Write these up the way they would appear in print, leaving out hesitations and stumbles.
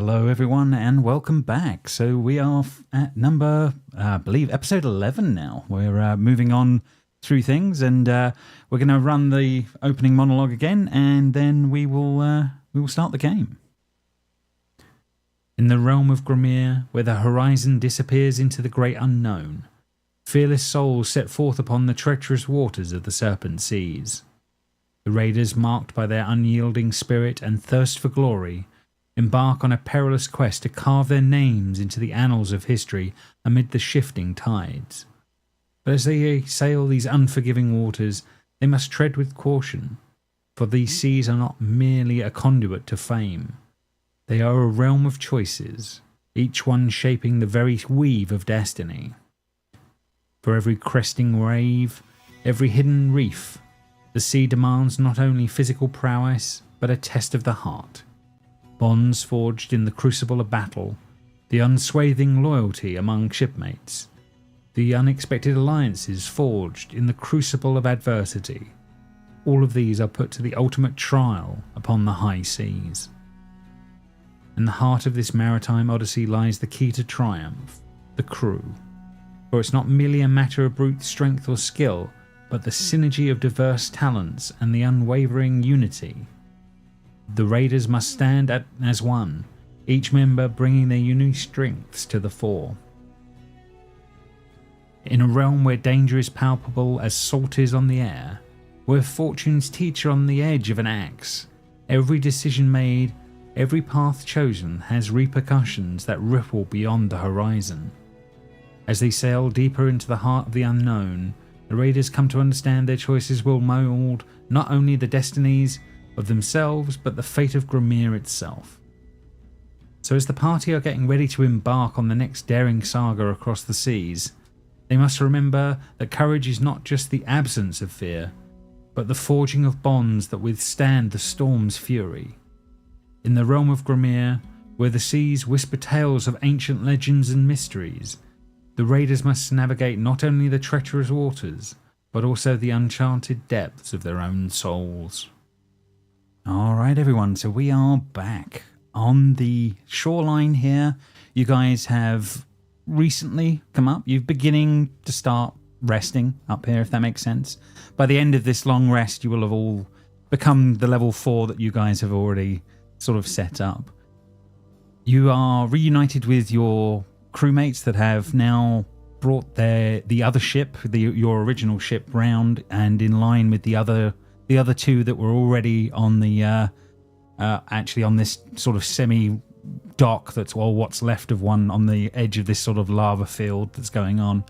Hello everyone and welcome back. So we are at number, I believe, episode 11 now. We're moving on through things and we're going to run the opening monologue again and then we will start the game. In the realm of Grimere, where the horizon disappears into the great unknown, fearless souls set forth upon the treacherous waters of the Serpent Seas. The raiders, marked by their unyielding spirit and thirst for glory, embark on a perilous quest to carve their names into the annals of history amid the shifting tides. But as they sail these unforgiving waters, they must tread with caution, for these seas are not merely a conduit to fame. They are a realm of choices, each one shaping the very weave of destiny. For every cresting wave, every hidden reef, the sea demands not only physical prowess, but a test of the heart. Bonds forged in the crucible of battle, the unswathing loyalty among shipmates, the unexpected alliances forged in the crucible of adversity. All of these are put to the ultimate trial upon the high seas. In the heart of this maritime odyssey lies the key to triumph, the crew. For it's not merely a matter of brute strength or skill, but the synergy of diverse talents and the unwavering unity. The raiders must stand as one, each member bringing their unique strengths to the fore. In a realm where danger is palpable as salt is on the air, where fortune's teacher on the edge of an axe, every decision made, every path chosen has repercussions that ripple beyond the horizon. As they sail deeper into the heart of the unknown, the raiders come to understand their choices will mould not only the destinies of themselves, but the fate of Grimere itself. So as the party are getting ready to embark on the next daring saga across the seas, they must remember that courage is not just the absence of fear, but the forging of bonds that withstand the storm's fury. In the realm of Grimere, where the seas whisper tales of ancient legends and mysteries, the raiders must navigate not only the treacherous waters, but also the uncharted depths of their own souls. Alright everyone, so we are back on the shoreline here. You guys have recently come up. You're beginning to start resting up here, if that makes sense. By the end of this long rest, you will have all become the level 4 that you guys have already sort of set up. You are reunited with your crewmates that have now brought the other ship, your original ship, round and in line with the other two that were already on the actually on this sort of semi dock that's what's left of one on the edge of this sort of lava field that's going on.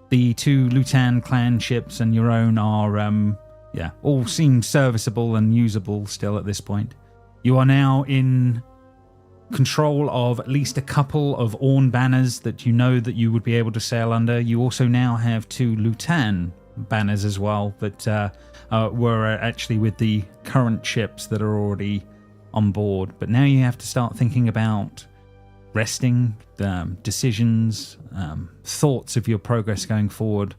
The two Lutan clan ships and your own are all seem serviceable and usable still at this point. You are now in control of at least a couple of Orn banners that you know that you would be able to sail under. You also now have two Lutan banners as well that were actually with the current ships that are already on board. But now you have to start thinking about resting, decisions, thoughts of your progress going forward,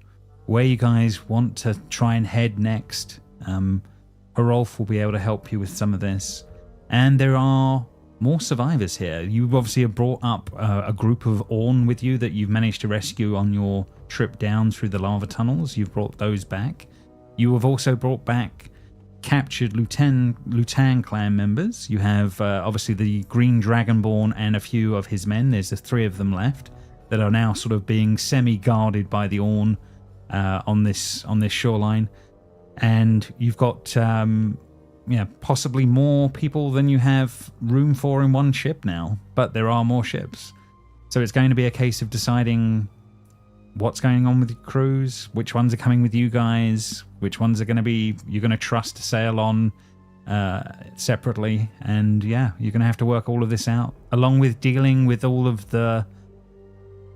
where you guys want to try and head next. Harolf will be able to help you with some of this. And there are more survivors here. You obviously have brought up a group of Orn with you that you've managed to rescue on your trip down through the lava tunnels. You've brought those back. You have also brought back captured Lutan clan members. You have obviously the Green Dragonborn and a few of his men. There's the 3 of them left that are now sort of being semi-guarded by the Orn on this shoreline. And you've got possibly more people than you have room for in one ship now, but there are more ships. So it's going to be a case of deciding what's going on with your crews, which ones are coming with you guys, which ones are going to be you're going to trust to sail on separately, and you're going to have to work all of this out, along with dealing with all of the,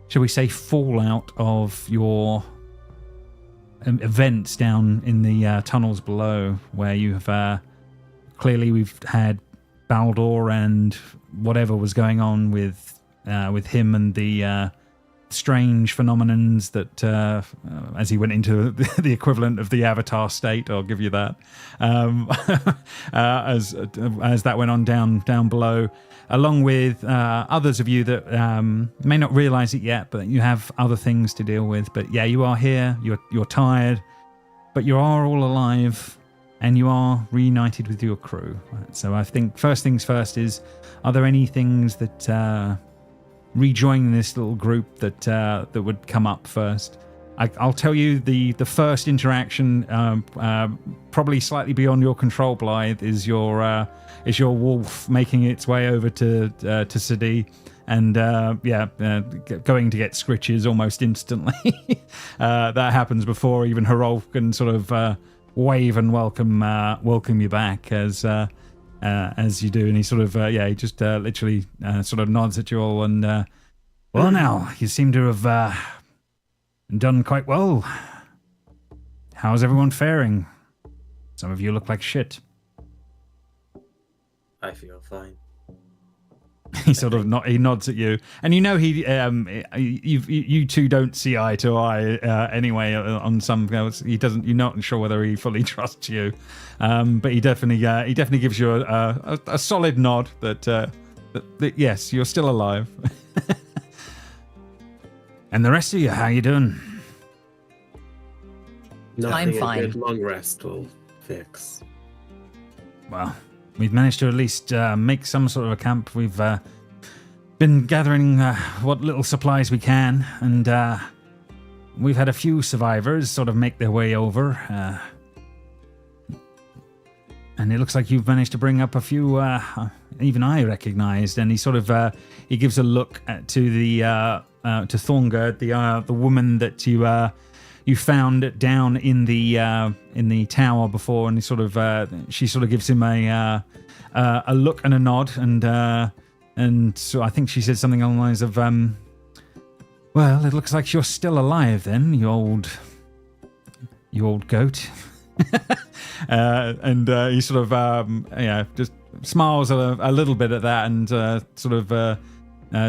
shall we say, fallout of your events down in the tunnels below, where you have clearly we've had Baldur and whatever was going on with him and the strange phenomenons that, as he went into the equivalent of the Avatar state, I'll give you that, as that went on down below, along with others of you that may not realize it yet, but you have other things to deal with. But yeah, you are here, you're tired, but you are all alive, and you are reunited with your crew. So I think first things first is, are there any things that rejoining this little group that would come up first? I'll tell you the first interaction, probably slightly beyond your control, Blythe, is your wolf making its way over to Savoie, and going to get scritches almost instantly. That happens before even Harolf can sort of wave and welcome you back as you do, and he sort of he just literally sort of nods at you all, and well, now you seem to have done quite well. How's everyone faring? Some of you look like shit. I feel fine. He sort of he nods at you, and you know you two don't see eye to eye anyway. On some levels, he doesn't. You're not sure whether he fully trusts you, but he definitely gives you a solid nod that yes, you're still alive. And the rest of you, how you doing? Nothing I'm fine. A good long rest will fix. Well, we've managed to at least make some sort of a camp. We've been gathering what little supplies we can, and we've had a few survivors sort of make their way over. And it looks like you've managed to bring up a few even I recognized. And he sort of he gives a look to Thorngerd, the woman that you found down in the tower before, and he sort of she sort of gives him a look and a nod, and so I think she said something along the lines of, well, it looks like you're still alive then, you old goat. And he sort of just smiles a little bit at that, and sort of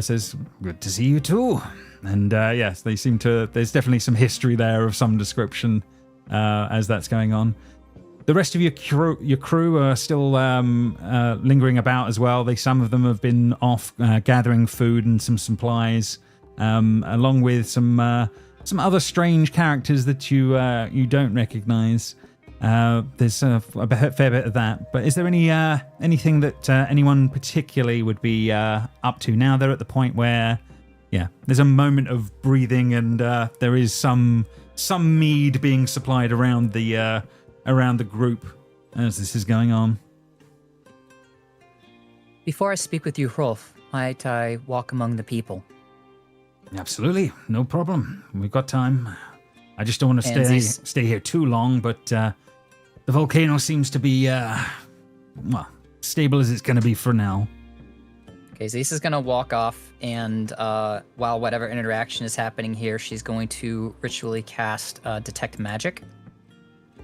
says, "Good to see you too." And yes, they seem to. There's definitely some history there of some description as that's going on. The rest of your crew are still lingering about as well. Some of them have been off gathering food and some supplies, along with some other strange characters that you don't recognise. There's a fair bit of that. But is there anything that anyone particularly would be up to now? They're at the point where, yeah, there's a moment of breathing, and there is some mead being supplied around the group as this is going on. Before I speak with you, Rolf, might I walk among the people? Absolutely, no problem. We've got time. I just don't want to stay here too long, but the volcano seems to be, well, stable as it's going to be for now. Okay, Zeus is going to walk off, and while whatever interaction is happening here, she's going to ritually cast Detect Magic.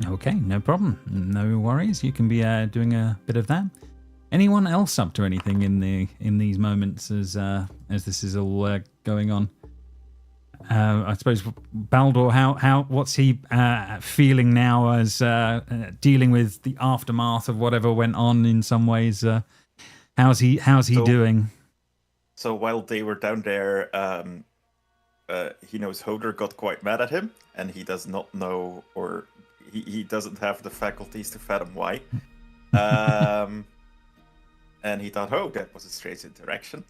Okay, no problem. No worries. You can be doing a bit of that. Anyone else up to anything in these moments as this is all going on? I suppose Baldur, what's he feeling now as dealing with the aftermath of whatever went on in some ways? How's he doing? So while they were down there, he knows Hodor got quite mad at him, and he does not know, or he doesn't have the faculties to fathom why. And he thought, oh, that was a strange interaction.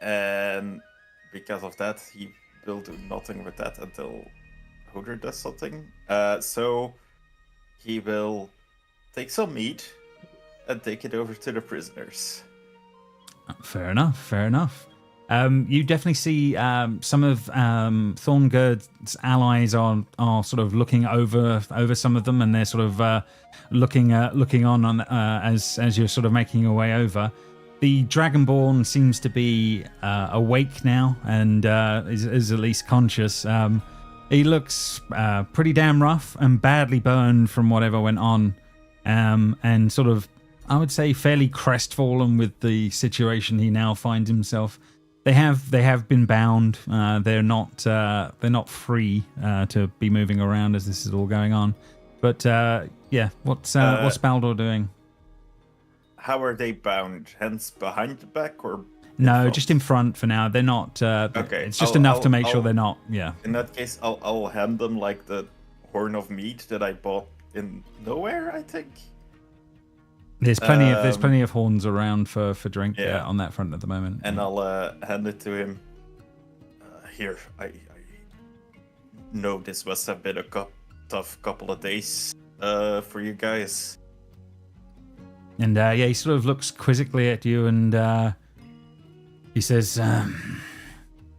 And because of that, he will do nothing with that until Hodor does something. So he will take some meat and take it over to the prisoners. Fair enough. You definitely see some of Thorngerd's allies are sort of looking over some of them, and they're sort of looking on as you're sort of making your way over. The Dragonborn seems to be awake now and is at least conscious. He looks pretty damn rough and badly burned from whatever went on, and sort of, I would say, fairly crestfallen with the situation he now finds himself. They have been bound. They're not free to be moving around as this is all going on. But yeah, what's Baldor doing? How are they bound? Hands behind the back or? No, just in front for now. They're not. Okay, it's just enough to make sure they're not. Yeah. In that case, I'll hand them like the horn of meat that I bought in nowhere. I think. There's plenty of horns around for drink on that front at the moment. And I'll hand it to him. Here, I know this must have been a tough couple of days for you guys. And he sort of looks quizzically at you and he says,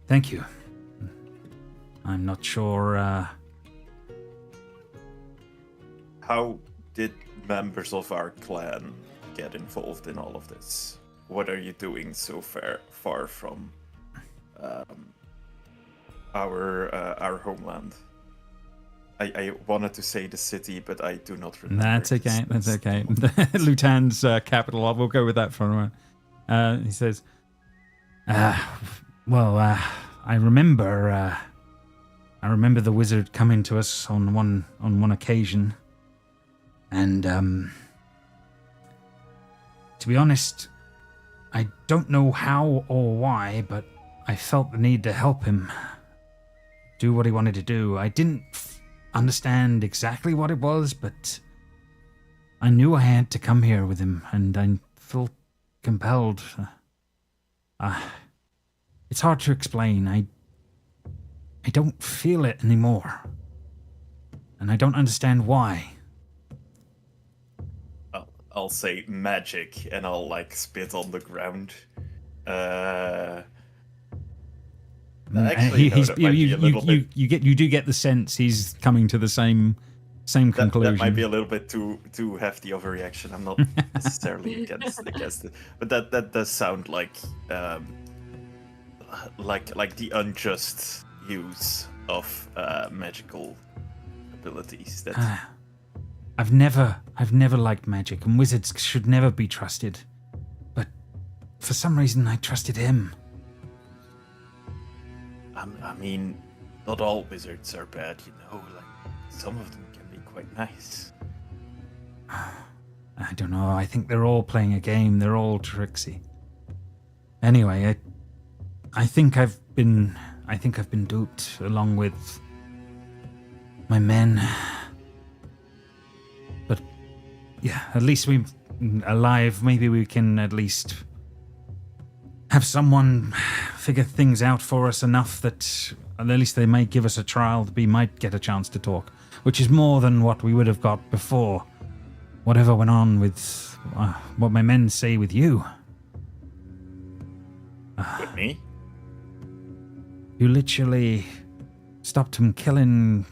"Thank you. I'm not sure." How did members of our clan get involved in all of this? What are you doing so far from our homeland? I wanted to say the city, but I do not remember. That's okay. That's okay. Lutan's capital. We'll go with that for a moment. He says, "Well, I remember the wizard coming to us on one occasion, and to be honest, I don't know how or why, but I felt the need to help him do what he wanted to do. I didn't understand exactly what it was, but I knew I had to come here with him, and I felt compelled. It's hard to explain. I don't feel it anymore, and I don't understand why." I'll say magic, and I'll like spit on the ground. Actually, you do get the sense he's coming to the same conclusion. That might be a little bit too hefty of a reaction. I'm not necessarily against it, but that does sound like the unjust use of magical abilities. That I've never liked magic, and wizards should never be trusted. But for some reason, I trusted him. I mean, not all wizards are bad, you know. Like, some of them can be quite nice. I don't know. I think they're all playing a game. They're all tricksy. Anyway, I think I've been duped, along with my men. But yeah, at least we're alive. Maybe we can at least have someone figure things out for us enough that at least they may give us a trial. We might get a chance to talk, which is more than what we would have got before. Whatever went on with what my men say with you. With me? You literally stopped him killing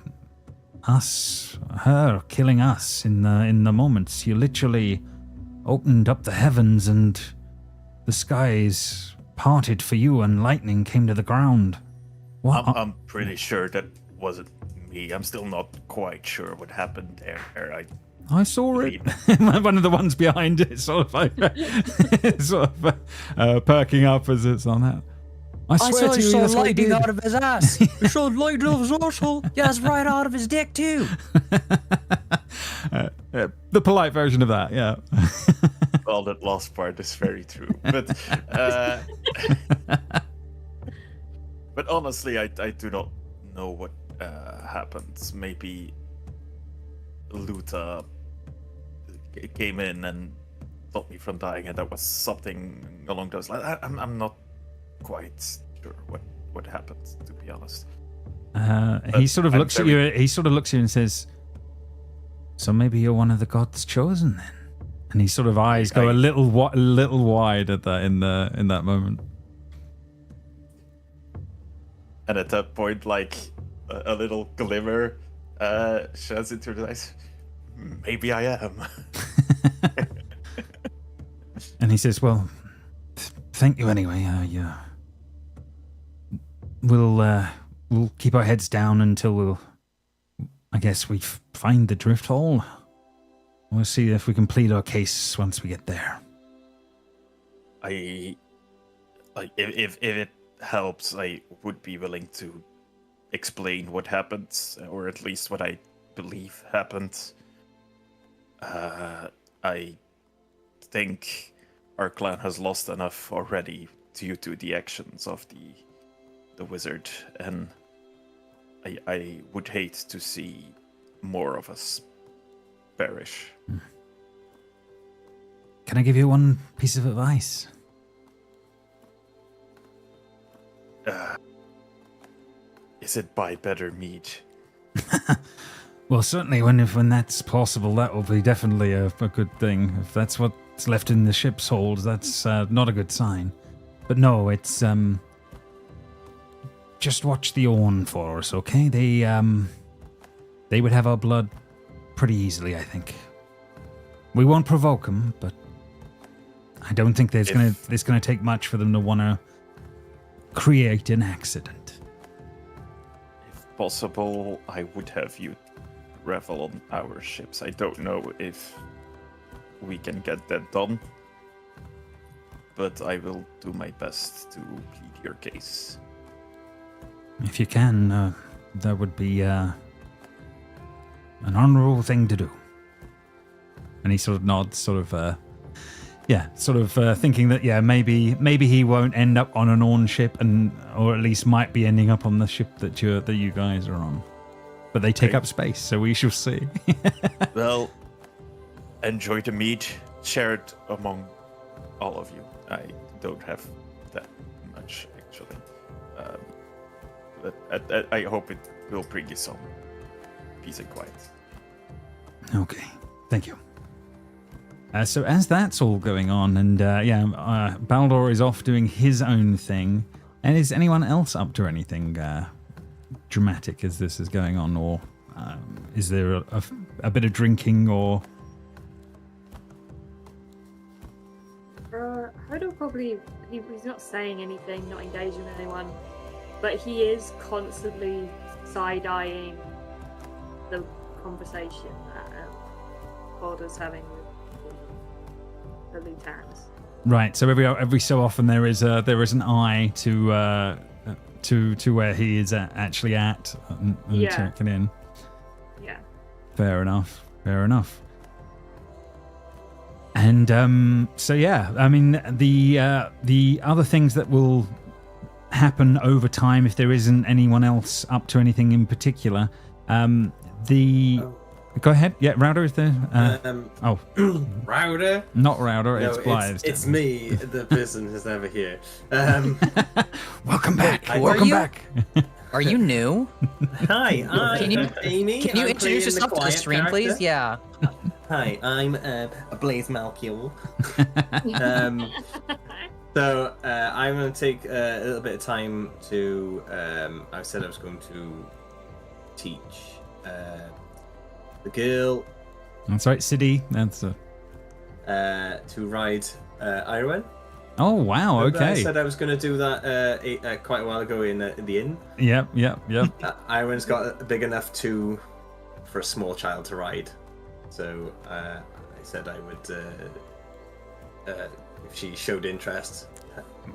her killing us in the moments. You literally opened up the heavens and the skies parted for you and lightning came to the ground. What? I'm pretty sure that wasn't me. I'm still not quite sure what happened there. I saw it. One of the ones behind it, sort of like, perking up as it's on that. I swear to you, that's what he did. Lightning out of his ass. He saw lightning out of his arsehole. Yeah, it's right out of his dick too. The polite version of that, yeah. Well, that last part is very true, but but honestly, I do not know what happened. Maybe Luta came in and stopped me from dying, and that was something along those lines. I'm not quite sure what happened, to be honest. He sort of looks at you. He sort of looks at you and says, "So maybe you're one of the gods chosen, then." And his sort of eyes go a little wide at that in that moment. And at that point, like a little glimmer shines into his eyes. Maybe I am. And he says, "Well, thank you anyway. We'll keep our heads down until I guess we find the drift hole. We'll see if we can plead our case once we get there." If it helps, I would be willing to explain what happened, or at least what I believe happened. I think our clan has lost enough already due to the actions of the wizard, and I would hate to see more of us perish. Can I give you one piece of advice? Is it buy better meat? Well, certainly when that's possible, that will be definitely a good thing. If that's what's left in the ship's hold, that's not a good sign. But no, it's just watch the Orn for us, okay? They would have our blood pretty easily, I think. We won't provoke them, but I don't think there's gonna take much for them to want to create an accident. If possible, I would have you revel on our ships. I don't know if we can get that done, but I will do my best to plead your case. If you can, that would be an honorable thing to do. And he sort of nods, thinking that maybe he won't end up on an Orn ship, or at least might be ending up on the ship that you guys are on. But they take up space, so we shall see. Well, enjoy the meat, share it among all of you. I don't have that much actually, but I hope it will bring you some peace and quiet. Okay, thank you. So as that's all going on, and Baldur is off doing his own thing, and is anyone else up to anything dramatic as this is going on, or is there a bit of drinking, or... Hodor probably, he's not saying anything, not engaging with anyone, but he is constantly side-eyeing the conversation that Baldur's having with the lieutenants. Right, so every so often there is an eye to where he is actually at, and checking in. Yeah. Fair enough. And I mean the other things that will happen over time, if there isn't anyone else up to anything in particular, Go ahead. Yeah, Rowder is there. Rowder? Not Rowder, No, it's Blythe. it's me, the person who's never here. Welcome back. Back. Are you new? Hi, I'm Amy. Can you I'm introduce playing yourself the to the quiet stream, character. please? Yeah. Hi, I'm Blaze Malkiel. So I'm going to take a little bit of time to. I said I was going to teach the girl. That's right, City. That's to ride Irwin. Oh wow! Remember Okay. I said I was going to do that quite a while ago in the inn. Yep. Irwin's got big enough for a small child to ride, so I said I would if she showed interest.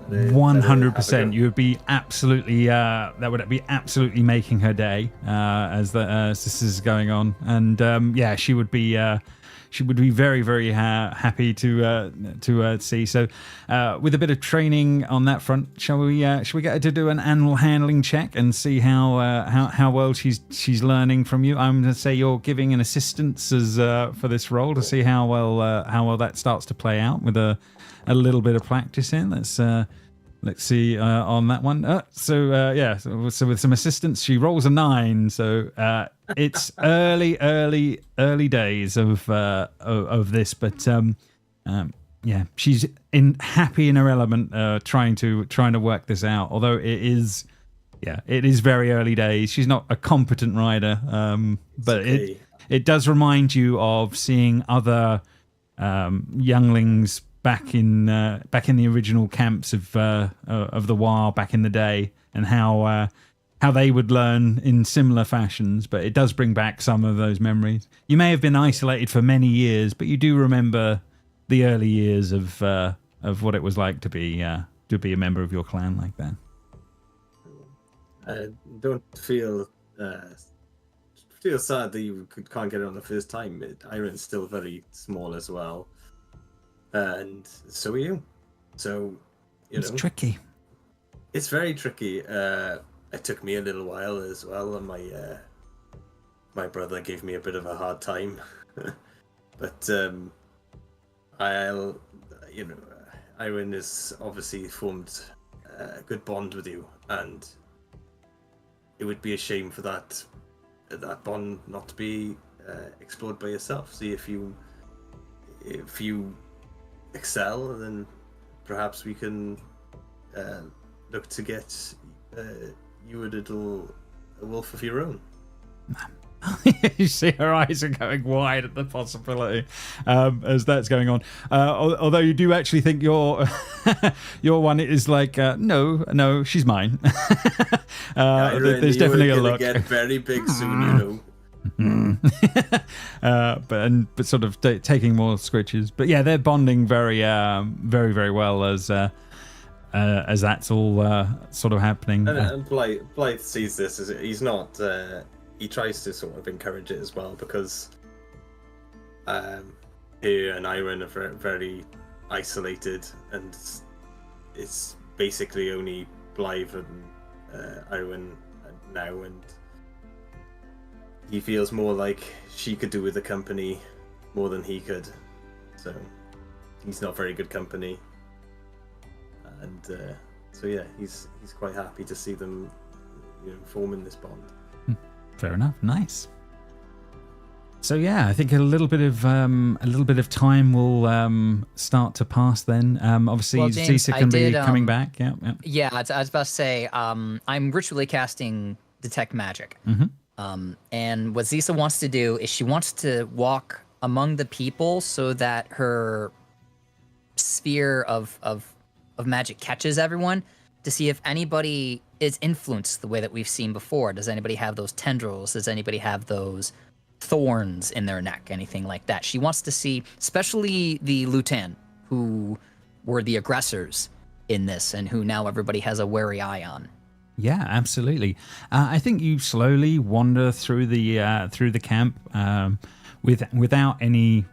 100%. You would be absolutely. That would be absolutely making her day as this is going on, and she would be. She would be very, very happy to see. So, with a bit of training on that front, shall we get her to do an animal handling check and see how well she's learning from you? I'm going to say you're giving an assistance as for this role to see how well that starts to play out with a little bit of practice in. Let's see on that one. So with some assistance, she rolls a 9. So it's early days of this, but she's happy in her element, trying to work this out. Although it is very early days. She's not a competent rider, but okay. it does remind you of seeing other younglings back in the original camps of the War back in the day, and how they would learn in similar fashions. But it does bring back some of those memories. You may have been isolated for many years, but you do remember the early years of what it was like to be a member of your clan like that. Don't feel sad that you can't get it on the first time. Iron's still very small as well, and so are you. So It's tricky. It's very tricky. It took me a little while as well, and my brother gave me a bit of a hard time. But Iron has obviously formed a good bond with you, and it would be a shame for that bond not to be explored by yourself. See if you excel, then perhaps we can look to get you a wolf of your own. You see her eyes are going wide at the possibility as that's going on. Although you do actually think your one is like, no, she's mine. There's definitely a look. Get very big soon, you know. But sort of taking more scritches. But yeah, they're bonding very, very, very well as that's all sort of happening. And Blythe sees this as he's not. He tries to sort of encourage it as well, because here and Iron are very, very isolated, and it's basically only Blythe and Iron now, and he feels more like she could do with the company more than he could. So he's not very good company, and so yeah, he's quite happy to see them, forming this bond. Fair enough. Nice. So yeah, I think a little bit of time will start to pass then. Obviously, Well, James, Zisa can be coming back. Yeah. Yeah, I was about to say, I'm ritually casting Detect Magic. And what Zisa wants to do is she wants to walk among the people so that her sphere of magic catches everyone, to see if anybody is influenced the way that we've seen before. Does anybody have those tendrils? Does anybody have those thorns in their neck? Anything like that? She wants to see, especially the Lutan, who were the aggressors in this and who now everybody has a wary eye on. Yeah, absolutely. I think you slowly wander through the camp without any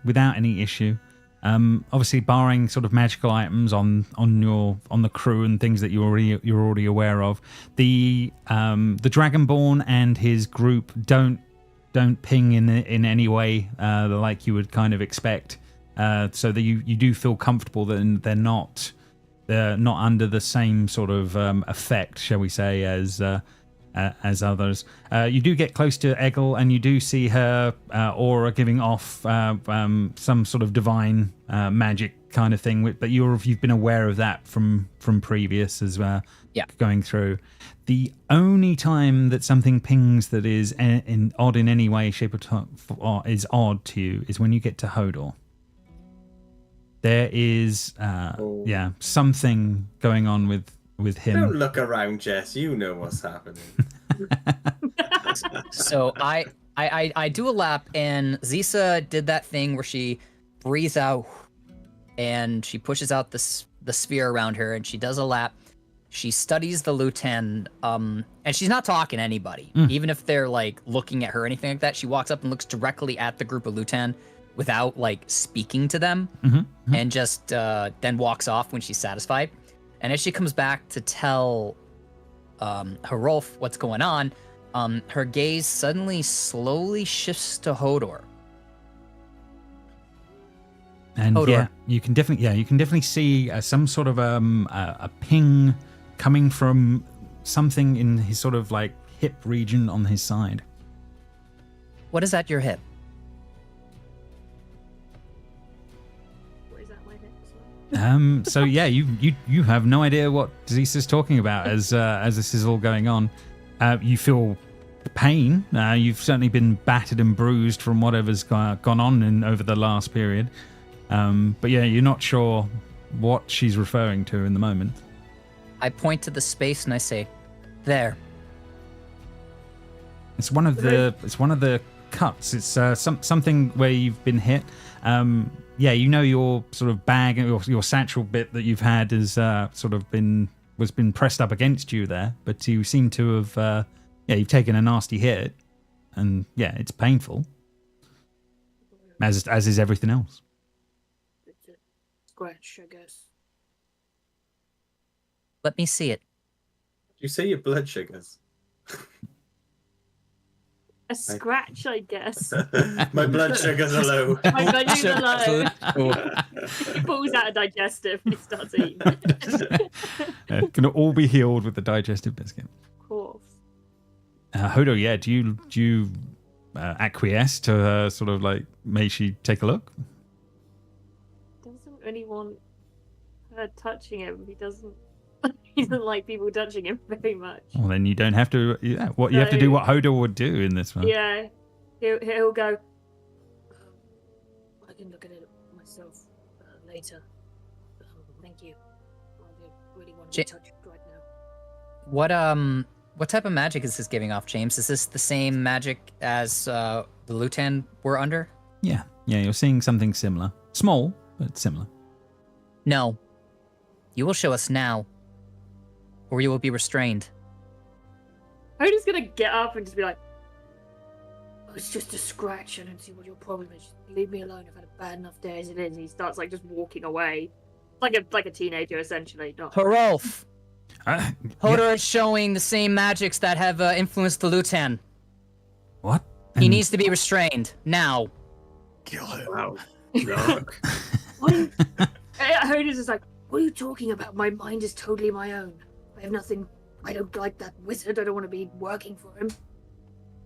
issue. Obviously, barring sort of magical items on the crew and things that you're already aware of, the Dragonborn and his group don't ping in any way like you would kind of expect. So that you do feel comfortable that they're not under the same sort of effect, shall we say, as others. You do get close to Eggle, and you do see her aura giving off some sort of divine magic kind of thing. But you've been aware of that from previous as well. Yeah. Going through. The only time that something pings that is odd in any way, shape, or is odd to you is when you get to Hodor. There is something going on with him. Don't look around, Jess. You know what's happening. So I do a lap, and Zisa did that thing where she breathes out and she pushes out the sphere around her, and she does a lap. She studies the Lutan, and she's not talking to anybody, even if they're like looking at her or anything like that. She walks up and looks directly at the group of Lutan without like speaking to them, and just then walks off when she's satisfied. And as she comes back to tell Hrolf what's going on, her gaze suddenly slowly shifts to Hodor. And Hodor. yeah, you can definitely see some sort of a ping coming from something in his sort of like hip region on his side. What is at your hip? What is that, my hip as well? So yeah, you have no idea what Zisa's talking about as this is all going on. You feel pain. You've certainly been battered and bruised from whatever's gone on over the last period. But yeah, you're not sure what she's referring to in the moment. I point to the space and I say, "There." It's one of the cuts. It's something where you've been hit. Yeah, you know your sort of bag, your satchel bit that you've had has sort of been was been pressed up against you there, but you seem to have, you've taken a nasty hit, and yeah, it's painful, as is everything else. It's a scratch, I guess. Let me see it. You say your blood sugars. A scratch, I guess. My blood sugars are low. My blood sugars are low. He pulls out a digestive and he starts eating. Can all be healed with the digestive biscuit. Of course. Hodor, yeah, do you acquiesce to her sort of like, may she take a look? Doesn't really want her touching him. He doesn't like people touching him very much. Well, then you don't have to. Yeah, what you have to do what Hodor would do in this one. Yeah, he'll go. I can look at it myself later. Thank you. I really want to be touched right now. What type of magic is this giving off, James? Is this the same magic as the Lutan were under? Yeah, you're seeing something similar. Small, but similar. No. You will show us now, or you will be restrained. Hodor's gonna get up and just be like, "Oh, it's just a scratch. I don't see what your problem is. Just leave me alone. I've had a bad enough day as it is." And he starts like just walking away, like a teenager essentially. Not Hrolf! Hodor Yeah. is showing the same magics that have influenced the Lutan. What? He needs to be restrained now. Kill him. Wow. What are you... Hodor's just like, "What are you talking about? My mind is totally my own. I have nothing. I don't like that wizard. I don't want to be working for him."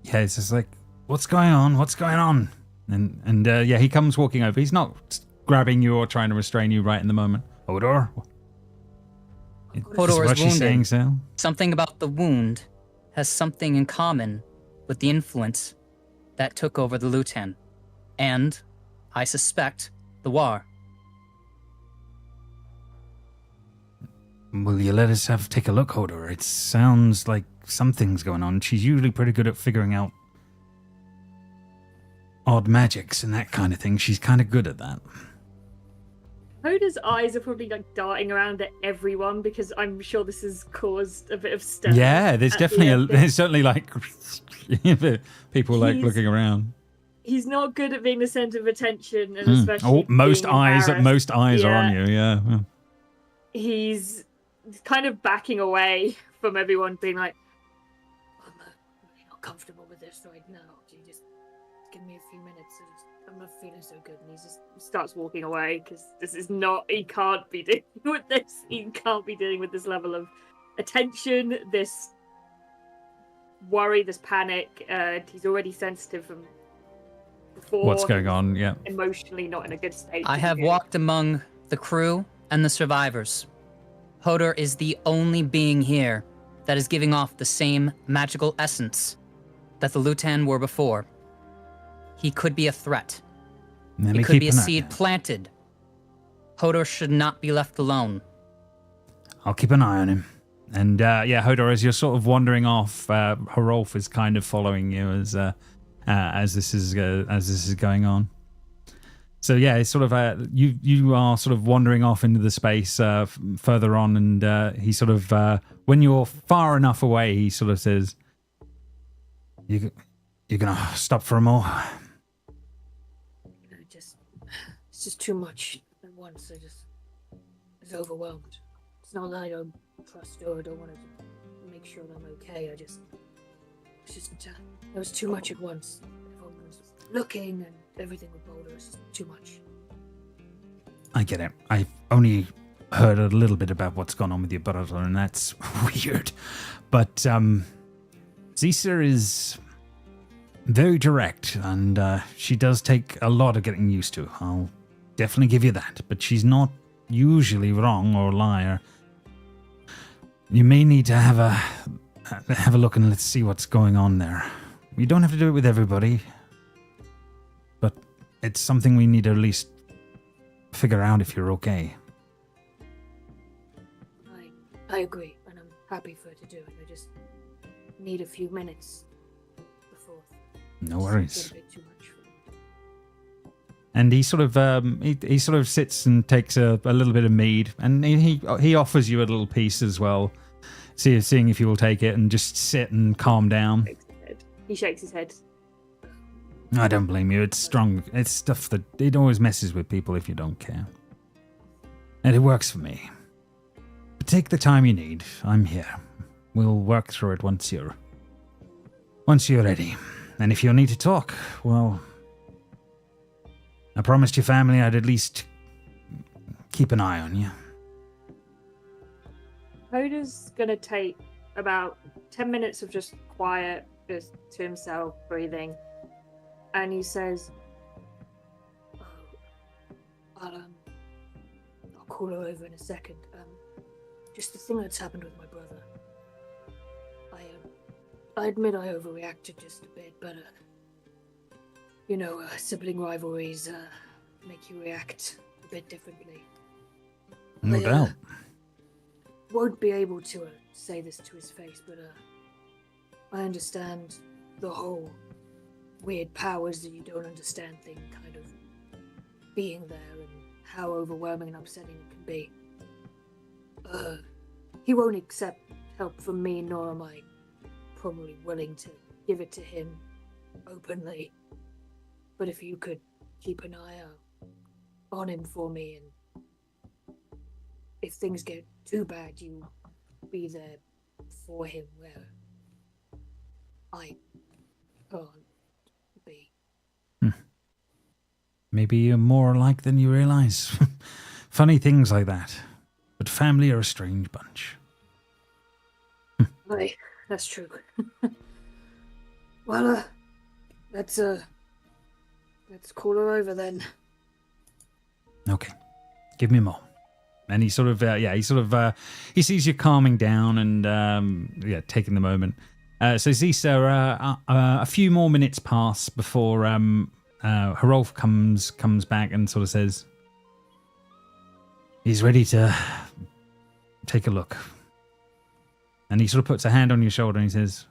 Yeah, it's just like, what's going on? What's going on? And yeah, he comes walking over. He's not grabbing you or trying to restrain you right in the moment. Hodor? Hodor Is is what she's wounded. saying, Sal? Something about the wound has something in common with the influence that took over the Lutan. And, I suspect, the war. Will you let us take a look, Hodor? It sounds like something's going on. She's usually pretty good at figuring out odd magics and that kind of thing. She's kind of good at that. Hodor's eyes are probably like darting around at everyone because I'm sure this has caused a bit of stir. Yeah, there's at definitely the end. there's certainly like people like He's- looking around. He's not good at being the center of attention, and especially Oh, most being eyes embarrassed. are on you. Yeah. He's kind of backing away from everyone, being like, "I'm really not comfortable with this right now. Can you just give me a few minutes? I'm not feeling so good." And he just starts walking away because this is not. He can't be dealing with this. He can't be dealing with this level of attention, this worry, this panic. He's already sensitive from before. What's going on? Yeah. Emotionally, not in a good state. I to have begin. walked among the crew and the survivors. Hodor is the only being here that is giving off the same magical essence that the Lutan were before. He could be a threat. Let He me could keep be a an eye seed out. planted. Hodor should not be left alone. I'll keep an eye on him. And yeah, Hodor, as you're sort of wandering off, Hrolf is kind of following you as this is going on. So yeah, it's sort of you are sort of wandering off into the space further on, and he sort of when you're far enough away, he sort of says, "You're gonna stop for a more." It's just too much at once. I was overwhelmed. It's not that I don't trust her. I don't want to make sure that I'm okay. It's just there was too much at once. Everyone was looking and everything with Boulder. It's just too much. I get it. I've only heard a little bit about what's gone on with your brother, and that's weird. But Zisa is very direct, and she does take a lot of getting used to. I'll definitely give you that. But she's not usually wrong or a liar. You may need to have a look and let's see what's going on there. You don't have to do it with everybody, but it's something we need to at least figure out if you're okay. I agree, and I'm happy for her to do it. I just need a few minutes before. No worries. It's a bit too much for me. And he sort of he sort of sits and takes a little bit of mead, and he offers you a little piece as well, seeing if you will take it and just sit and calm down. He shakes his head. I don't blame you. It's strong. It's stuff that it always messes with people if you don't care. And it works for me. But take the time you need. I'm here. We'll work through it once you're ready. And if you need to talk, well, I promised your family I'd at least keep an eye on you. Hoda's gonna take about 10 minutes of just quiet, just to himself, breathing. And he says, I'll call her over in a second. Just the thing that's happened with my brother. I admit I overreacted just a bit, but sibling rivalries make you react a bit differently. No doubt. Won't be able to say this to his face, but I understand the whole weird powers that you don't understand thing kind of being there and how overwhelming and upsetting it can be. He won't accept help from me, nor am I probably willing to give it to him openly. But if you could keep an eye out on him for me, and if things get too bad, you be there for him where I can't be. Maybe you're more alike than you realize. Funny things like that. But family are a strange bunch. Aye, that's true. Well, let's call her over then. Okay, give me a moment. And he sort of, he sees you calming down and, taking the moment. So Zisa, a few more minutes pass before Hrolf comes back and sort of says, he's ready to take a look. And he sort of puts a hand on your shoulder and he says,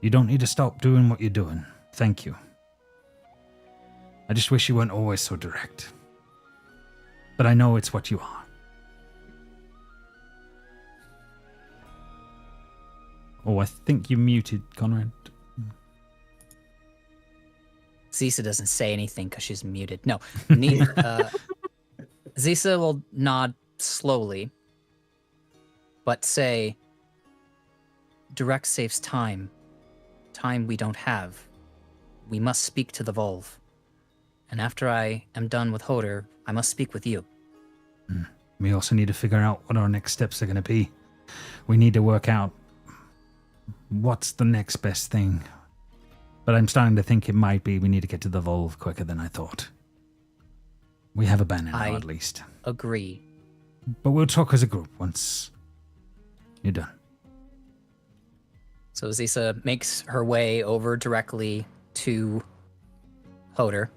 you don't need to stop doing what you're doing. Thank you. I just wish you weren't always so direct. But I know it's what you are. Oh, I think you muted, Conrad. Zisa doesn't say anything because she's muted. No, Zisa will nod slowly, but say, direct saves time. Time we don't have. We must speak to the Volve. And after I am done with Hoder, I must speak with you. We also need to figure out what our next steps are going to be. We need to work out what's the next best thing. But I'm starting to think it might be we need to get to the Volve quicker than I thought. We have a banner now, at least. Agree. But we'll talk as a group once you're done. So Zisa makes her way over directly to Hoder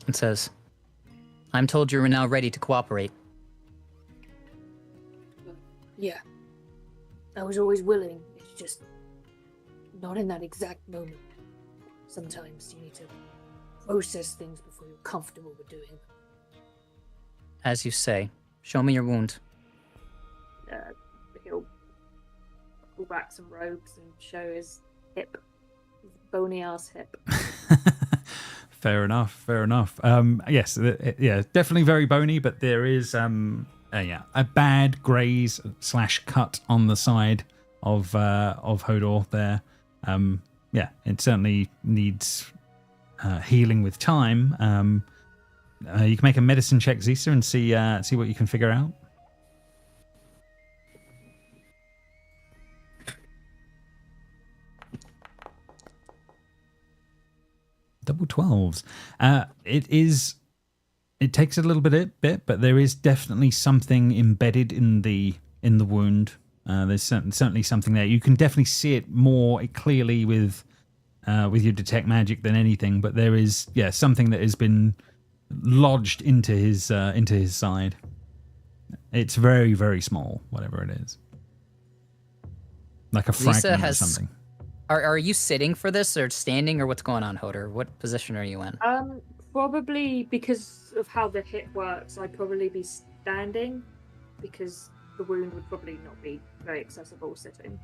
and says, I'm told you're now ready to cooperate. Yeah. I was always willing. It's just not in that exact moment. Sometimes you need to process things before you're comfortable with doing them. As you say, show me your wound. He'll pull back some robes and show his hip. His bony ass hip. Fair enough. Yes, definitely very bony, but there is a bad graze / cut on the side of Hodor there. It certainly needs healing with time. You can make a medicine check, Zisa, and see what you can figure out. Double 12s. It takes a little bit, but there is definitely something embedded in the wound. There's certainly something there. You can definitely see it more clearly with your detect magic than anything. But there is something that has been lodged into his side. It's very, very small, whatever it is, like a fragment or something. Are you sitting for this or standing or what's going on, Hodor? What position are you in? Probably because of how the hit works, I'd probably be standing because the wound would probably not be very accessible sitting.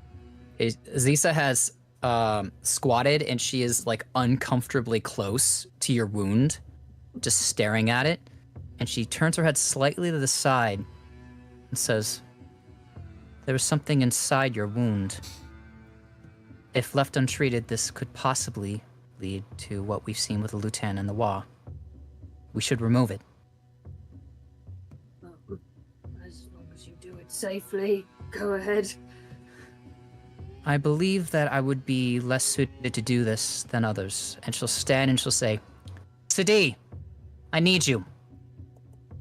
Zisa has squatted and she is like uncomfortably close to your wound, just staring at it. And she turns her head slightly to the side and says, "There was something inside your wound. If left untreated, this could possibly lead to what we've seen with the Lutan and the Wa. We should remove it." As long as you do it safely, go ahead. I believe that I would be less suited to do this than others. And she'll stand and she'll say, "Sadi, I need you."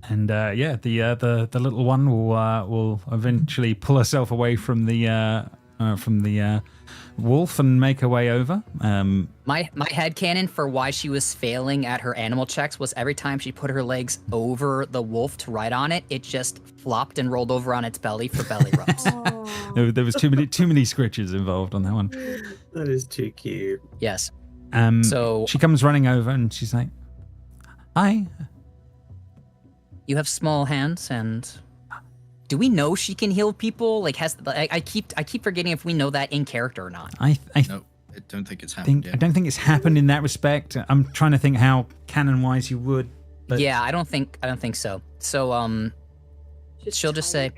And the little one will eventually pull herself away from the wolf and make her way over. My headcanon for why she was failing at her animal checks was every time she put her legs over the wolf to ride on it, it just flopped and rolled over on its belly for belly rubs. There was too many scritches involved on that one. That is too cute. Yes. So she comes running over and she's like, "Hi." You have small hands, and do we know she can heal people? Like, I keep forgetting if we know that in character or not. No, I don't think it's happened yet. I don't think it's happened in that respect. I'm trying to think how canon-wise you would. But... Yeah, I don't think so. So she'll just say,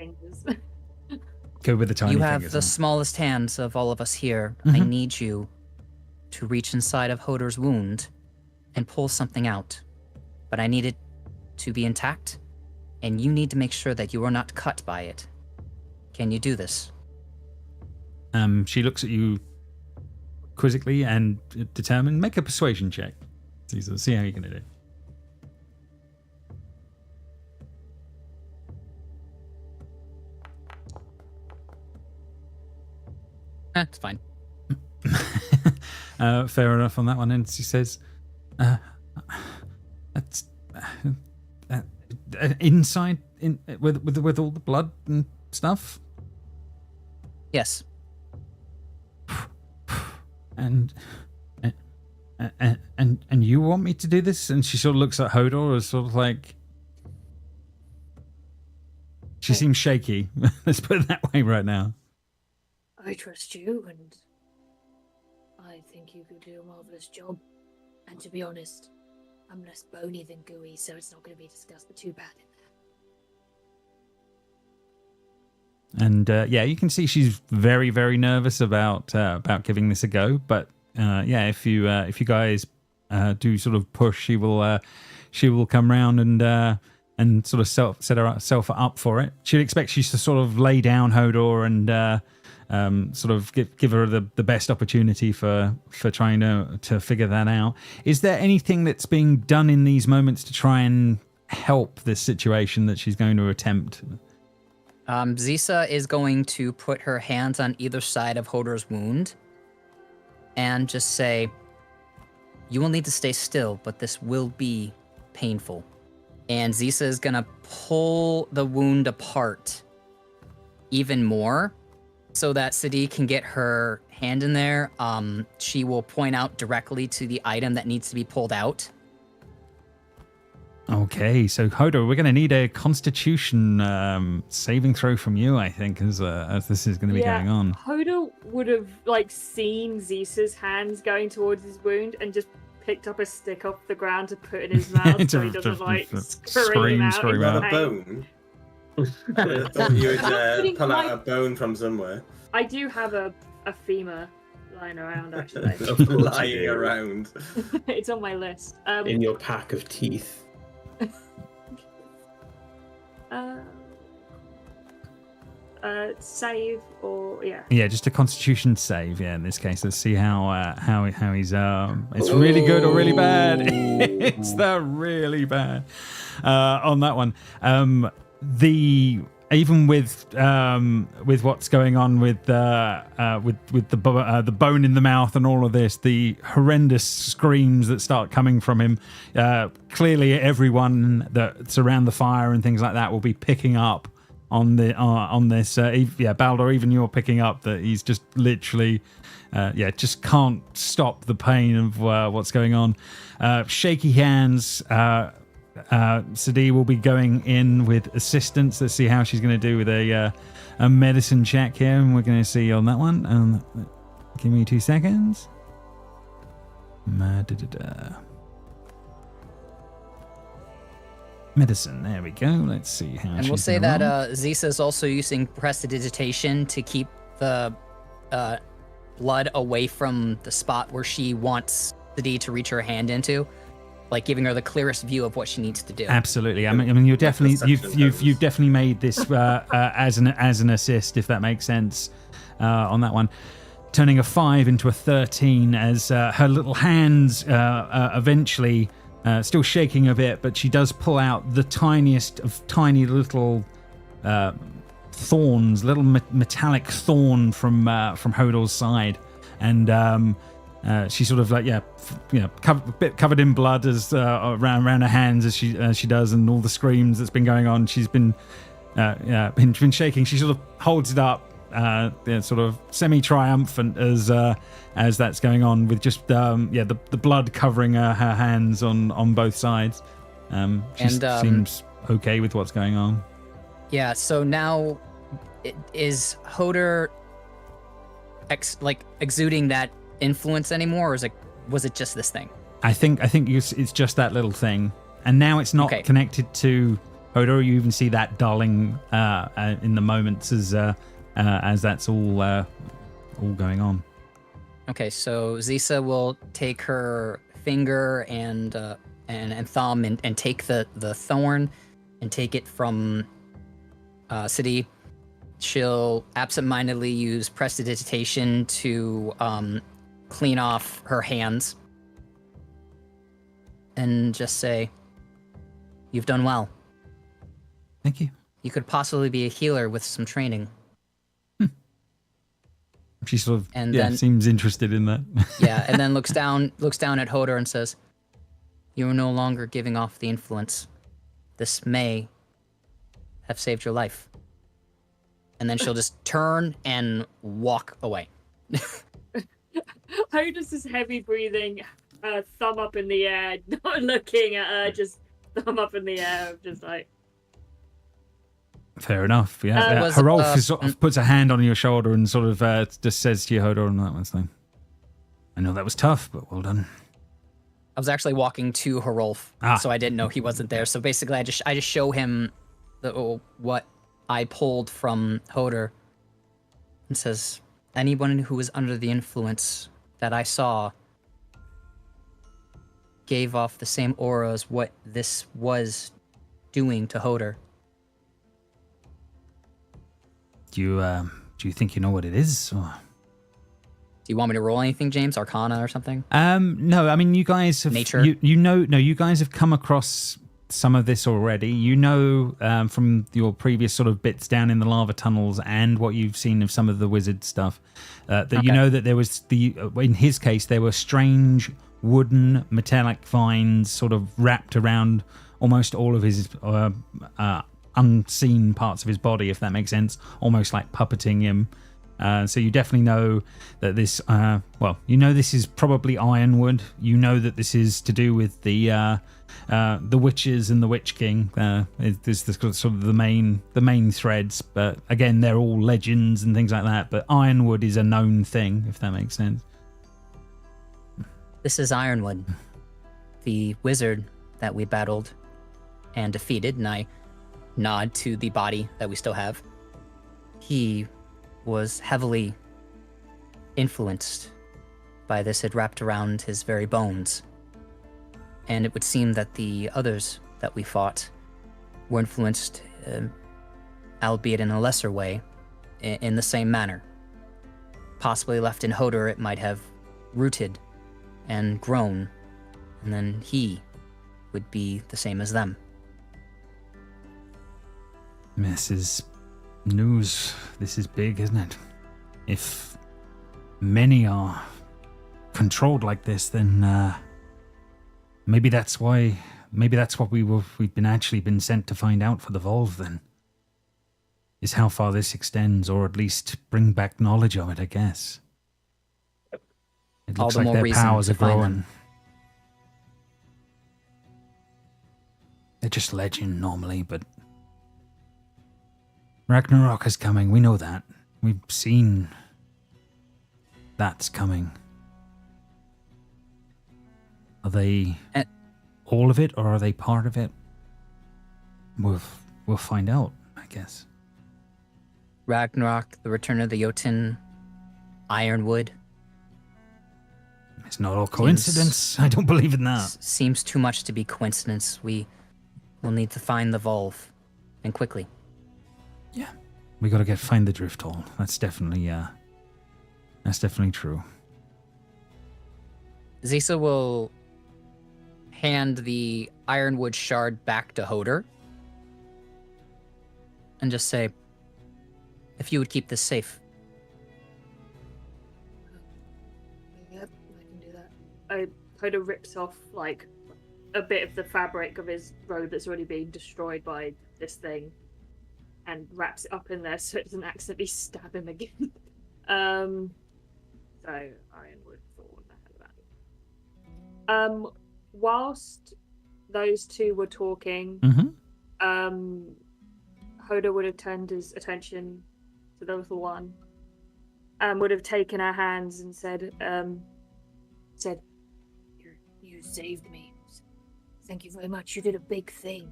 "Go with the tiny you have fingers, the huh? smallest hands of all of us here. Mm-hmm. I need you to reach inside of Hodor's wound and pull something out. But I need it to be intact, and you need to make sure that you are not cut by it. Can you do this?" She looks at you quizzically and determined. Make a persuasion check. See how you're going to do. It's fine. Fair enough on that one. And she says, "That's inside with all the blood and stuff." Yes. And you want me to do this? And she sort of looks at Hodor as sort of like, she seems shaky. Let's put it that way right now. I trust you, and I think you could do a marvelous job. And to be honest, I'm less bony than gooey, so it's not going to be discussed too bad in there. And you can see she's very, very nervous about giving this a go. But if you guys do sort of push, she will come round and sort of set herself up for it. She'd expect you to sort of lay down Hodor and sort of give her the best opportunity for trying to figure that out. Is there anything that's being done in these moments to try and help this situation that she's going to attempt? Zisa is going to put her hands on either side of Hodor's wound and just say, "You will need to stay still, but this will be painful." And Zisa is going to pull the wound apart even more so that Sadi can get her hand in there. She will point out directly to the item that needs to be pulled out. Okay, so Hodor, we're going to need a Constitution saving throw from you, I think, as this is going to be going on. Hodor would have seen Zisa's hands going towards his wound and just picked up a stick off the ground to put in his mouth so he doesn't scream out. Is that a bone? I thought you would pull out a bone from somewhere. I do have a femur lying around, actually. Lying around. It's on my list. In your pack of teeth. Save or just a Constitution save. In this case, let's see how he's it's really good or really bad. It's the really bad on that one. Even with what's going on with the bone in the mouth and all of this, the horrendous screams that start coming from him, clearly everyone that's around the fire and things like that will be picking up on this. Baldur, even you're picking up that he's just literally, just can't stop the pain of what's going on. Shaky hands. Sadie will be going in with assistance. Let's see how she's going to do with a medicine check here, and we're going to see on that one. Give me 2 seconds. Medicine, there we go. Let's see how. And we'll say that Zisa is also using prestidigitation to keep the blood away from the spot where she wants Sadie to reach her hand into, like giving her the clearest view of what she needs to do. Absolutely. I mean, you're definitely you've definitely made this as an assist, if that makes sense, on that one. Turning a 5 into a 13 as her little hands eventually. Still shaking a bit, but she does pull out the tiniest of tiny little thorns, little metallic thorn from Hodor's side, and she's sort of like covered in blood as around her hands as she does, and all the screams that's been going on. She's been shaking. She sort of holds it up, sort of semi-triumphant as that's going on, with just the blood covering her hands on both sides. She seems okay with what's going on. Yeah. So now, is Hodor exuding that influence anymore, or was it just this thing? I think it's just that little thing, and now it's not connected to Hodor. You even see that dulling in the moments as that's all going on. Okay, so Zisa will take her finger and thumb and take the thorn and take it from Sadie. She'll absentmindedly use prestidigitation to clean off her hands and just say, "You've done well. Thank you. You could possibly be a healer with some training." She sort of then seems interested in that. And then looks down at Hodor and says, "You are no longer giving off the influence. This may have saved your life." And then she'll just turn and walk away. Hodor's just heavy breathing, thumb up in the air, not looking at her, just thumb up in the air, just like. Fair enough. Yeah, Harolf sort of puts a hand on your shoulder and sort of just says to you, Hodor, on that one thing, "I know that was tough, but well done." I was actually walking to Harolf, so I didn't know he wasn't there. So basically, I just show him what I pulled from Hodor, and says, "Anyone who was under the influence that I saw gave off the same aura as what this was doing to Hodor." Do you think you know what it is? Or? Do you want me to roll anything, James? Arcana or something? No. I mean, you guys have nature. You guys have come across some of this already. You know, from your previous sort of bits down in the lava tunnels and what you've seen of some of the wizard stuff. You know that there was in his case there were strange wooden metallic vines sort of wrapped around almost all of his unseen parts of his body, if that makes sense, almost like puppeting him. So you definitely know that this, this is probably ironwood. You know that this is to do with the witches and the Witch King. There's sort of the main threads, but again, they're all legends and things like that. But ironwood is a known thing, if that makes sense. This is Ironwood, the wizard that we battled and defeated, and I nod to the body that we still have. He was heavily influenced by this. It wrapped around his very bones. And it would seem that the others that we fought were influenced, albeit in a lesser way, in the same manner. Possibly left in Hodor, it might have rooted and grown, and then he would be the same as them. This is news. This is big, isn't it? If many are controlled like this, then maybe that's what we've been sent to find out for the Volve then. is how far this extends, or at least bring back knowledge of it, I guess. It All looks the like more their reason powers to are find growing. them. They're just legend normally, but Ragnarok is coming. We know that. We've seen that's coming. Are they all of it, or are they part of it? We'll find out, I guess. Ragnarok, the return of the Jotun, Ironwood. It's not all coincidence. I don't believe in that. Seems too much to be coincidence. We will need to find the Volve, and quickly. Yeah, we got to find the drift hole. That's definitely true. Zisa will hand the Ironwood shard back to Hoder and just say, if you would keep this safe. Yep, I can do that. Hoder rips off like a bit of the fabric of his robe that's already been destroyed by this thing and wraps it up in there so it doesn't accidentally stab him again. So Ironwood thought that. Whilst those two were talking, Hoda would have turned his attention to the little one and would have taken her hands and said, you saved me. Thank you very much. You did a big thing.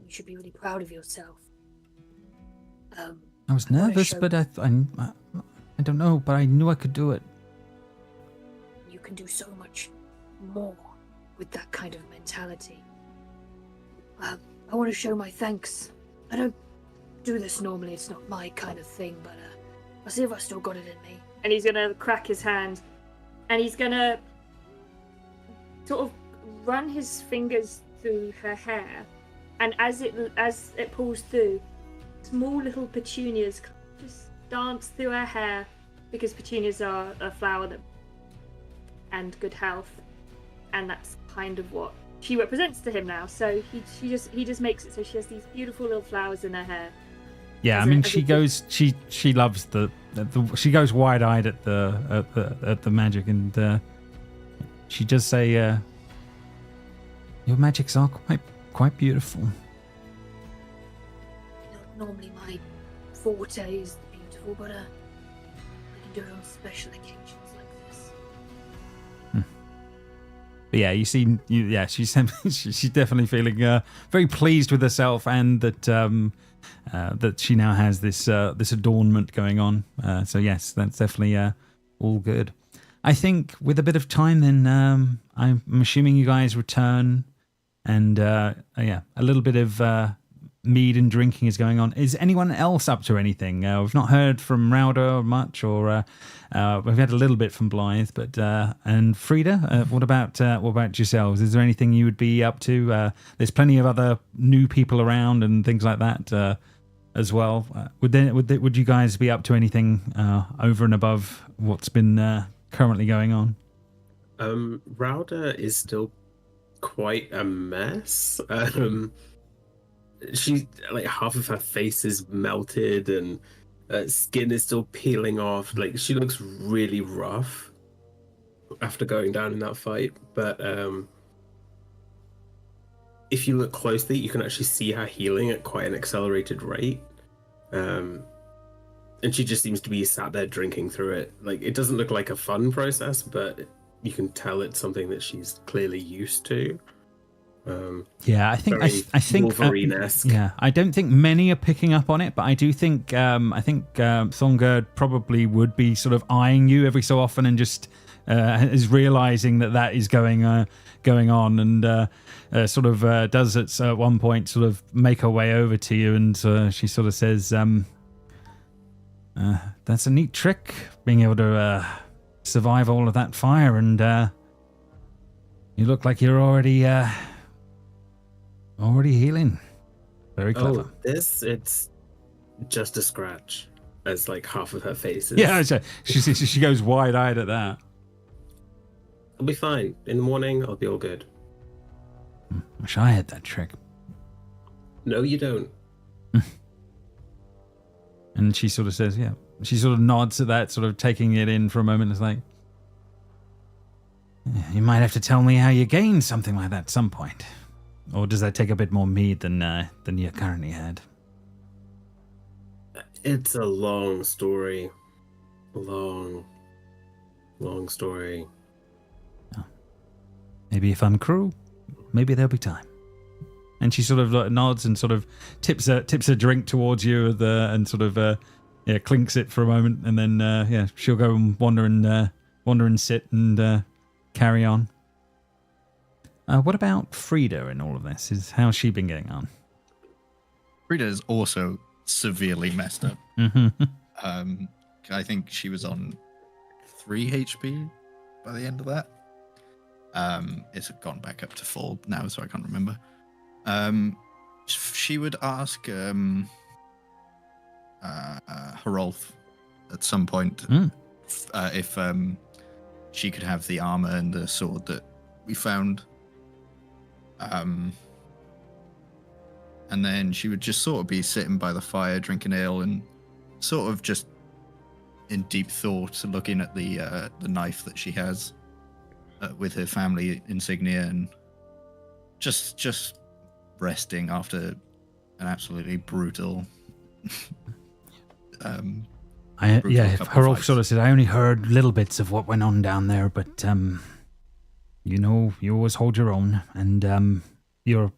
You should be really proud of yourself. I was nervous, but I don't know, but I knew I could do it. You can do so much more with that kind of mentality. I want to show my thanks. I don't do this normally, it's not my kind of thing, but I'll see if I still got it in me. And he's gonna crack his hand, and he's gonna sort of run his fingers through her hair, and as it pulls through, small little petunias just dance through her hair, because petunias are a flower that and good health, and that's kind of what she represents to him now. So he just makes it so she has these beautiful little flowers in her hair. Yeah, I mean, she loves she goes wide-eyed at the magic, and she does say, "Your magics are quite beautiful." Normally my forte is beautiful, but I can do it on special occasions like this. But yeah, she's definitely feeling very pleased with herself, and that she now has this adornment going on. So yes, that's definitely all good. I think with a bit of time, then I'm assuming you guys return, and a little bit of mead and drinking is going on. Is anyone else up to anything? We've not heard from Rauda much, or we've had a little bit from Blythe, but and Frida, what about yourselves? Is there anything you would be up to? There's plenty of other new people around and things like that as well. Would you guys be up to anything over and above what's been currently going on? Rauda is still quite a mess. She, like, half of her face is melted and skin is still peeling off. Like, she looks really rough after going down in that fight. But if you look closely, you can actually see her healing at quite an accelerated rate. And she just seems to be sat there drinking through it. Like, it doesn't look like a fun process, but you can tell it's something that she's clearly used to. I think Wolverine-esque. I don't think many are picking up on it, but I do think Thongerd probably would be sort of eyeing you every so often, and just is realizing that is going on, and sort of does at one point sort of make her way over to you, and she sort of says, "That's a neat trick, being able to survive all of that fire, and you look like you're already healing. Very clever." Oh, it's just a scratch, as like half of her face is. Yeah, she goes wide-eyed at that. I'll be fine. In the morning, I'll be all good. Wish I had that trick. No, you don't. And she sort of says, yeah. She sort of nods at that, sort of taking it in for a moment. It's like, "Yeah, you might have to tell me how you gained something like that at some point. Or does that take a bit more meat than you currently had?" It's a long story. Long story. Oh. Maybe if I'm cruel, maybe there'll be time. And she sort of nods and sort of tips a drink towards you and sort of clinks it for a moment, and then she'll go and wander and sit and carry on. What about Frida in all of this? How's she been getting on? Frida is also severely messed up. Mm-hmm. I think she was on 3 HP by the end of that. It's gone back up to 4 now, so I can't remember. She would ask Hrolf at some point if she could have the armor and the sword that we found. And then she would just sort of be sitting by the fire drinking ale and sort of just in deep thought looking at the knife that she has with her family insignia and just resting after an absolutely brutal Hrolf sort of said, I only heard little bits of what went on down there, but you always hold your own, and you're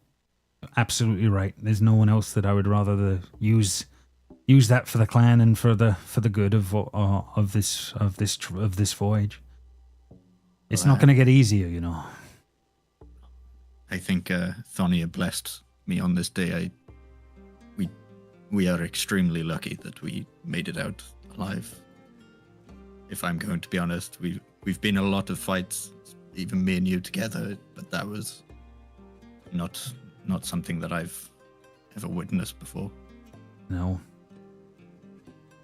absolutely right. There's no one else that I would rather use that for the clan and for the good of this voyage. It's not going to get easier, you know. I think Thonia blessed me on this day. We are extremely lucky that we made it out alive. If I'm going to be honest, we've been in a lot of fights, even me and you together, but that was not something that I've ever witnessed before. No.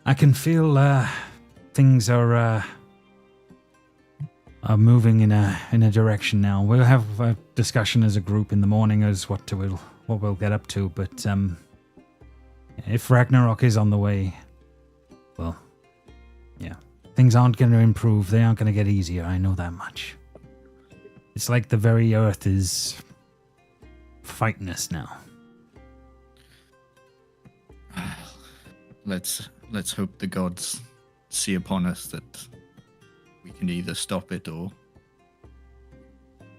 I can feel things are moving in a direction now. We'll have a discussion as a group in the morning as what we'll get up to, but if Ragnarok is on the way, well, yeah, things aren't going to improve. They aren't going to get easier. I know that much. It's like the very earth is fighting us now. Let's hope the gods see upon us that we can either stop it or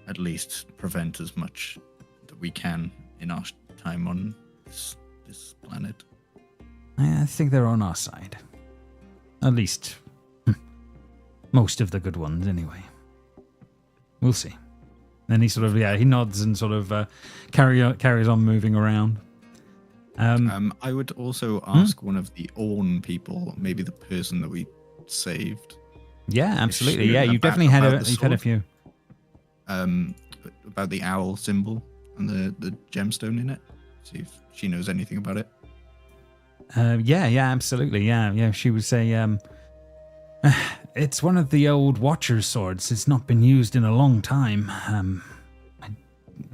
at least prevent as much that we can in our time on this planet. I think they're on our side. At least most of the good ones, anyway. We'll see. Then he sort of, he nods and sort of carries on moving around. I would also ask one of the Orn people, maybe the person that we saved. Yeah, absolutely. Yeah, you've definitely had a few. About the owl symbol and the gemstone in it. See if she knows anything about it. Yeah, absolutely. Yeah. She would say, it's one of the old Watcher's swords. It's not been used in a long time.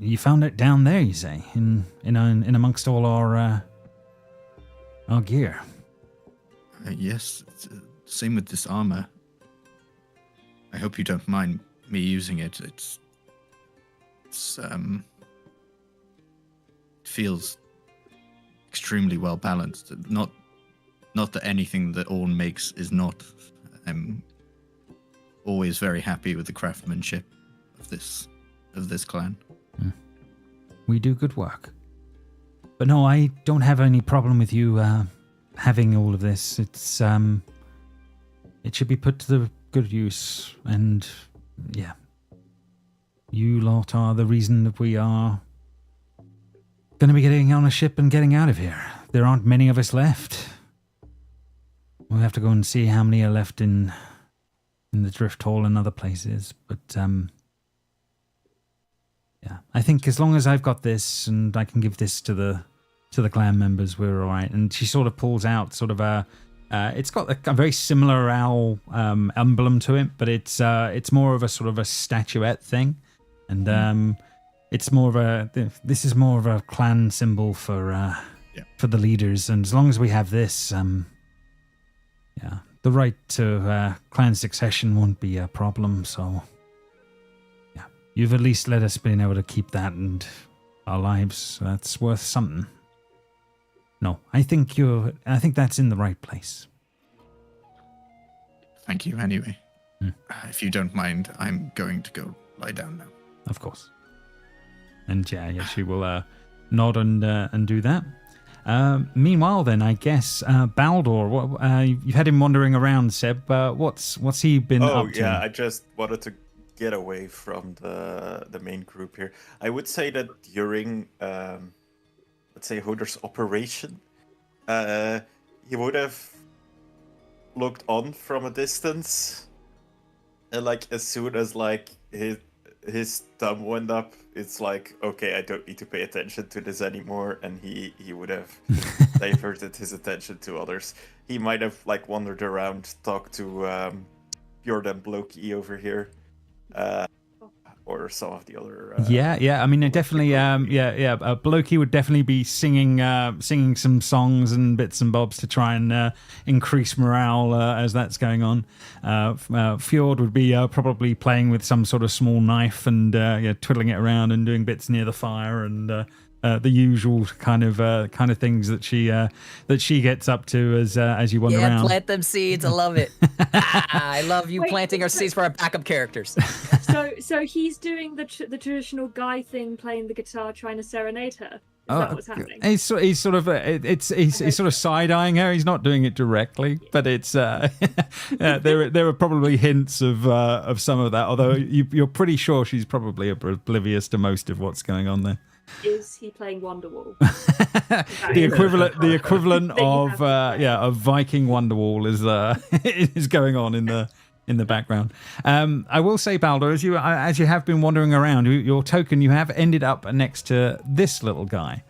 You found it down there, you say, in amongst all our gear. Yes, same with this armor. I hope you don't mind me using it. It feels extremely well balanced. Not that anything that Orn makes is not. I'm always very happy with the craftsmanship of this clan. We do good work. But no, I don't have any problem with you having all of this. It's it should be put to the good use, and yeah, you lot are the reason that we are going to be getting on a ship and getting out of here. There aren't many of us left. We'll have to go and see how many are left in the Drift Hall and other places, but yeah, I think as long as I've got this and I can give this to the clan members, we're all right. And she sort of pulls out sort of it's got a very similar owl emblem to it, but it's more of a sort of a statuette thing, and it's more of this is more of a clan symbol for the leaders. And as long as we have this, Yeah, the right to clan succession won't be a problem, so yeah, you've at least let us been able to keep that and our lives. That's worth something. No, I think that's in the right place. Thank you anyway. Hmm. If you don't mind, I'm going to go lie down now. Of course. And yeah, she will nod and do that. Meanwhile, then, I guess Baldur, you've had him wandering around, Seb. What's he been up to? Oh yeah, I just wanted to get away from the main group here. I would say that during let's say Hoder's operation, he would have looked on from a distance, and like as soon as like his thumb went up, it's like, okay, I don't need to pay attention to this anymore, and he would have diverted his attention to others. He might have like wandered around, talked to Bjorn and Bloki over here, or some of the other. Yeah. I mean, it definitely. Bloki would definitely be singing some songs and bits and bobs to try and increase morale as that's going on. Fjord would be probably playing with some sort of small knife and twiddling it around and doing bits near the fire and the usual kind of things that she gets up to as you wander around. Yeah, plant them seeds. I love it. I love you planting our seeds for our backup characters. So he's doing the traditional guy thing, playing the guitar, trying to serenade her. Is that what's happening? He's sort of side-eyeing her. He's not doing it directly, but it's there are probably hints of some of that. Although you're pretty sure she's probably oblivious to most of what's going on there. Is he playing Wonderwall? the equivalent of Viking Wonderwall is going on in the background. I will say, Baldur, as you have been wandering around, your token, you have ended up next to this little guy,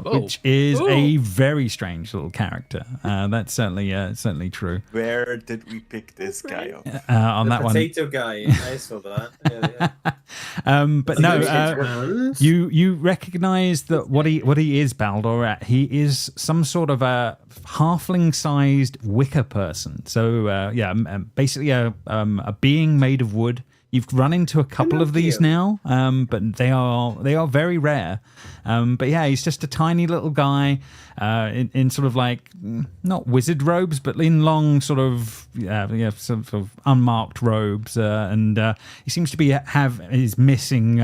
which is a very strange little character. That's certainly true. Where did we pick this guy up? On the that one, potato guy. I saw that. Yeah. But no, you recognise that what he is, Baldur. He is some sort of a halfling-sized wicker person. So basically a being made of wood. You've run into a couple of these now, but they are very rare. But yeah, he's just a tiny little guy in sort of like not wizard robes, but in long sort of unmarked robes, and he seems to is missing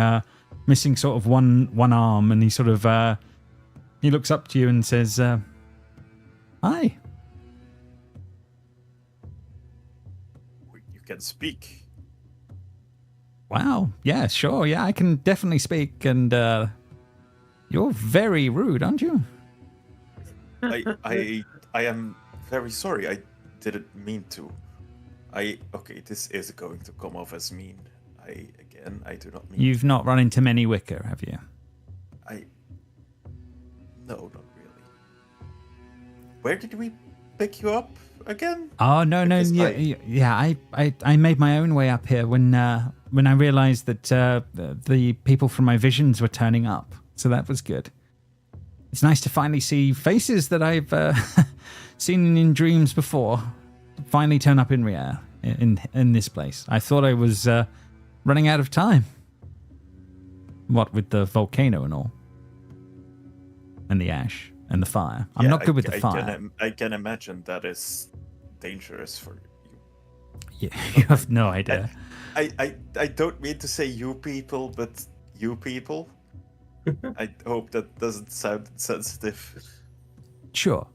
sort of one arm, and he sort of he looks up to you and says, "Hi." You can speak. Wow. Yeah, sure. Yeah, I can definitely speak. And you're very rude, aren't you? I am very sorry. I didn't mean to. This is going to come off as mean. I do not mean. You've not run into many wicker, have you? No, not really. Where did we pick you up again? Oh no. I made my own way up here when I realised that the people from my visions were turning up, so that was good. It's nice to finally see faces that I've seen in dreams before finally turn up in real in this place. I thought I was running out of time. What with the volcano and all, and the ash and the fire. I'm not good with the fire. I can imagine that is dangerous for you. Yeah, you have no idea. I don't mean to say you people, but you people. I hope that doesn't sound sensitive. Sure.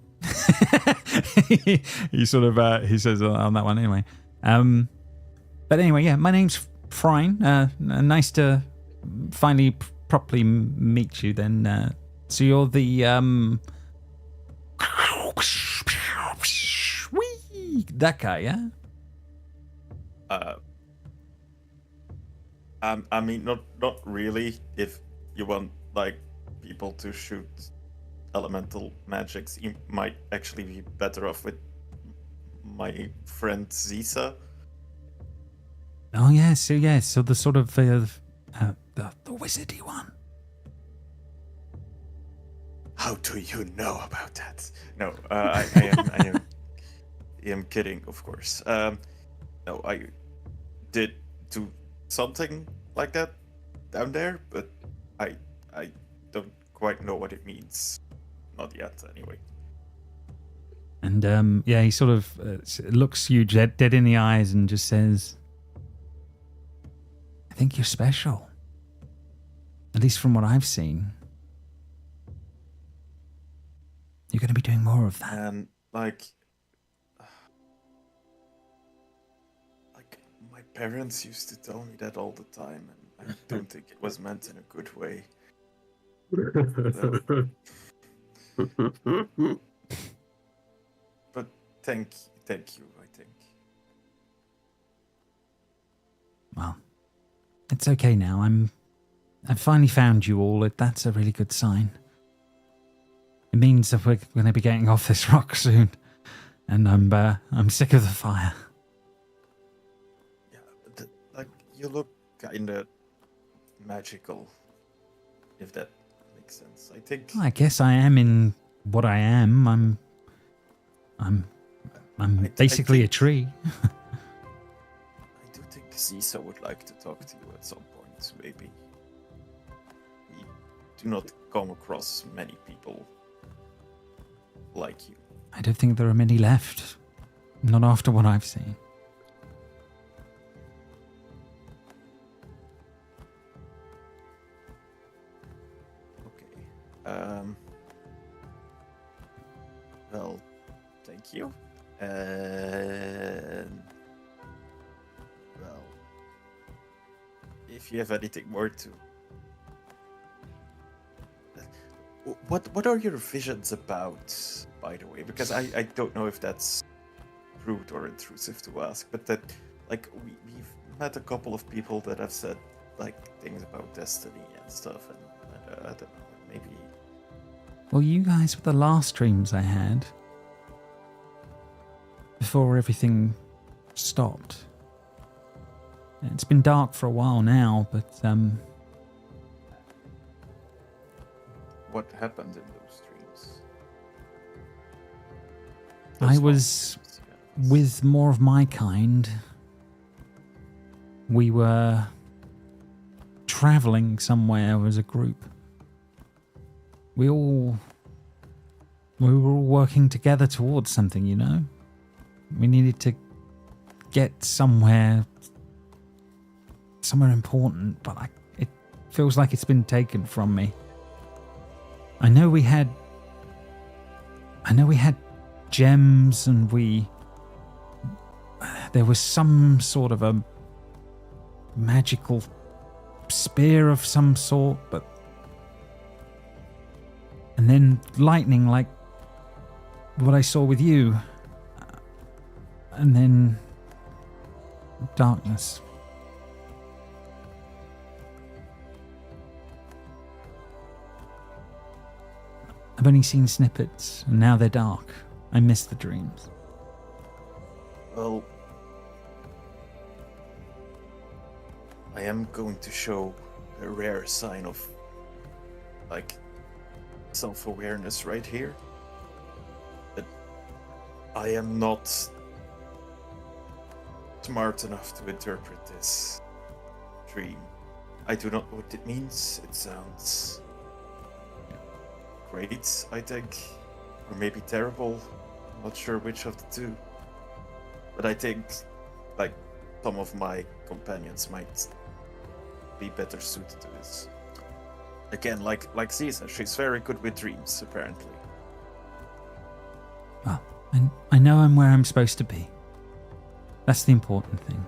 he sort of he says on that one anyway. But anyway, yeah, my name's Frine. Nice to finally properly meet you. Then, so you're the that guy, yeah. I mean, not really. If you want like people to shoot elemental magics, you might actually be better off with my friend Zisa. Oh yeah, so the sort of the wizardy one. How do you know about that? No, I am am kidding, of course. No, I did do something like that down there, but I don't quite know what it means. Not yet, anyway. And yeah, he sort of looks you dead in the eyes and just says, I think you're special. At least from what I've seen. You're going to be doing more of that. And like my parents used to tell me that all the time, and I don't think it was meant in a good way. But thank you, I think. Well, it's okay now. I've finally found you all. That's a really good sign. It means that we're going to be getting off this rock soon, and I'm sick of the fire. Yeah, but like you look kinda magical, if that makes sense. I think. I guess I am in what I am. I'm basically a tree. I do think Zisa would like to talk to you at some point, maybe. We do not come across many people like you. I don't think there are many left. Not after what I've seen. Okay. Well, thank you. And well, if you have anything more to, what are your visions about, by the way? Because I don't know if that's rude or intrusive to ask, but that like we've met a couple of people that have said like things about destiny and stuff, and I don't know, maybe. Well, you guys were the last dreams I had. Before everything stopped. It's been dark for a while now, but What happened in those dreams? I Those was ones, yeah. with more of my kind. We were traveling somewhere as a group. We were all working together towards something, you know? We needed to get somewhere important, but it feels like it's been taken from me. I know we had gems, and there was some sort of a magical spear of some sort, and then lightning like what I saw with you. And then darkness. I've only seen snippets, and now they're dark. I miss the dreams. Well, I am going to show a rare sign of, like, self-awareness right here. But I am not smart enough to interpret this dream. I do not know what it means. It sounds great, I think, or maybe terrible. I'm not sure which of the two. But I think, like, some of my companions might be better suited to this. Again, like Zisa, she's very good with dreams, apparently. Well, I know I'm where I'm supposed to be. That's the important thing.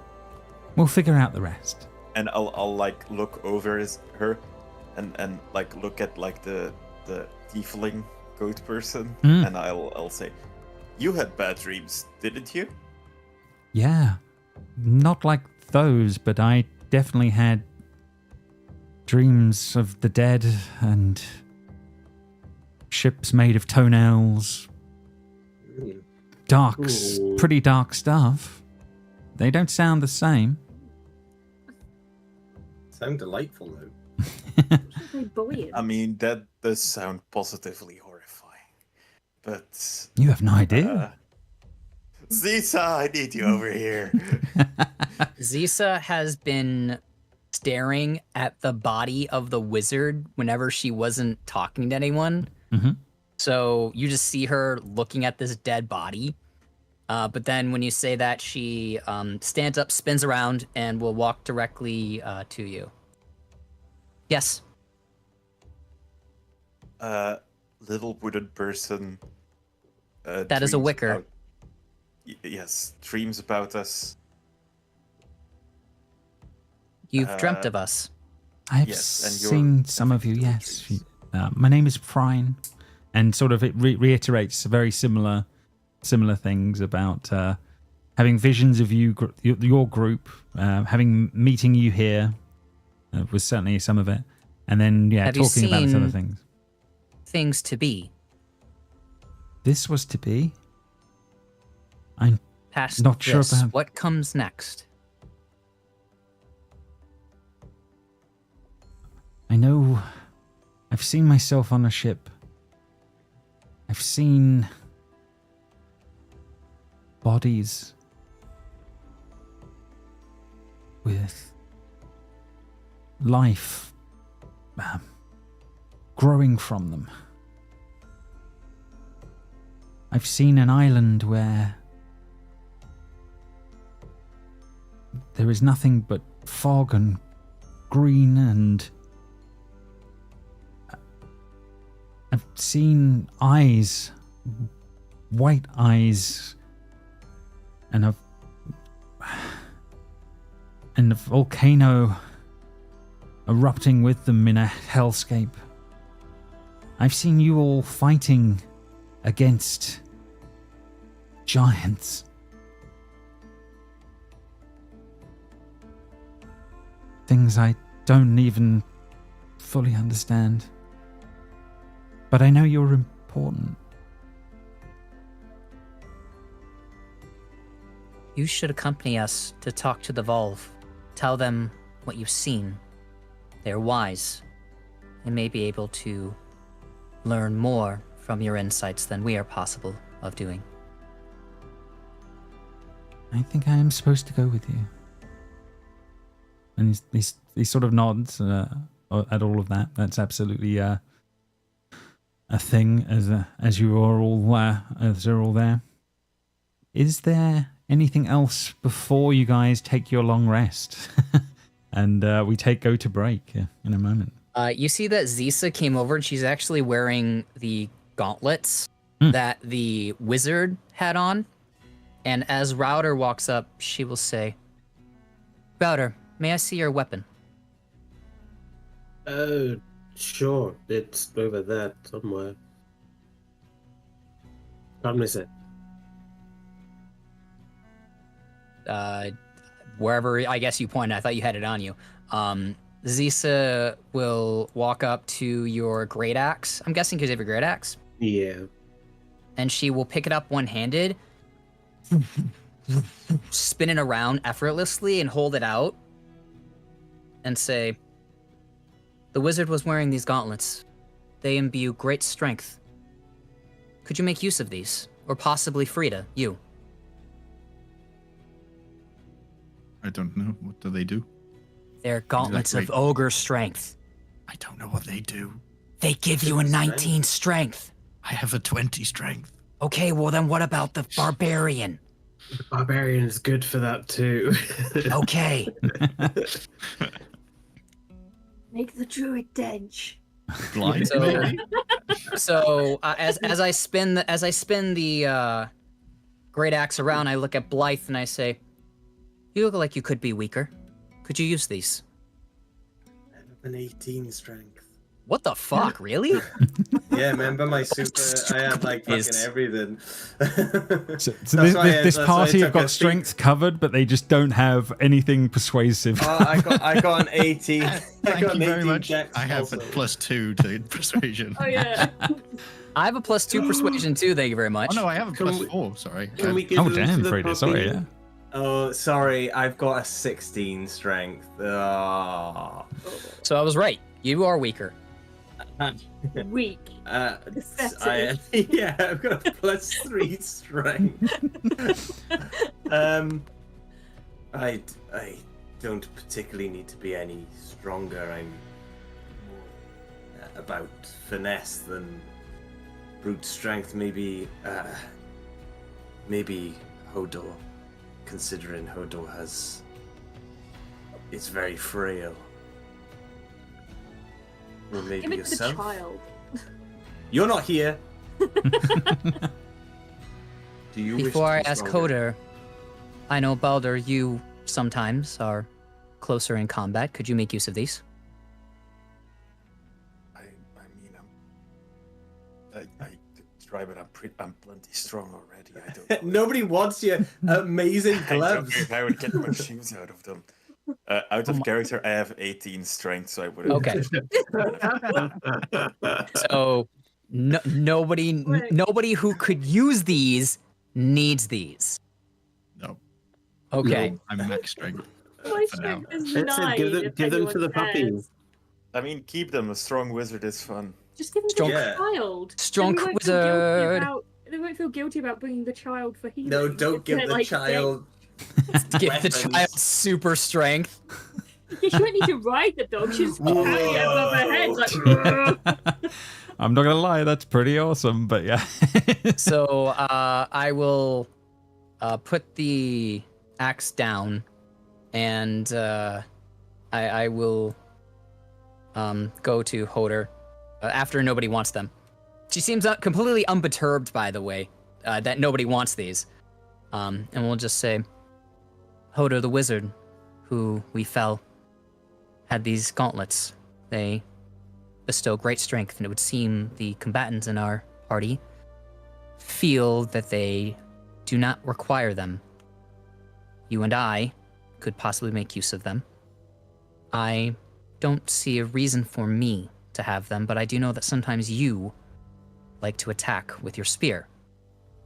We'll figure out the rest. And I'll like look over her, and like look at like the tiefling goat person, and I'll say, "You had bad dreams, didn't you?" Yeah, not like those, but I definitely had dreams of the dead and ships made of toenails. Pretty dark stuff. They don't sound the same. Sound delightful though. Very buoyant. I mean, that does sound positively horrifying, but You have no idea. Zisa, I need you over here. Zisa has been staring at the body of the wizard whenever she wasn't talking to anyone. Mhm. So you just see her looking at this dead body. But then when you say that, she stands up, spins around, and will walk directly to you. Yes. Little wooden person. That is a dreams wicker. about- yes, dreams about us. You've dreamt of us. I've Yes, and you're seen some of you, affected yes. with My name is Prine, and sort of it reiterates very similar things about having visions of you, your group, meeting you here was certainly some of it, and then Have you talking about other seen- things. Things to be. This was to be. I'm Past Not sure this, about- what comes next? I know I've seen myself on a ship. I've seen bodies with life growing from them. I've seen an island where there is nothing but fog and green, and I've seen eyes, white eyes, and a volcano erupting with them in a hellscape. I've seen you all fighting against giants. Things I don't even fully understand. But I know you're important. You should accompany us to talk to the Volve. Tell them what you've seen. They're wise. They may be able to learn more from your insights than we are possible of doing. I think I am supposed to go with you. And he sort of nods at all of that. That's absolutely a thing as you are all as you're all there. Is there anything else before you guys take your long rest? And we go to break in a moment. You see that Zisa came over and she's actually wearing the gauntlets that the wizard had on. And as Router walks up, she will say, Router, may I see your weapon? Sure. It's over there somewhere. Can't miss it. Wherever I guess you pointed, I thought you had it on you. Zisa will walk up to your great axe. I'm guessing because you have your great axe. Yeah. And she will pick it up one-handed, spin it around effortlessly, and hold it out, and say, "The wizard was wearing these gauntlets. They imbue great strength. Could you make use of these, or possibly Frida, you?" I don't know. What do they do? They're gauntlets of Exactly. ogre strength. I don't know what they do. They give you a 19 strength. I have a 20 strength. Okay, well then what about the barbarian? The barbarian is good for that too. Okay. Make the druid dench. Blind, So- maybe? So as I spin the great axe around, I look at Blythe and I say, "You look like you could be weaker. Could you use these?" I have an 18 strength. What the fuck, really? Yeah, remember my super? I had like fucking Is- everything. So That's why this that's why I party have took a got strength covered, but they just don't have anything persuasive. I got an 18. I Thank got you an very 18 much. dex I have a also. +2 to persuasion. Oh yeah. I have a +2 persuasion too, thank you very much. Oh no, I have a Can we- +4. Sorry. Can we give Oh them to damn, the Frida, sorry, puppy? yeah. Oh, sorry. I've got a 16 strength. Ah. So I was right. You are weaker. Weak. Pathetic. Yeah, I've got a +3 strength. I don't particularly need to be any stronger. I'm more about finesse than brute strength. Maybe Hodor, considering Hodor it's very frail. Or maybe Give it to the yourself. child. You're not here. Do you wish Before to I be ask stronger? Hodor, I know, Baldur, you sometimes are closer in combat. Could you make use of these? I mean, I try, but I'm plenty strong already. I don't. know. Nobody wants your amazing I don't know gloves. if I would get much use out of them. Out of character, I have 18 strength, so I wouldn't. Okay. So nobody Right. nobody who could use these needs these. No, Okay. I'm max strength. My for now. strength is That's it, 9. give them- if give them anyone to the puppy. cares. I mean, keep them. A strong wizard is fun. Just give them Strong- to the Yeah. child. Strong Then they won't feel guilty wizard. They won't feel guilty about bringing the child for healing. No, don't If give they're, the like, child. Give the weapons. child super strength. Yeah, she won't need to ride the dog. She's carrying it above her head. Like, I'm not gonna lie, that's pretty awesome. But yeah. So I will put the axe down, and I will go to Hodor after nobody wants them. She seems completely unperturbed, by the way, that nobody wants these. And we'll just say, Hodor the wizard, who we fell, had these gauntlets. They bestow great strength, and it would seem the combatants in our party feel that they do not require them. You and I could possibly make use of them. I don't see a reason for me to have them, but I do know that sometimes you like to attack with your spear.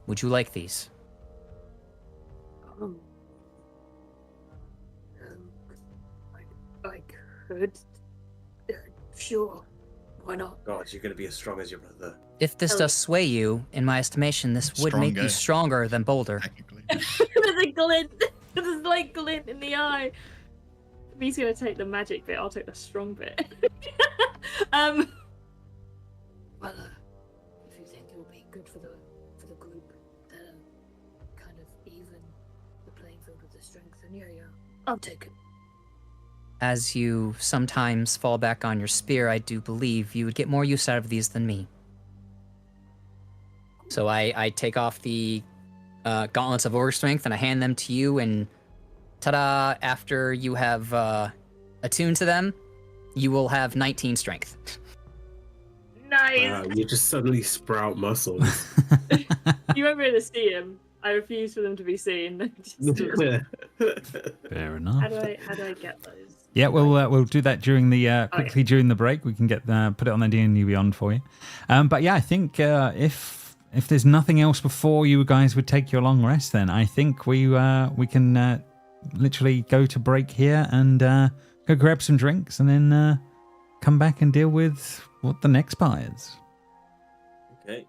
Would you like these? I could. Sure. Why not? God, you're gonna be as strong as your brother. If this does sway you, in my estimation, this would make you stronger than Boulder. Technically. There's a glint. There's a slight glint in the eye. He's gonna take the magic bit. I'll take the strong bit. Well, if you think it will be good for the group, then kind of even the playing field with the strength, then yeah, I'll take it. As you sometimes fall back on your spear, I do believe you would get more use out of these than me. So I take off the gauntlets of Orc Strength and I hand them to you, and ta-da, after you have attuned to them, you will have 19 strength. Nice. You just suddenly sprout muscles. You won't be able to see him. I refuse for them to be seen. Fair enough. How do I get those? Yeah, we'll do that during the quickly during the break. We can get put it on the D&D Beyond for you. But yeah, I think if there's nothing else before you guys would take your long rest, then I think we can literally go to break here and go grab some drinks and then come back and deal with what the next part is. Okay.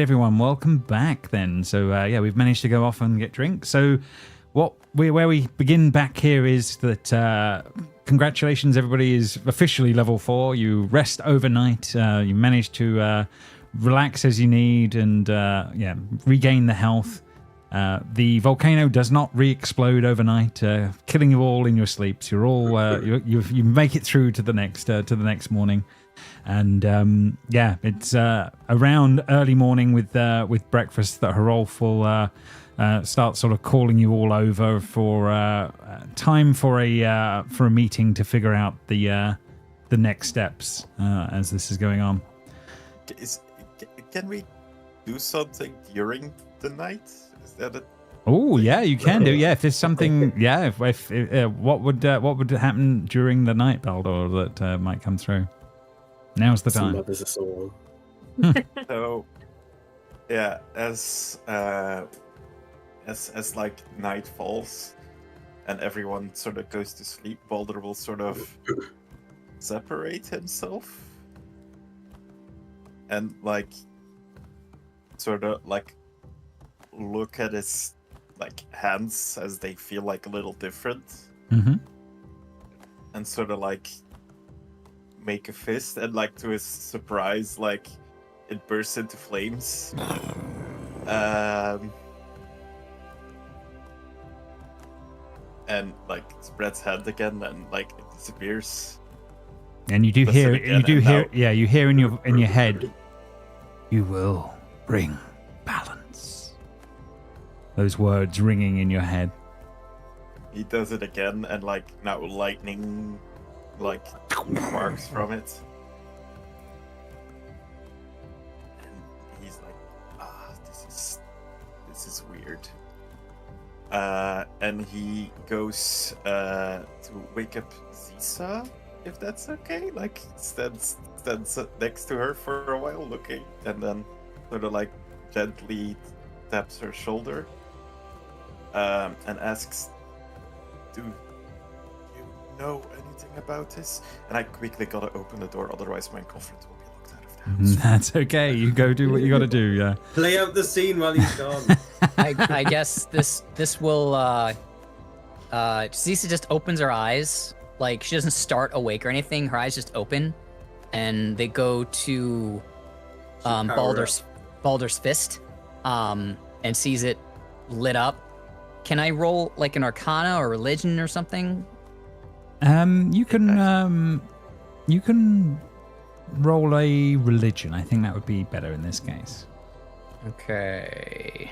everyone. Welcome back then. So, yeah, we've managed to go off and get drinks. So, where we begin back here is that congratulations, everybody is officially level 4. You rest overnight. You managed to relax as you need and, yeah, regain the health. The volcano does not re-explode overnight, killing you all in your sleeps. You're all you make it through to the next morning. And yeah, it's around early morning with breakfast that Hrolf will start sort of calling you all over for time for a meeting to figure out the next steps as this is going on. Can we do something during the night? Is that it? Oh yeah, you can do. Yeah, if there's something. Yeah, if what would happen during the night, Baldur, that might come through. Now's the time. Mothers are sore. So, yeah, as like night falls and everyone sort of goes to sleep, Baldur will sort of separate himself and like sort of like look at his like hands as they feel like a little different, and sort of like make a fist, and like to his surprise, like it bursts into flames. And like spreads hand again, and like it disappears. And you do hear, yeah, you hear in your head, you will bring balance. Those words ringing in your head. He does it again, and like now lightning like sparks from it. And he's like, this is weird. And he goes to wake up Zisa, if that's okay. Like stands next to her for a while, looking, and then sort of like gently taps her shoulder, and asks, "Do you know anything about this?" And I quickly gotta open the door, otherwise my comfort will be locked out of the house. That's okay. You go do what you gotta do. Yeah. Play out the scene while he's gone. I guess this will Zisa just opens her eyes, like she doesn't start awake or anything. Her eyes just open, and they go to Baldur's fist, and sees it lit up. Can I roll like an Arcana or religion or something? You can roll a religion. I think that would be better in this case. Okay.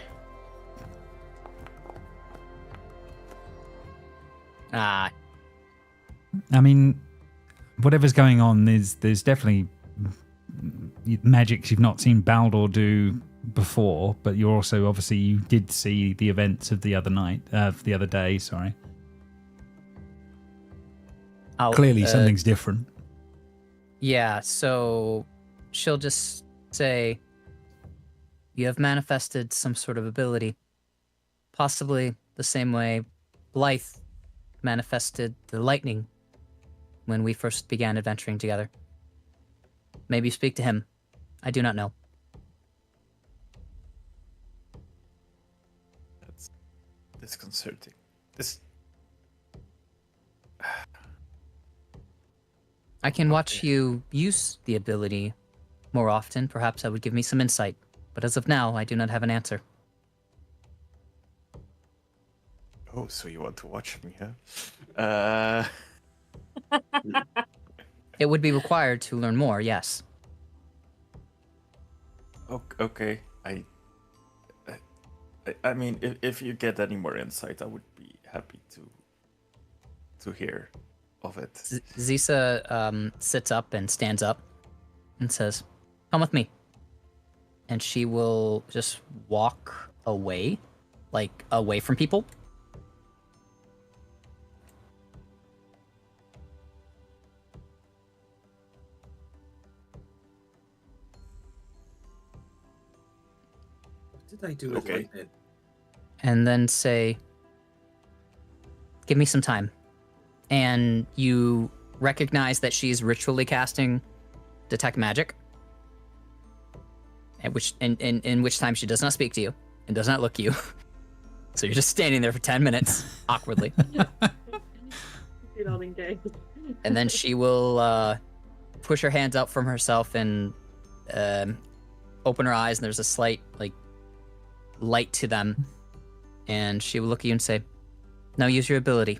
I mean, whatever's going on, there's definitely magics you've not seen Baldur do before, but you're also obviously you did see the events of the other day. Sorry. Clearly, something's different. Yeah, so she'll just say, "You have manifested some sort of ability, possibly the same way Blythe manifested the lightning when we first began adventuring together. Maybe speak to him. I do not know." That's disconcerting. I can watch you use the ability more often. Perhaps that would give me some insight. But as of now, I do not have an answer. Oh, so you want to watch me, huh? It would be required to learn more, yes. Okay. I mean, if you get any more insight, I would be happy to hear of it. Zisa sits up and stands up and says, "Come with me." And she will just walk away, like away from people. What did I do with lightning? And then say, "Give me some time." And you recognize that she's ritually casting Detect Magic. in which time she does not speak to you and does not look at you. So you're just standing there for 10 minutes, awkwardly. You're not engaged. And then she will push her hands out from herself and open her eyes, and there's a slight light to them. And she will look at you and say, "Now use your ability."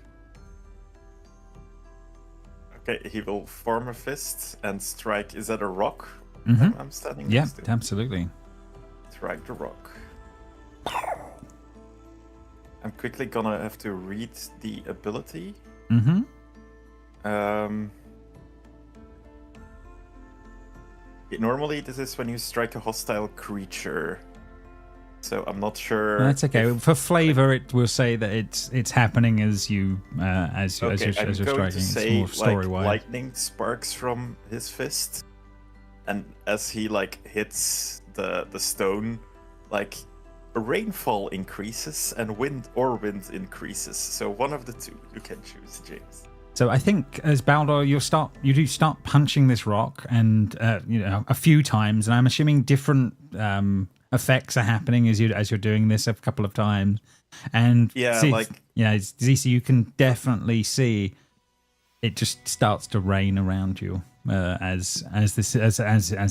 Okay, he will form a fist and strike. Is that a rock? Mm-hmm. I'm standing Yeah, next to. absolutely. Strike the rock. I'm quickly gonna have to read the ability. Mm-hmm. Normally, this is when you strike a hostile creature. So I'm not sure. That's okay. if- For flavor, it will say that it's happening as you're Okay, I'm going striking. to It's say more story-wise. lightning sparks from his fist, and as he hits the stone, rainfall increases and wind increases. So one of the two you can choose, James. So I think as Baldur, you do start punching this rock, and a few times, and I'm assuming different effects are happening as you're doing this a couple of times. And Zisa, you can definitely see it just starts to rain around you as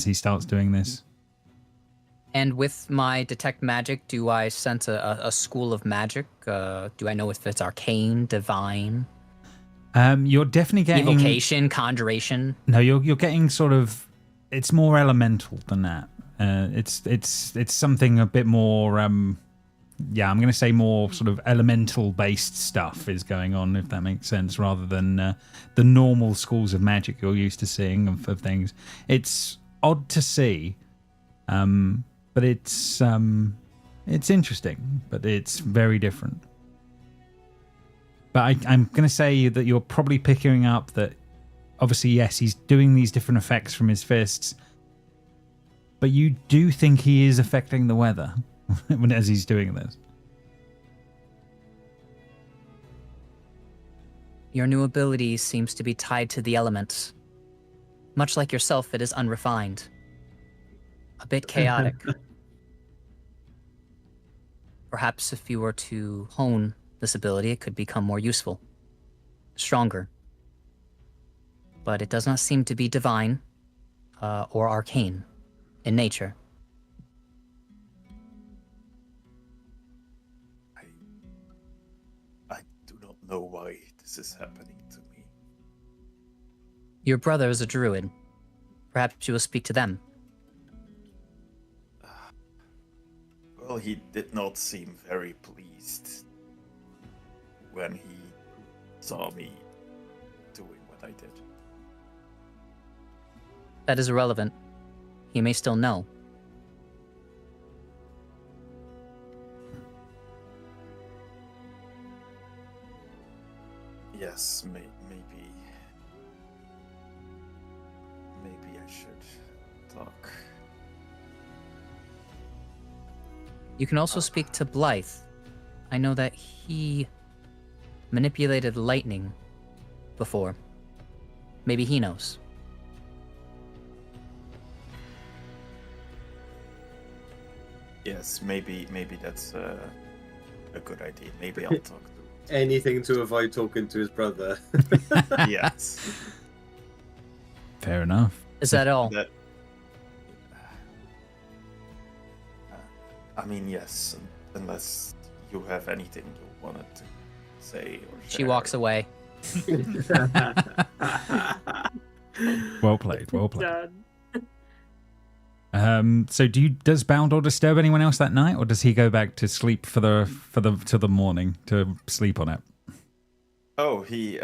he starts doing this. And with my detect magic, do I sense a school of magic? Do I know if it's arcane, divine? You're definitely getting evocation, conjuration. No, you're getting sort of. It's more elemental than that. It's something a bit more. I'm going to say more sort of elemental based stuff is going on, if that makes sense, rather than the normal schools of magic you're used to seeing of things. It's odd to see, but it's interesting, but it's very different. But I'm going to say that you're probably picking up that, obviously, yes, he's doing these different effects from his fists, but you do think he is affecting the weather as he's doing this. Your new ability seems to be tied to the elements. Much like yourself, it is unrefined. A bit chaotic. Perhaps if you were to hone this ability, it could become more useful. Stronger. But it does not seem to be divine or arcane in nature. I do not know why this is happening to me. Your brother is a druid. Perhaps you will speak to them. Well, he did not seem very pleased when he saw me doing what I did. That is irrelevant. He may still know. Yes, maybe I should talk. You can also speak to Blythe. I know that he manipulated lightning before. Maybe he knows. Yes, maybe that's a good idea. Maybe I'll talk to Anything to avoid talking to his brother. Yes. Fair enough. Is that all? I mean, yes, unless you have anything you wanted to say or share. She walks away. Well played. Well played. Done. So does Baldur disturb anyone else that night, or does he go back to sleep till the morning to sleep on it? Oh, he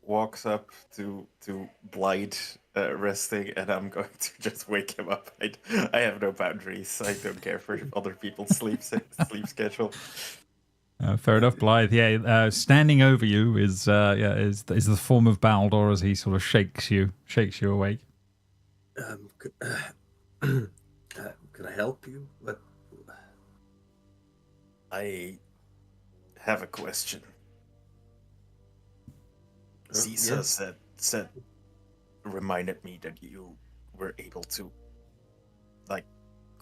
walks up to Blythe resting, and I'm going to just wake him up. I have no boundaries. I don't care for other people's sleep schedule. Fair enough, Blythe. Yeah, standing over you is the form of Baldur as he sort of shakes you awake. Can I help you? What? I have a question. Zisa yes. reminded me that you were able to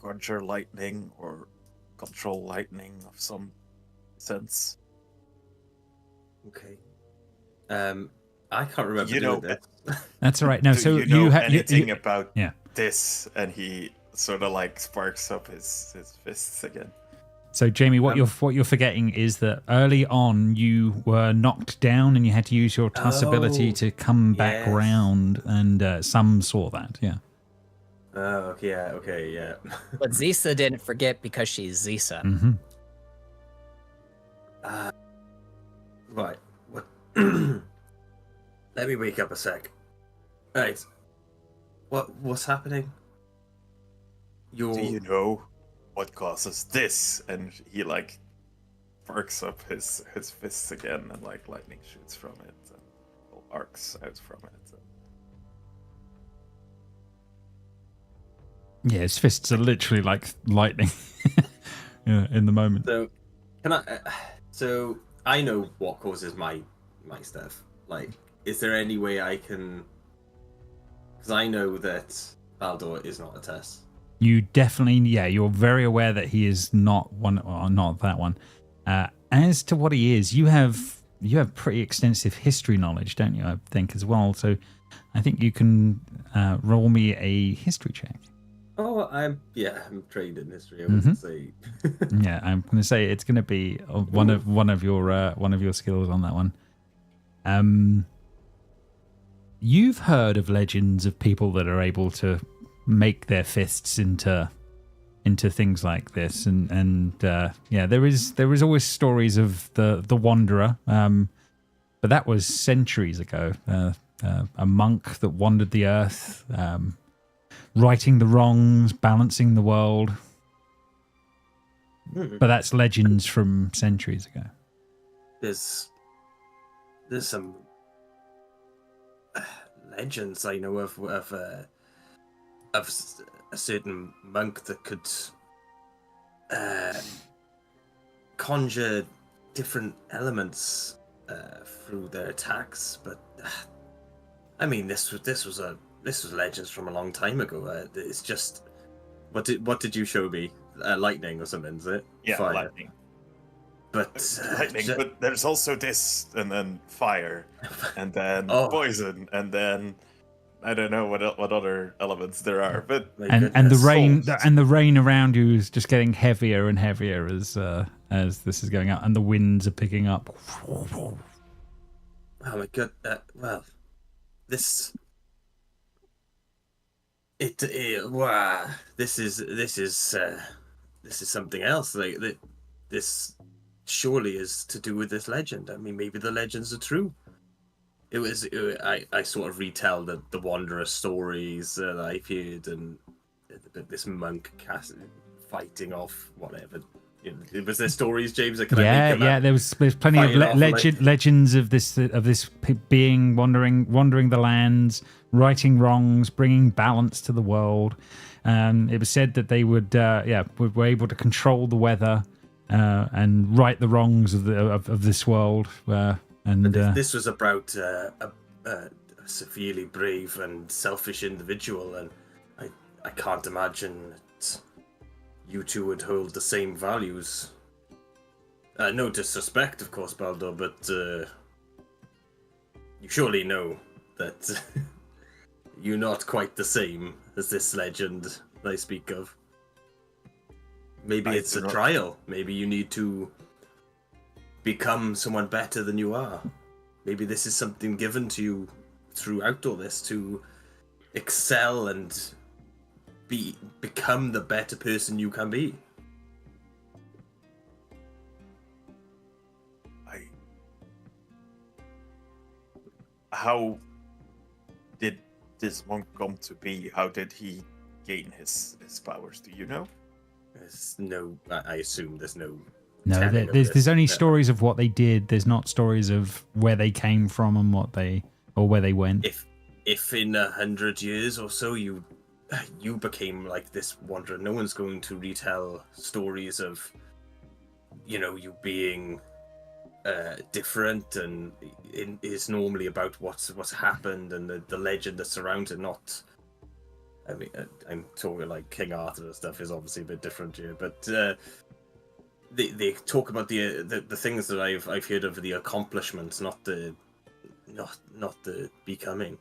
conjure lightning or control lightning of some sense. Okay. I can't remember You doing know, this. That's all right. No, Do so you know anything you about yeah. this? And he sort of like sparks up his fists again. So Jamie, what you're forgetting is that early on you were knocked down and you had to use your tuss ability to come back yes. round, and some saw that. Yeah. Oh, yeah, okay, yeah. But Zisa didn't forget because she's Zisa. Mm-hmm. Right. What? Let me wake up a sec. Right. What's happening? Do you know what causes this? And he like sparks up his fists again, and like lightning shoots from it and arcs out from it. Yeah, his fists are literally like lightning. Yeah, in the moment. So, can I? So I know what causes my stuff. Like, is there any way I can? Because I know that Baldor is not a Tess. You definitely, yeah, you're very aware that he is not one, or not that one. As to what he is, you have pretty extensive history knowledge, don't you? I think as well. So, I think you can roll me a history check. Oh, I'm trained in history. I would say. Yeah, I'm going to say it's going to be one of your skills on that one. You've heard of legends of people that are able to make their fists into things like this, and yeah, there is always stories of the Wanderer, but that was centuries ago. A monk that wandered the earth. Righting the wrongs, balancing the world. But that's legends from centuries ago. There's some legends I know of a certain monk that could conjure different elements through their attacks, but I mean, this was legends from a long time ago. It's just, what did you show me? Lightning or something, is it? Yeah, Fire. lightning. But Lightning, but there's also this, and then fire, and then poison, and then I don't know what other elements there are. But and the rain around you is just getting heavier and heavier as this is going out, and the winds are picking up. Oh my god! Well, this. Wow, this is something else. Like this surely is to do with this legend. I mean, maybe the legends are true. I sort of retell the Wanderer stories that I've heard, and this monk fighting off whatever. You know, was there stories, James? That There's plenty of legends of this being wandering the lands, righting wrongs, bringing balance to the world. It was said that they were able to control the weather and right the wrongs of this world. This was about a severely brave and selfish individual, and I can't imagine that you two would hold the same values. No disrespect, of course, Baldo, but you surely know that you're not quite the same as this legend I speak of. Maybe it's a trial. Maybe you need to become someone better than you are. Maybe this is something given to you throughout all this to excel and become the better person you can be. How did this monk come to be? How did he gain his powers? Do you know? There's no. I assume there's no. No, there's only stories of what they did. There's not stories of where they came from and where they went. If in 100 years or so you became like this wanderer, no one's going to retell stories of, you being different, and it's normally about what's happened and the legend that surrounds it, not I mean, I'm talking like King Arthur and stuff is obviously a bit different here, but they talk about the things that I've heard of, the accomplishments, not the becoming.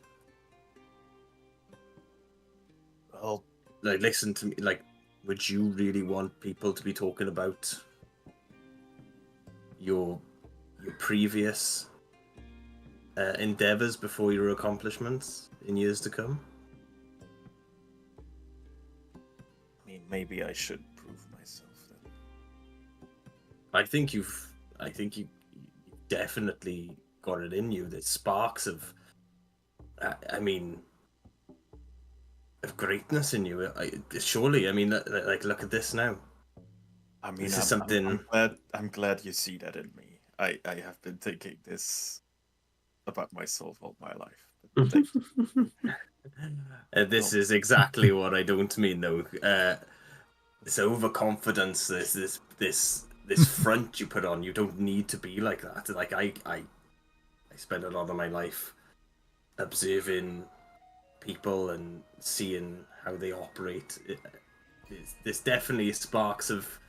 Well, Like, listen to me. Like, would you really want people to be talking about your previous endeavors before your accomplishments in years to come? I mean, maybe I should prove myself then. I think you definitely got it in you. There's sparks of, I mean, of greatness in you. Surely, I mean, like, look at this now. I mean, This is something. I'm glad you see that in me. I have been thinking this about myself all my life. But thank you. This is exactly what I don't mean, though. This overconfidence, this front you put on. You don't need to be like that. Like I spend a lot of my life observing people and seeing how they operate. There's definitely sparks of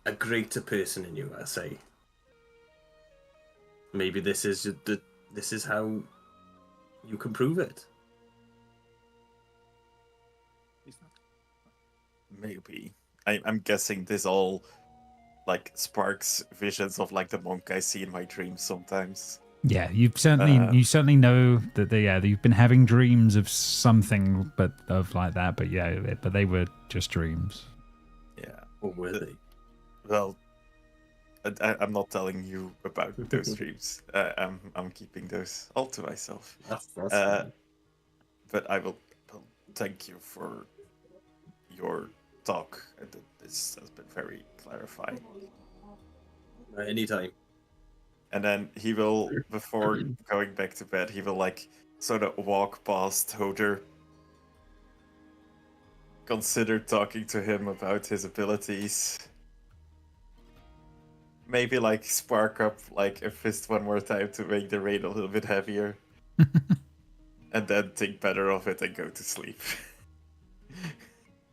a greater person in you, I say. Maybe this is how you can prove it. Maybe. I'm guessing this all like sparks visions of like the monk I see in my dreams sometimes. Yeah, you certainly know that you've been having dreams of something, but of like that. But yeah, but they were just dreams. Yeah. Or were they? Well, I'm not telling you about those dreams. I'm keeping those all to myself. That's fine. But I will thank you for your talk. This has been very clarifying. Anytime. And then he will, before going back to bed, he will like sort of walk past Hodor, consider talking to him about his abilities. Maybe like spark up like a fist one more time to make the rain a little bit heavier. And then think better of it and go to sleep.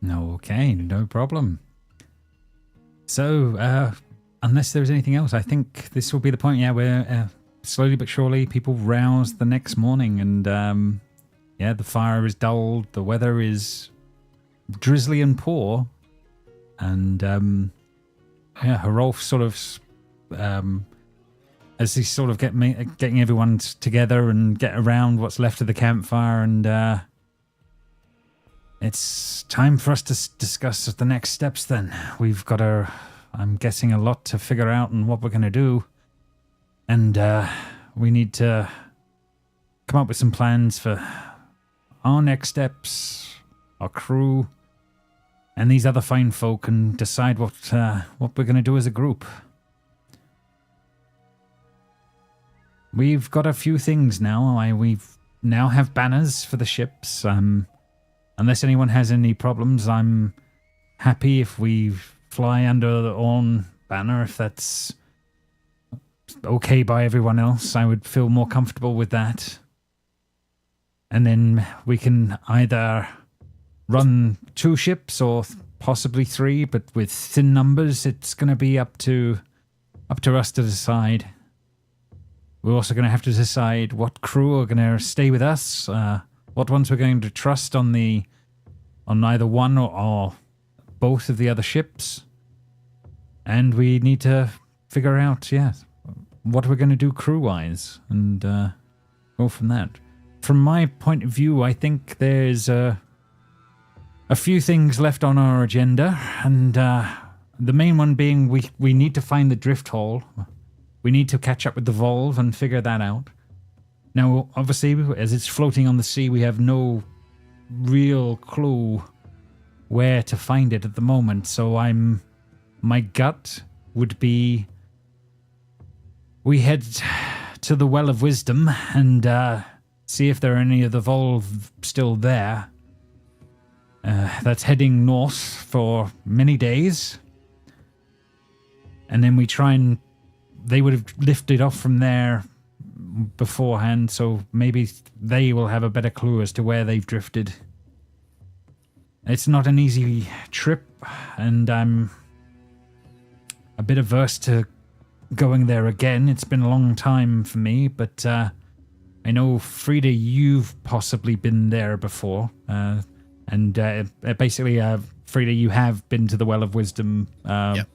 Okay, no problem. So, unless there's anything else, I think this will be the point, where slowly but surely people rouse the next morning, and the fire is dulled, the weather is drizzly and poor, and Hrolf sort of, as he's sort of getting everyone together and get around what's left of the campfire, and it's time for us to discuss the next steps then. We've got I'm guessing, a lot to figure out and what we're going to do. And we need to come up with some plans for our next steps, our crew, and these other fine folk, and decide what we're going to do as a group. We've got a few things now. We've now have banners for the ships. Unless anyone has any problems, I'm happy if we fly under the Orn banner, if that's okay by everyone else. I would feel more comfortable with that. And then we can either run 2 ships or possibly 3, but with thin numbers, it's going to be up to us to decide. We're also going to have to decide what crew are going to stay with us, what ones we're going to trust on either one or both of the other ships. And we need to figure out, what we're going to do crew-wise, and go from that. From my point of view, I think there's a few things left on our agenda, and the main one being we need to find the drift hole. We need to catch up with the Volve and figure that out. Now, obviously, as it's floating on the sea, we have no real clue where to find it at the moment, so my gut would be we head to the Well of Wisdom and see if there are any of the Volve still there. That's heading north for many days. And then we try and... They would have lifted off from there beforehand, so maybe they will have a better clue as to where they've drifted. It's not an easy trip, and I'm a bit averse to going there again. It's been a long time for me, but I know, Frida, you've possibly been there before, and basically, Frida, you have been to the Well of Wisdom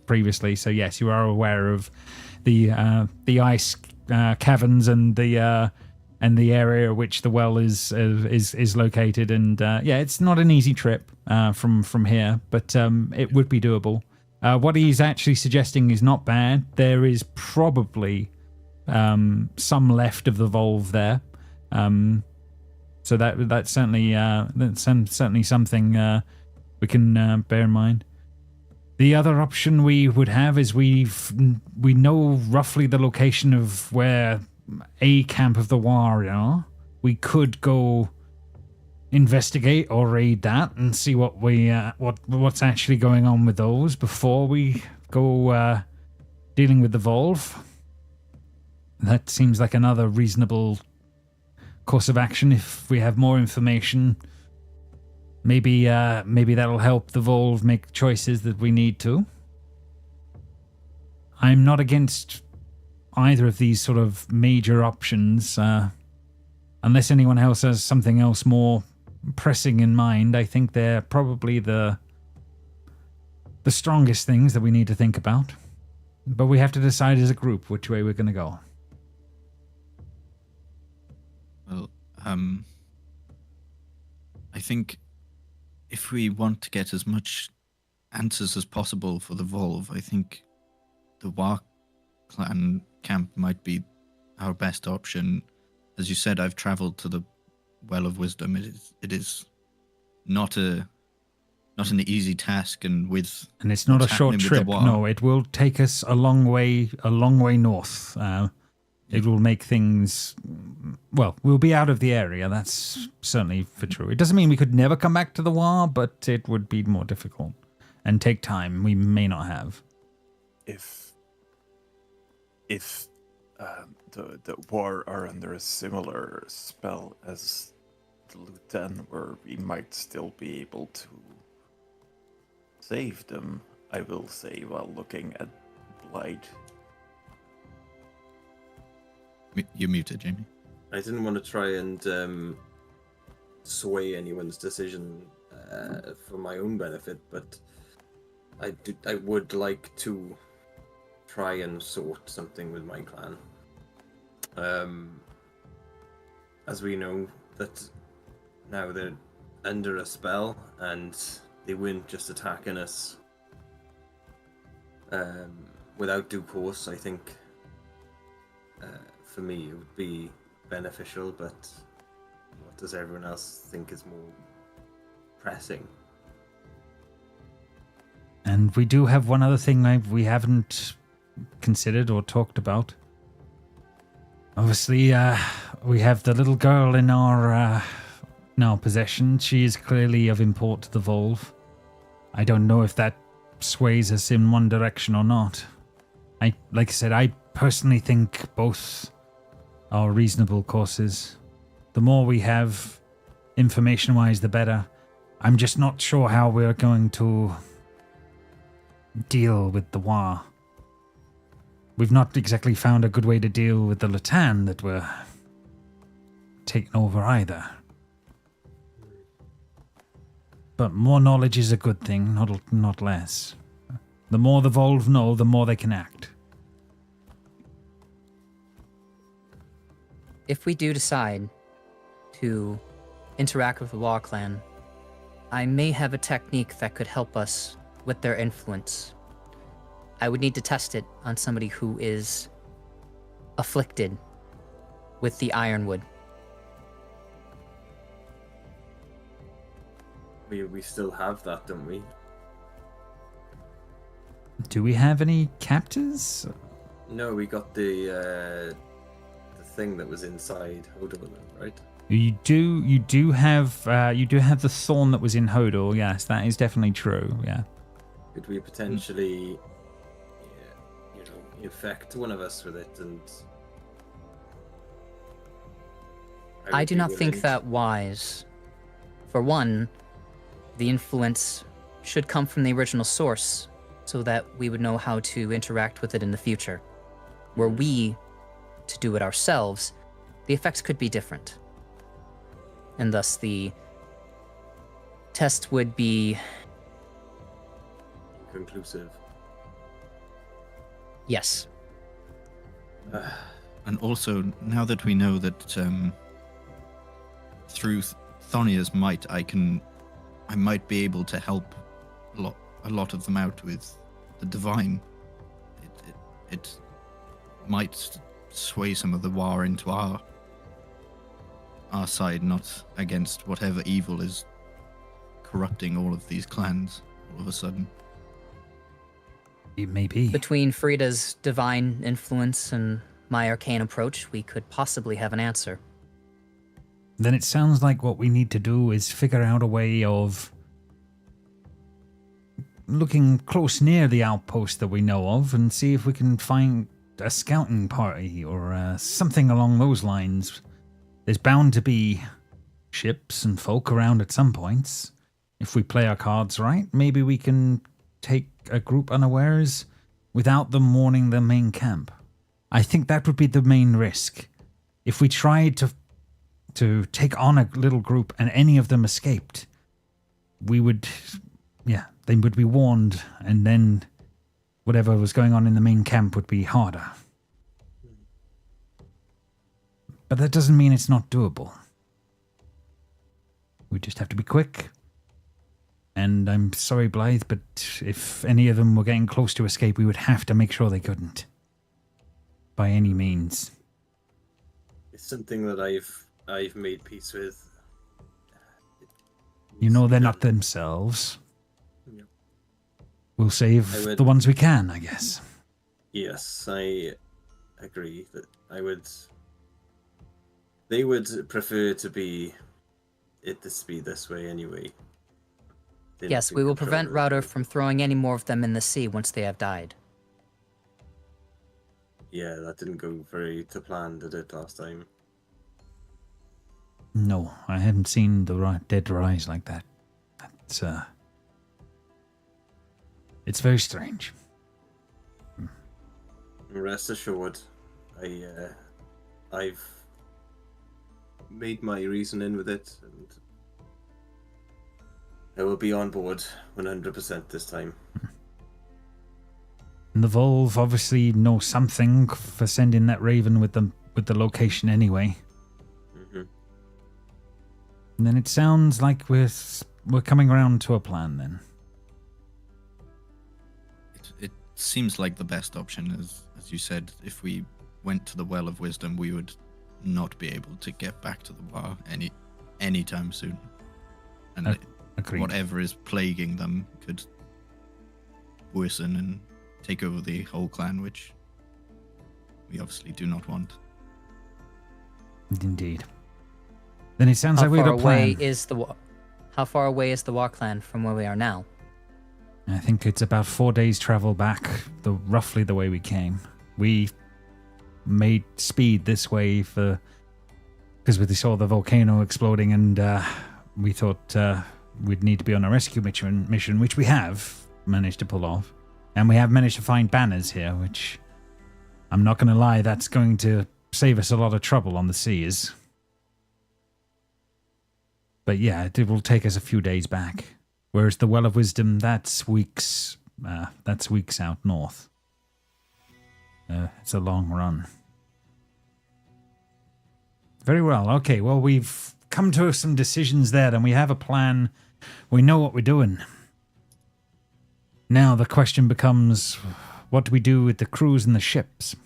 previously, so yes, you are aware of the ice caverns and the area which the well is located, and it's not an easy trip from here, but it would be doable. What he's actually suggesting is not bad. There is probably some left of the Volve there, so that's certainly something we can bear in mind. The other option we would have is we know roughly the location of where a camp of the warrior. We could go investigate or raid that and see what's actually going on with those before we go dealing with the Volve. That seems like another reasonable course of action. If we have more information, maybe that'll help the Volve make choices that we need to. I'm not against either of these sort of major options, unless anyone else has something else more pressing in mind. I think they're probably the strongest things that we need to think about. But we have to decide as a group which way we're going to go. Well, I think if we want to get as much answers as possible for the Volve, I think the War Clan camp might be our best option. As you said, I've traveled to the Well of Wisdom. It is not an easy task, and it's not a short trip. No, it will take us a long way north. It will make things, well, we'll be out of the area. That's certainly for true. It doesn't mean we could never come back to the war, but it would be more difficult and take time we may not have. If the war are under a similar spell as the Lutan, where we might still be able to save them, I will say, while looking at Blight. You're muted, Jamie. I didn't want to try and sway anyone's decision for my own benefit, but I would like to try and sort something with my clan. As we know that now they're under a spell and they weren't just attacking us without due course. I think for me it would be beneficial, but what does everyone else think is more pressing? And we do have one other thing we haven't considered or talked about. Obviously, we have the little girl in our possession. She is clearly of import to the Volve. I don't know if that sways us in one direction or not. Like I said, I personally think both are reasonable courses. The more we have information-wise, the better. I'm just not sure how we're going to deal with the war. We've not exactly found a good way to deal with the Lutan that we're taking over either. But more knowledge is a good thing, not less. The more the Volve know, the more they can act. If we do decide to interact with the Law Clan, I may have a technique that could help us with their influence. I would need to test it on somebody who is afflicted with the Ironwood. We still have that, don't we? Do we have any captors? No, we got the thing that was inside Hodor, right? You do have the thorn that was in Hodor. Yes, that is definitely true. Yeah. Could we potentially, infect one of us with it and I would do be not think willing that wise. For one, the influence should come from the original source so that we would know how to interact with it in the future. Were we to do it ourselves, the effects could be different. And thus the test would be, conclusive. yes. And also, now that we know that through Thonia's might, I might be able to help a lot of them out with the divine. It might sway some of the war into our side, not against whatever evil is corrupting all of these clans all of a sudden. It may be. Between Frida's divine influence and my arcane approach, we could possibly have an answer. Then it sounds like what we need to do is figure out a way of looking close near the outpost that we know of and see if we can find a scouting party or something along those lines. There's bound to be ships and folk around at some points. If we play our cards right, maybe we can take a group unawares without them warning the main camp. I think that would be the main risk. If we tried to take on a little group and any of them escaped, they would be warned, and then whatever was going on in the main camp would be harder. But that doesn't mean it's not doable. We just have to be quick. And I'm sorry, Blythe, but if any of them were getting close to escape, we would have to make sure they couldn't. By any means. It's something that I've made peace with. You know they're not themselves. Yeah. We'll save the ones we can, I guess. Yes, I agree that they would prefer to be this way anyway. Yes, we will prevent Router from throwing any more of them in the sea once they have died. Yeah, that didn't go very to plan, did it, last time? No, I haven't seen the dead rise like that. It's very strange. Rest assured, I've made my reasoning with it, and I will be on board 100% this time. And the Volve obviously know something for sending that Raven with the location anyway. Mm-hmm. And then it sounds like we're coming around to a plan then. It seems like the best option, as you said. If we went to the Well of Wisdom, we would not be able to get back to the War anytime soon. And Agreed. whatever is plaguing them could worsen and take over the whole clan, which we obviously do not want. Indeed. Then it sounds like we have a plan. How far away is the War Clan from where we are now? I think it's about 4 days travel back, roughly the way we came. We made speed this way because we saw the volcano exploding, and we thought we'd need to be on a rescue mission, which we have managed to pull off. And we have managed to find banners here, which I'm not going to lie, that's going to save us a lot of trouble on the seas. But yeah, it will take us a few days back. Whereas the Well of Wisdom, that's weeks out north. It's a long run. Very well. Okay, well, we've come to some decisions there, then we have a plan. We know what we're doing. Now the question becomes, what do we do with the crews and the ships?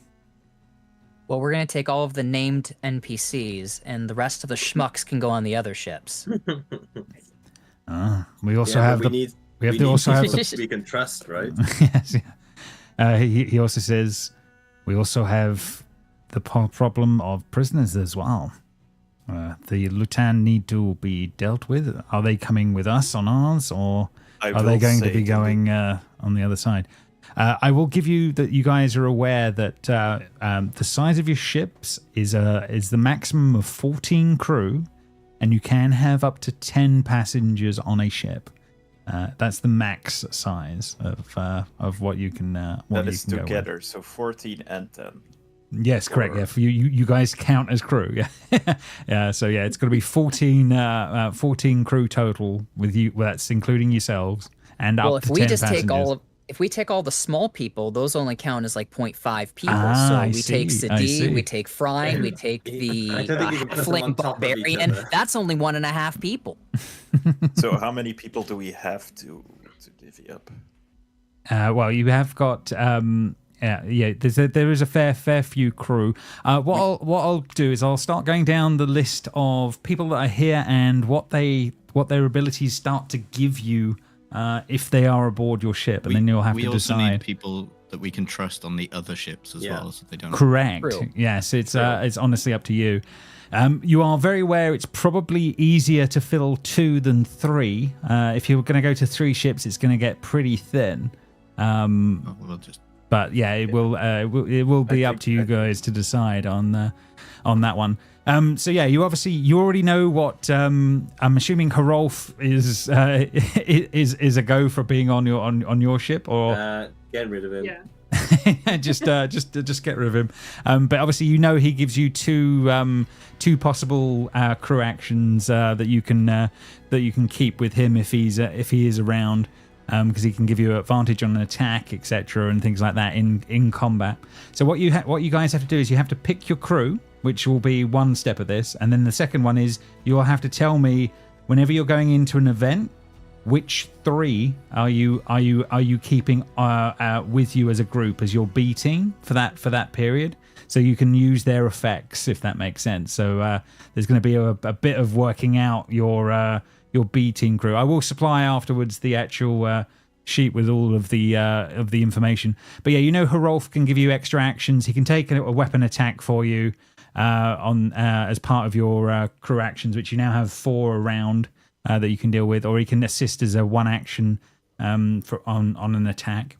Well, we're going to take all of the named NPCs, and the rest of the schmucks can go on the other ships. We also have we can trust, right? Yes. Yeah. He also says we also have the problem of prisoners as well. The Lutan need to be dealt with. Are they coming with us on ours, or are they going to be going on the other side? I will give you that. You guys are aware that the size of your ships is the maximum of 14 crew, and you can have up to 10 passengers on a ship. That's the max size of what you can. What That you is can go with. together, so 14 and 10. Yes, correct. Yeah, for you guys count as crew. Yeah, yeah. So yeah, it's going to be 14 crew total with you. Well, that's including yourselves and Well, up if to we 10 just passengers. if we take all the small people, those only count as like 0.5 people. Ah, so I we see, take I see. Sadi, we take Frine, we take the I don't think you can put them halfling on top of each barbarian. other. That's only 1.5 people. So how many people do we have to divvy up? Well, you have got there is a fair few crew. What I'll do is I'll start going down the list of people that are here and what their abilities start to give you if they are aboard your ship, and then you'll have to We also need decide. people that we can trust on the other ships as Yeah. well, so they don't. Correct. True. Yes, it's honestly up to you. You are very aware it's probably easier to fill 2 than 3. If you're going to go to 3 ships, it's going to get pretty thin. Oh, we'll just. But yeah, it will be up to you guys to decide on that one. So yeah, you already know what I'm assuming Hrolf is a go for being on your ship, or Get rid of him. Yeah. just get rid of him. But obviously you know he gives you two possible crew actions that you can keep with him if he is around. Because he can give you advantage on an attack, etc., and things like that in combat. So what you guys have to do is you have to pick your crew, which will be one step of this, and then the second one is you'll have to tell me whenever you're going into an event, which 3 are you keeping with you as a group as your B team for that period. So you can use their effects if that makes sense. So there's going to be a bit of working out your B team crew. I will supply afterwards the actual sheet with all of the information. But yeah, you know Hrolf can give you extra actions. He can take a weapon attack for you as part of your crew actions, which you now have 4 around that you can deal with, or he can assist as a 1 action on an attack.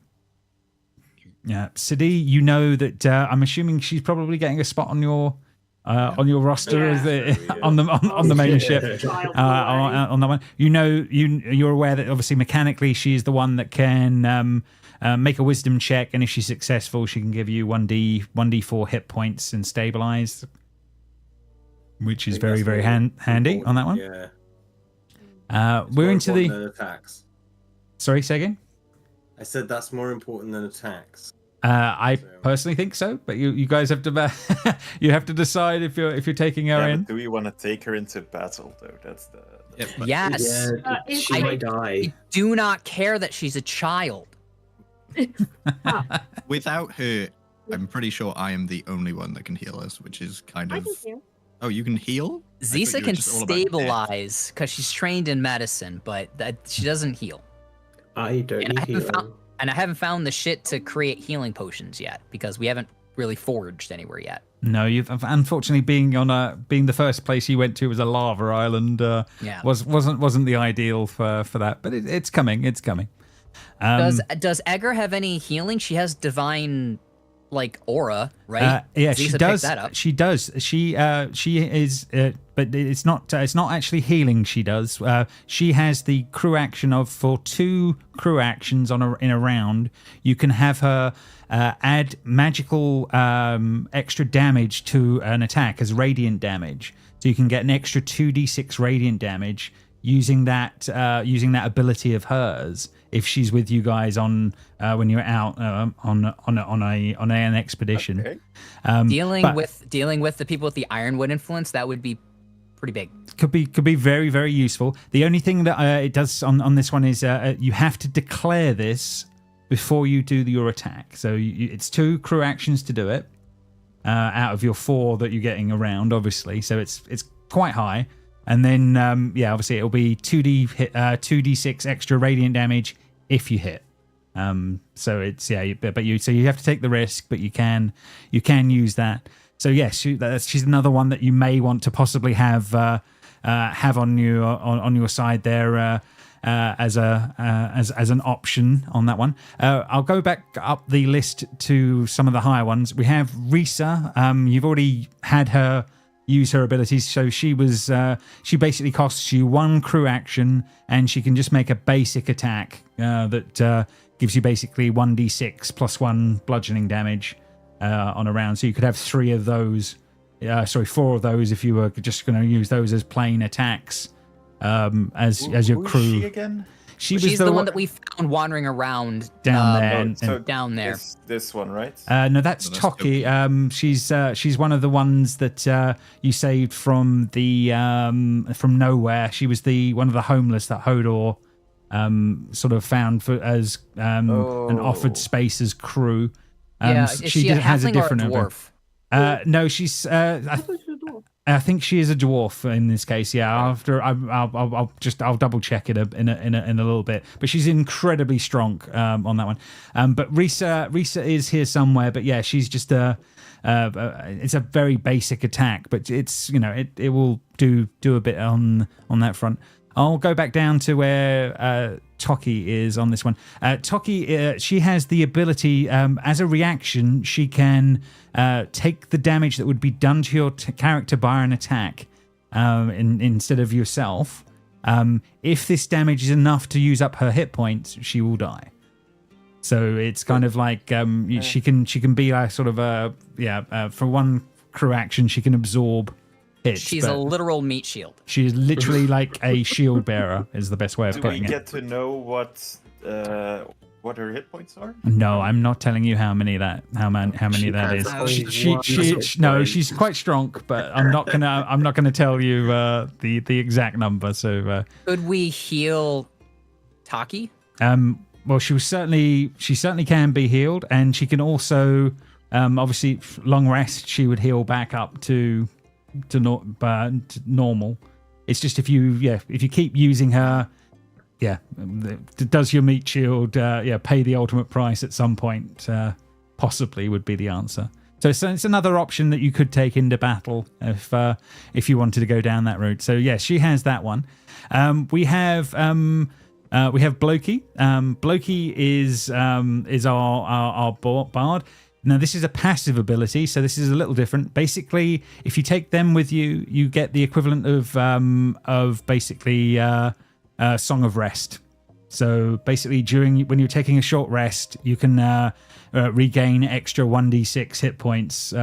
Yeah, Sadi, you know that I'm assuming she's probably getting a spot on your roster on the main ship. On that one, you're aware that obviously mechanically she is the one that can make a wisdom check, and if she's successful, she can give you 1d4 hit points and stabilize, which is very handy on that one. Yeah. We're into the attacks. Sorry, say again. I said that's more important than attacks. I personally think so, but you guys have to you have to decide if you're taking her in. But do we want to take her into battle though? That's the Yes. She might die. I do not care that she's a child. Without her, I'm pretty sure I am the only one that can heal us, which is kind I of. can heal. Oh, you can heal? I thought Zisa you were can just all about death. stabilize because she's trained in medicine, but she doesn't heal. I don't And need healing. I haven't found the shit to create healing potions yet because we haven't really foraged anywhere yet. No, you've unfortunately being the first place you went to was a lava island. Wasn't the ideal for that, but it's coming. It's coming. Does Edgar have any healing? She has divine aura, right? Yeah, Zisa she picked does. that up. She does. She is, but it's not actually healing. She does. She has the crew action of for 2 crew actions in a round. You can have her add magical extra damage to an attack as radiant damage. So you can get an extra 2d6 radiant damage using that ability of hers if she's with you guys on when you're out on an expedition. Okay. Dealing with the people with the ironwood influence, that would be pretty big. Could be very, very useful. The only thing that it does on this one is you have to declare this before you do your attack. So it's 2 crew actions to do it out of your 4 that you're getting around, obviously. So it's quite high. And then obviously it'll be 2d6 extra radiant damage if you hit. So it's but you have to take the risk, but you can use that. So yes, she's another one that you may want to possibly have have on you on your side there as an option on that one. I'll go back up the list to some of the higher ones. We have Risa. You've already had her use her abilities, so she basically costs you 1 crew action, and she can just make a basic attack that gives you basically 1d6 plus 1 bludgeoning damage on a round. So you could have 4 of those if you were just going to use those as plain attacks as your crew. Who is she again? She's the one that we found wandering around down there. Down there. This one, right? No, that's Toki. She's one of the ones that you saved from the from nowhere. She was one of the homeless that Hodor sort of found as and offered space as crew. She has a different dwarf. No, she's. I think she is a dwarf in this case. Yeah, after I'll double check it in a little bit. But she's incredibly strong on that one. But Risa is here somewhere. But yeah, she's just it's a very basic attack, but it's it will do a bit on that front. I'll go back down to where Toki is on this one. Toki, she has the ability, as a reaction, she can take the damage that would be done to your character by an attack instead of yourself. If this damage is enough to use up her hit points, she will die. So it's kind of like she can be like sort of for 1 crew action, she can absorb hits. She's a literal meat shield. She is literally like a shield bearer, is the best way of putting it. Do we get to know what her hit points are? No, I'm not telling you how many that is. No, she's quite strong, but I'm not gonna tell you the exact number. So could we heal Taki? Well, she certainly can be healed, and she can also obviously long rest. She would heal back up to normal. It's just if you keep using her, does your meat shield pay the ultimate price at some point? Possibly would be the answer. So it's another option that you could take into battle if you wanted to go down that route. So yes, she has that one. We have Blokey. Blokey is our bard. Now, this is a passive ability, so this is a little different. Basically, if you take them with you, you get the equivalent of basically Song of Rest. So basically, when you're taking a short rest, you can regain extra 1d6 hit points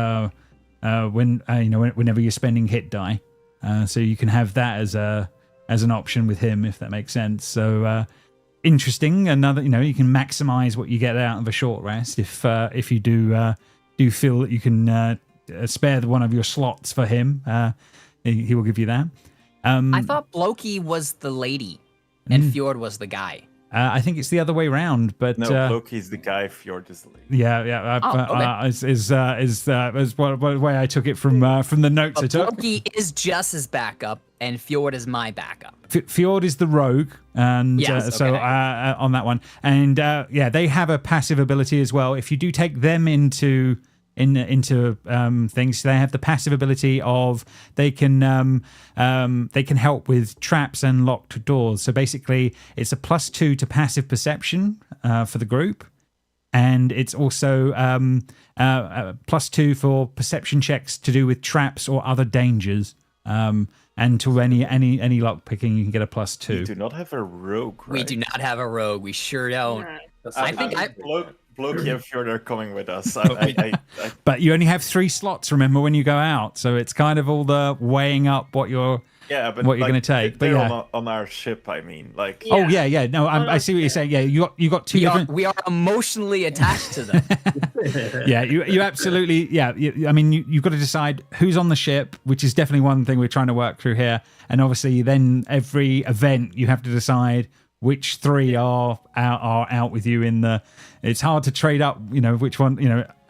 whenever you're spending hit die. So you can have that as an option with him, if that makes sense. So interesting. Another, you can maximize what you get out of a short rest if you do feel that you can spare one of your slots for him. He will give you that. I thought Blokey was the lady and Fjord was the guy. I think it's the other way around, but no, Blokey's the guy, Fjord is the lady. Yeah. Okay. Is the way I took it from the notes I took. Blokey is Jess's backup, and Fjord is my backup. Fjord is the rogue, and yes, so on that one, and they have a passive ability as well. If you do take them into things, they have the passive ability of they can help with traps and locked doors. So basically, it's a +2 to passive perception for the group, and it's also +2 for perception checks to do with traps or other dangers. And to any lock picking, you can get a +2. We do not have a rogue, right? We do not have a rogue. We sure don't. Yeah. Blokey and Fjord are coming with us. But you only have 3 slots, remember, when you go out. So it's kind of all the weighing up what you're going to take. But on our ship, I mean, like. Yeah. Oh yeah. No, I see what you're saying. Yeah, you got 2 different. We are emotionally attached to them. Yeah, you absolutely. Yeah, I mean, you've got to decide who's on the ship, which is definitely one thing we're trying to work through here. And obviously, then every event you have to decide which 3 are out with you in the. It's hard to trade up, which one,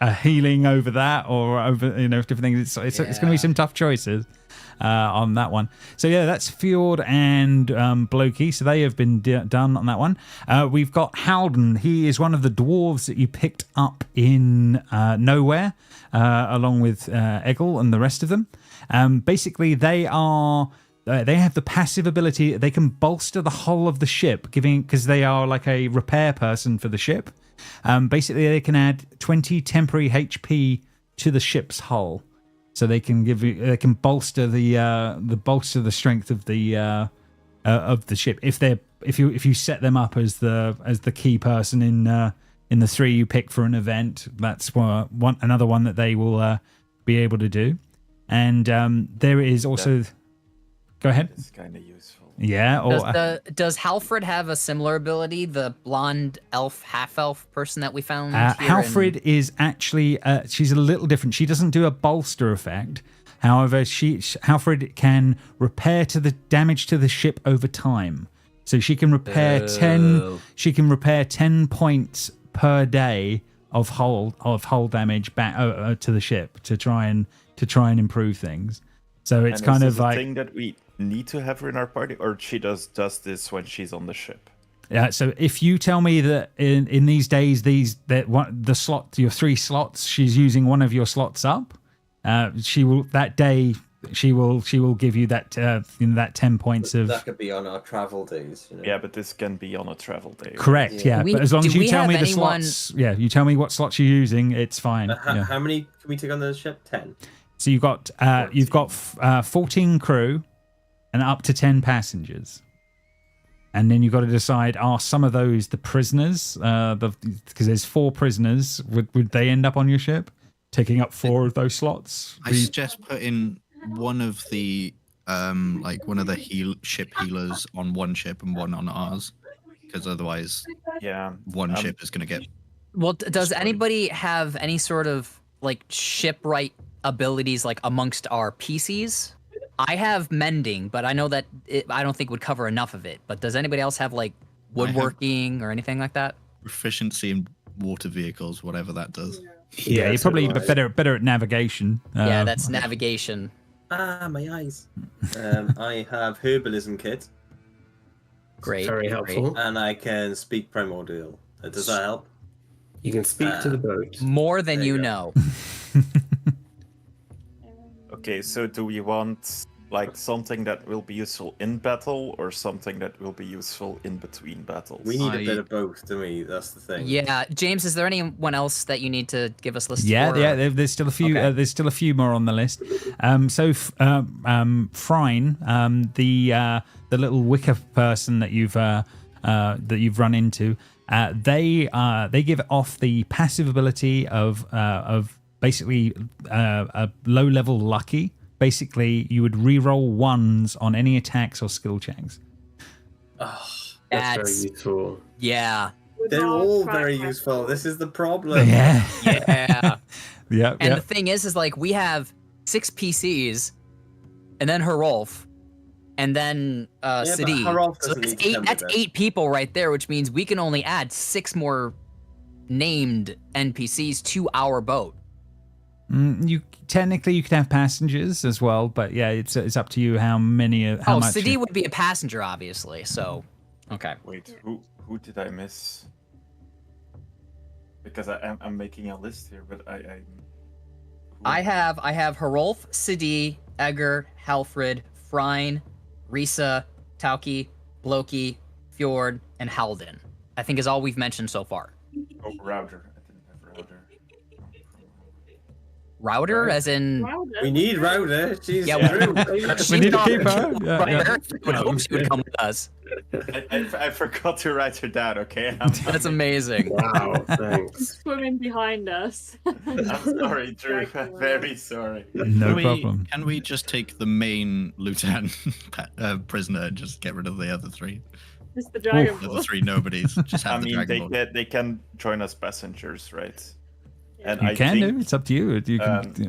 a healing over that or over, different things. It's going to be some tough choices on that one. So yeah, that's Fjord and Blokey. So they have been done on that one. We've got Howden. He is one of the dwarves that you picked up in Nowhere, along with Eggle and the rest of them. Basically, they are they have the passive ability. They can bolster the hull of the ship, because they are like a repair person for the ship. Basically, they can add 20 temporary HP to the ship's hull, so they can bolster the strength of the ship if you set them up as the key person in the 3 you pick for an event. That's another one that they will be able to do. And there is also. Go ahead. It's kind of useful. Yeah. Does Halfred have a similar ability? The blonde elf, half elf person that we found. Here Halfred is actually she's a little different. She doesn't do a bolster effect. However, Halfred can repair to the damage to the ship over time. So she can repair 10. She can repair 10 points per day of hull damage back to the ship to try and improve things. So it's kind of like a thing that we need to have her in our party, or she does this when she's on the ship. Yeah. So if you tell me that in these days your 3 slots, she's using one of your slots up, she will give you that that 10 points of. That could be on our travel days. You know? Yeah, but this can be on a travel day. Right? Correct. Yeah, but as long as you tell me the slots, you tell me what slots you're using, it's fine. How many can we take on the ship? 10. So you've got 14 crew and up to 10 passengers. And then you've got to decide, are some of those the prisoners? Because there's 4 prisoners. Would they end up on your ship, taking up 4 of those slots? I suggest putting one of the ship healers on one ship and one on ours, because otherwise, one ship is going to get. Well, does anybody have any sort of like shipwright abilities like amongst our PCs? I have mending, but I know that I don't think would cover enough of it. But does anybody else have like woodworking or anything like that? Proficiency in water vehicles, whatever that does. Yeah, you're probably better at navigation. Yeah, that's navigation. My eyes. I have herbalism kit. Great. Very helpful. And I can speak primordial. Does that help? You can speak to the boat. More than you know. Okay, so do we want like something that will be useful in battle, or something that will be useful in between battles? We need a bit of both, do we? That's the thing. Yeah, James, is there anyone else that you need to give us lists for? Yeah. There's still a few. Okay. There's still a few more on the list. Frine, the little wicker person that you've run into, they give off the passive ability of basically a low level lucky. Basically, you would re-roll 1s on any attacks or skill checks. Oh, that's very useful. Yeah. They're all very useful. This is the problem. Yeah. Yeah. And the thing is like we have 6 PCs, and then Herolf, and then Sadi. So that's 8 people right there, which means we can only add 6 more named NPCs to our boat. You could have passengers as well, but yeah, it's up to you how many. How much. Sadi would be a passenger, obviously. So, okay. Wait, who did I miss? Because I'm making a list here, but I have Herolf, Sadi, Egger, Halfred, Frine, Risa, Tauki, Bloki, Fjord, and Halden. I think is all we've mentioned so far. Oh, Router. I didn't have Router. Router, as in. We need Router. She's we need to keep her. I would hope she would come with us. I forgot to write her down. Okay. That's amazing. Wow, thanks. Swimming behind us. I'm sorry, Drew. I'm very sorry. No problem. Can we just take the main lieutenant prisoner and just get rid of the other 3? Just the dragon. The other 3 nobodies. Just have the dragon. They can join us passengers, right? And you can do. It's up to you.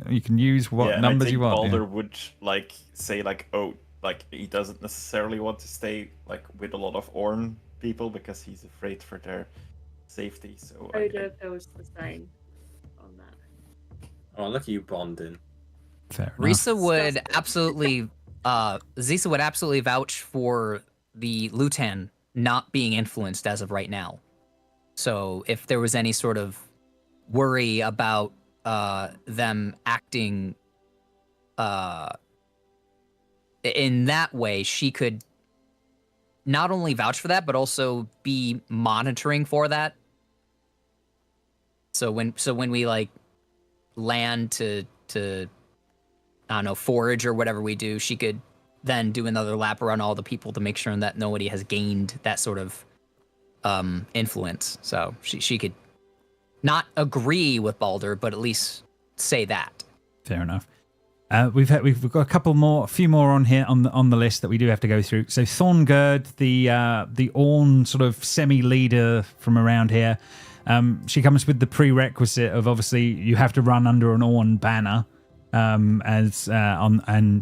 You can use what numbers you want. Balder would like say like, oh, like he doesn't necessarily want to stay like with a lot of Orn people because he's afraid for their safety. So Oda feels the same on that. Oh, look at you bonding. Fair enough. Risa would absolutely, Zisa would absolutely vouch for the Lutan not being influenced as of right now. So if there was any sort of worry about them acting in that way, she could not only vouch for that, but also be monitoring for that. So when we like land to I don't know, forage or whatever we do, she could then do another lap around all the people to make sure that nobody has gained that sort of influence. So she could not agree with Balder, but at least say that. Fair enough. We've got a few more on here on the list that we do have to go through. So Thorngerd, the Orn sort of semi-leader from around here, she comes with the prerequisite of obviously you have to run under an Orn banner and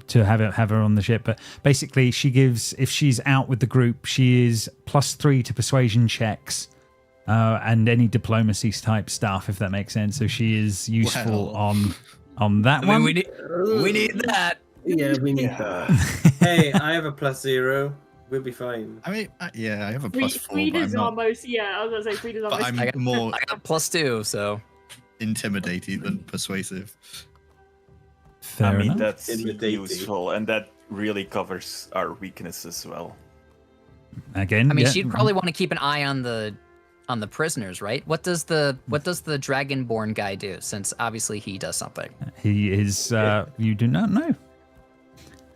to have her on the ship. But basically, she gives, if she's out with the group, she is +3 to persuasion checks. And any diplomacy type stuff, if that makes sense. So she is useful on that one. We need that. Yeah, we need that. Hey, I have a +0. We'll be fine. I mean, I have a +4, Freed but I'm is not. almost, yeah, I was going to say Freed is But almost. I'm more I got +2, so intimidating than persuasive. Fair enough. That's Intimidating. useful, and that really covers our weaknesses as well. Again, I mean, yeah. she'd probably want to keep an eye on the prisoners, right? What does the Dragonborn guy do? Since obviously he does something. He is. You do not know.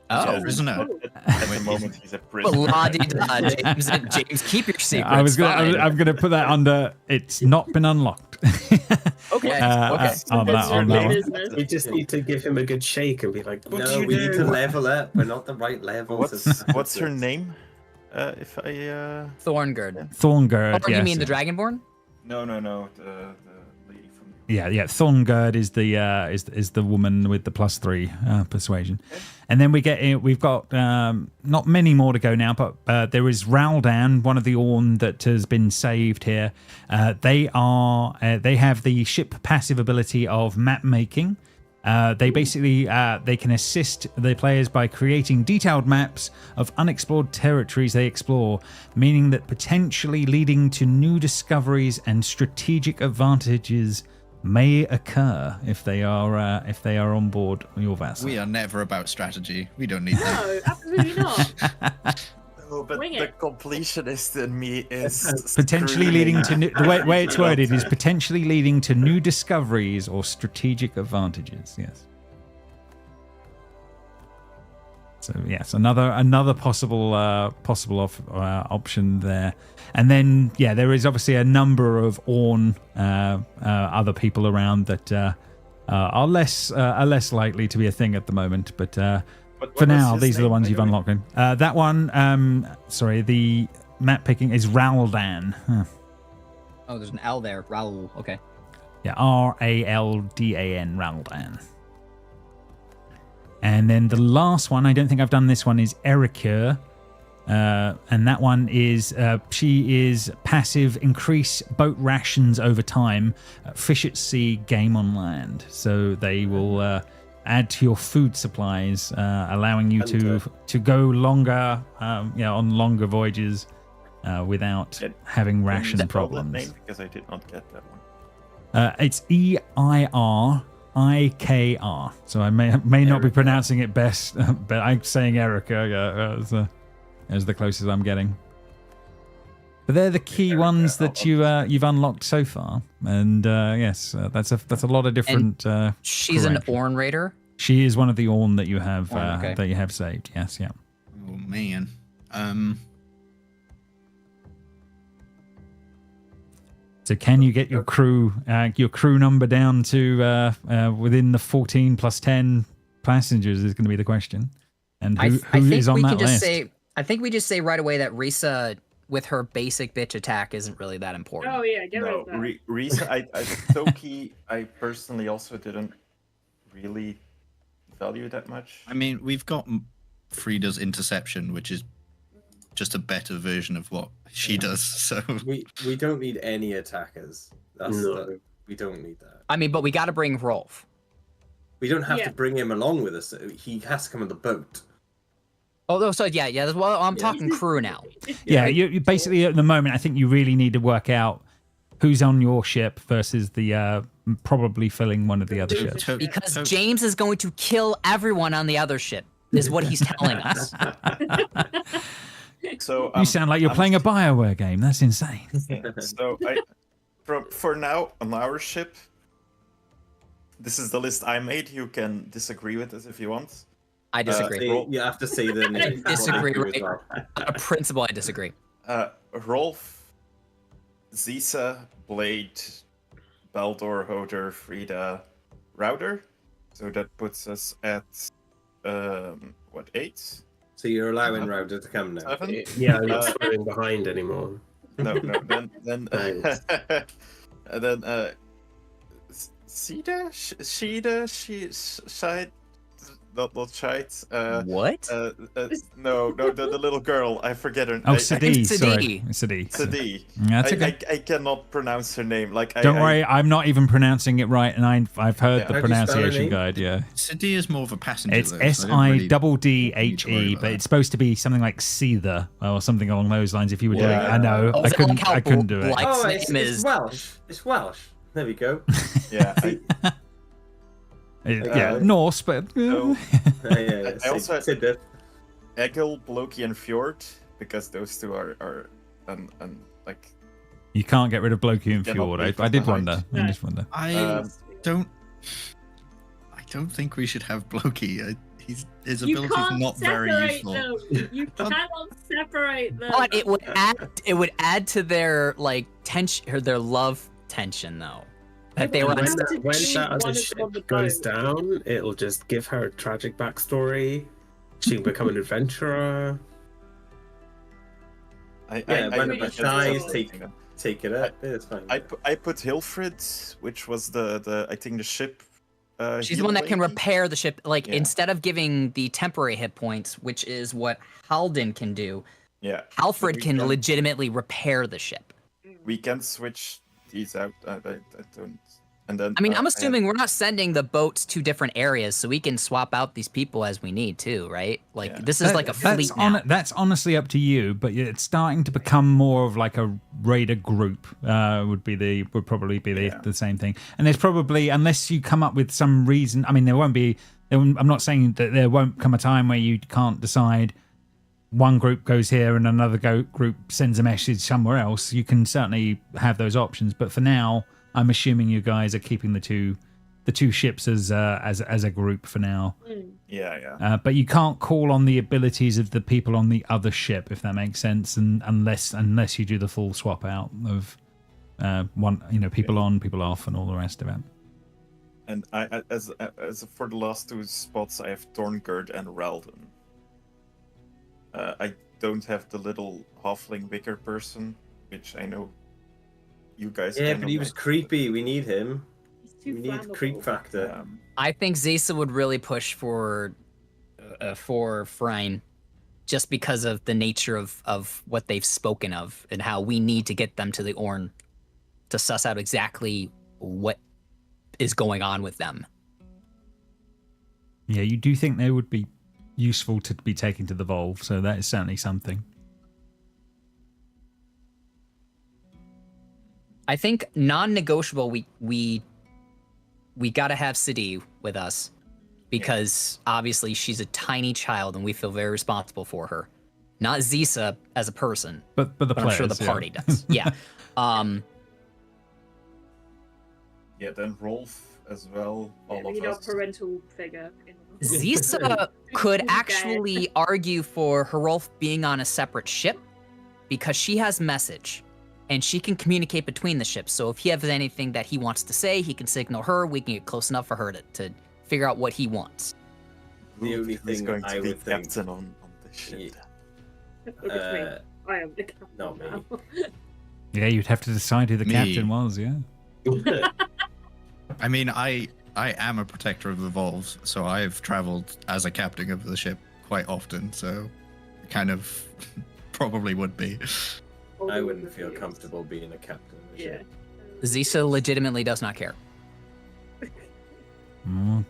Oh, Prisoner. At the moment, he's a prisoner. la-di-da, James, keep your secrets. I'm fine. gonna put that under. It's not been unlocked. Okay. Okay. On that It's your one. business. We just need to give him a good shake and be like, what do No, you we do? need to level up. We're not the right level. What's her name? If I Thorngerd. Thorngerd. Oh, you yes. mean the Dragonborn? no, the lady from. Yeah. Thorngerd is the is the woman with the +3 persuasion, and then we've got not many more to go now, but there is Raldan, one of the Orn that has been saved here. They have the ship passive ability of map making. They basically they can assist the players by creating detailed maps of unexplored territories they explore, meaning that potentially leading to new discoveries and strategic advantages may occur if they are on board your vessel. We are never about strategy. We don't need that. No, absolutely not. No, but Wing the it. completionist in me is Potentially leading to new, the way it's screaming worded is out. potentially leading to new discoveries or strategic advantages. Yes. So yes, another possible option there, and then there is obviously a number of Orn other people around that are less likely to be a thing at the moment, but. But For what was now, his these are the name, ones by you've the way? unlocked. That one, sorry, the map picking is Raldan. Huh. Oh, there's an L there. Raul. Okay. Yeah, Raldan, Raldan. And then the last one, I don't think I've done this one, is Ericur. And that one is, she is passive, increase boat rations over time, fish at sea, game on land. So they will... add to your food supplies, allowing you to go longer, on longer voyages without having ration Spell that problems. name, because I did not get that one. It's EIRIKR. So I may not be pronouncing it best, but I'm saying Erica as the closest I'm getting. But they're the key ones that you've unlocked so far, and yes, that's a lot of different. She's an corrections. Orn Raider. She is one of the Orn that you have Okay. that you have saved. Yes, yeah. Oh man. So can you get your crew number down to within the 14 plus 10 passengers is going to be the question. And who is on that list? I think we just say right away that Risa, with her basic bitch attack, isn't really that important. Oh yeah, get rid No, of that. Risa, Toki, I personally also didn't really value that much. I mean, we've got Frida's interception, which is just a better version of what she does. So We don't need any attackers. No. We don't need that. I mean, but we got to bring Rolf. We don't have Yeah. to bring him along with us. He has to come on the boat. Oh, so yeah. Well, I'm talking crew now. Yeah, you basically at the moment, I think you really need to work out who's on your ship versus the probably filling one of the other ships. Because James is going to kill everyone on the other ship. is what he's telling us. So You sound like you're playing a BioWare game. That's insane. So for now on our ship, this is the list I made. You can disagree with this if you want. I disagree. You have to say the name. Disagree, What they do right? as well. A principle, I disagree. Rolf, Zisa, Blade, Baldor, Hoder, Frida, Router. So that puts us at 8? So you're allowing Router to come now. 7? Yeah, I'm not swearing behind anymore. No. Then Thanks. and then Shida, Shide, not Shide. What? No, the little girl. I forget her. Oh, Sadie. Sadie. Sorry. Sadie. Sadie. That's okay. I cannot pronounce her name. Don't worry, I'm not even pronouncing it right, and I've heard Yeah. the How do you spell her pronunciation name? guide. Yeah, Sadie is more of a passenger. it's though, so I didn't SIDDDHE, need to worry but about it's supposed to be something like Seether or something along those lines. If you were doing, Yeah. I know, Oh, I like couldn't do it. Like- Oh, Its it's, name it's is- Welsh. It's Welsh. There we go. Yeah. Yeah, Norse, but Yeah. I also- Said that. Egil, Bloki, and Fjord, because those two are like. you can't get rid of Blokey and Cannot Fjord. leave I did behind. wonder. I just wonder. I don't think we should have Blokey. His You ability is can't not very separate useful. them. You cannot separate them. But it would add to their like tension or their love tension though. That they were when have to that, when choose that one other is ship on the goes boat. down, it'll just give her a tragic backstory. She can become an adventurer. Yeah, when it it dies, dies, take it up. It's fine. I put Hilfrid, which was the I think the ship. She's the one that can lady. repair the ship. Like Yeah. instead of giving the temporary hit points, which is what Halden can do, Yeah. Alfred We can legitimately repair the ship. We can switch these out. I don't. And then. I mean, I'm have- assuming we're not sending the boats to different areas, so we can swap out these people as we need too, right? Like Yeah. this is like a fleet now. That's honestly up to you, but it's starting to become more of like a raider group. Would probably be the same thing. And there's probably, unless you come up with some reason. I mean, there won't be. I'm not saying that there won't come a time where you can't decide. One group goes here and another group sends a message somewhere else. You can certainly have those options, but for now, I'm assuming you guys are keeping the two ships as a group for now. Yeah. But you can't call on the abilities of the people on the other ship, if that makes sense, and unless you do the full swap out of people on, people off, and all the rest of it. And I as for the last two spots, I have Thorngerd and Ralden. I don't have the little halfling vicar person, which I know you guys. Yeah, kind but of he was like. creepy. We need him. He's too We need flammable. creep factor. I think Zesa would really push for Frine, just because of the nature of what they've spoken of and how we need to get them to the Orn to suss out exactly what is going on with them. Yeah, you do think they would be useful to be taken to the Volve, so that is certainly something. I think non-negotiable. We got to have Sidi with us because obviously she's a tiny child and we feel very responsible for her. Not Zisa as a person, But the but I'm sure the players, yeah. party does. Yeah. Yeah, then Rolf as well. Yeah, All we of need our us. parental figure. Zisa could Dead. actually argue for Herolf being on a separate ship because she has message and she can communicate between the ships. So if he has anything that he wants to say, he can signal her. We can get close enough for her to figure out what he wants. The only Who's thing going I to be would think- captain on this ship? Yeah. Look at me. I am the captain not me. now. Yeah, you'd have to decide who the Me. captain was. Yeah. I mean, I am a protector of the Volves, so I've traveled as a captain of the ship quite often, so I kind of probably would be. I wouldn't feel comfortable being a captain. of the Yeah. ship. Zisa legitimately does not care.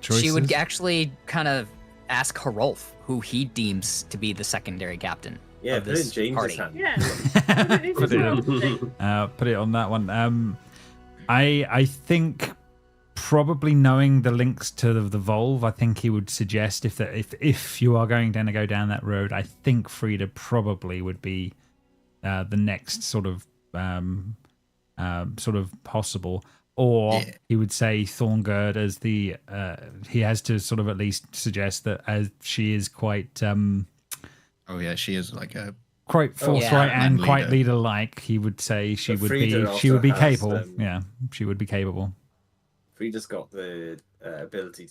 Choices. She would actually kind of ask Herolf, who he deems to be the secondary captain Yeah, of put it in this James's party. hand. Yeah. Put it on that one. I think probably knowing the links to the Volve, I think he would suggest if you are going to go down that road, I think Frida probably would be the next sort of possible. Or he would say Thorngerd as the he has to sort of at least suggest that as she is quite she is like a quite forthright and quite leader. leader-like. He would say she But would Frida be also has, capable. Yeah, she would be capable. Frida's got the ability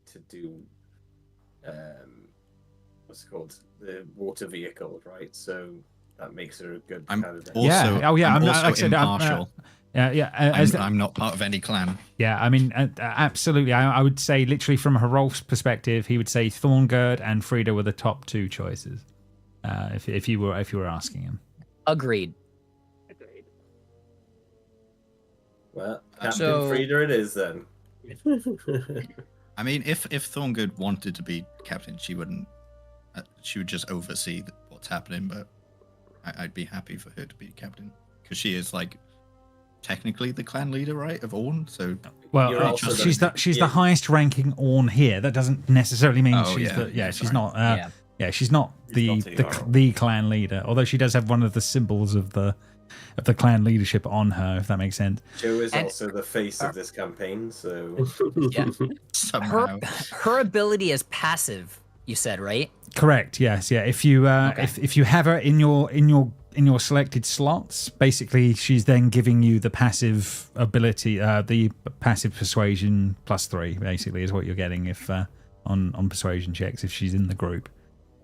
to do what's it called, the water vehicle, right? So that makes her a good candidate. Also, I'm also impartial. I'm not part of any clan. Yeah, I mean, absolutely. I would say, literally, from Hrolf's perspective, he would say Thorngerd and Frida were the top two choices. If you were asking him. Agreed. Well, Captain Frida it is then. I mean, if Thorngerd wanted to be captain, she wouldn't. She would just oversee what's happening. But I'd be happy for her to be captain because she is like technically the clan leader, right, of Orn. So she's the highest ranking Orn here. That doesn't necessarily mean she's not. She's not the clan leader, although she does have one of the symbols of the clan leadership on her, if that makes sense. Jo is also the face of this campaign, so her ability is passive. You said, right? Correct. Yes. Yeah. If you if you have her in your selected slots, basically she's then giving you the passive ability, the passive persuasion +3. Basically, is what you're getting if on persuasion checks if she's in the group.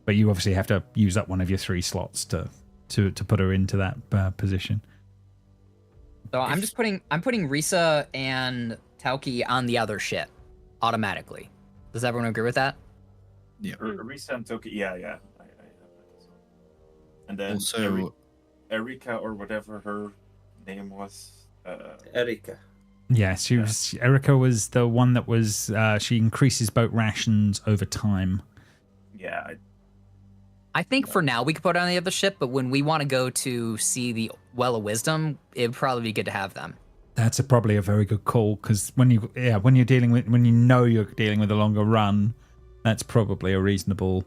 But you obviously have to use up one of your 3 slots to put her into that position. So I'm putting Risa and Tauki on the other ship automatically. Does everyone agree with that? Yeah. Risa and Tauki, yeah. I have that as well. And then also Erika or whatever her name was. Erika. Yeah, Erika was the one that was she increases boat rations over time. Yeah. I think for now we could put her on the other ship, but when we want to go to see the Well of Wisdom, it would probably be good to have them. That's probably a very good call because when you know you're dealing with a longer run, that's probably a reasonable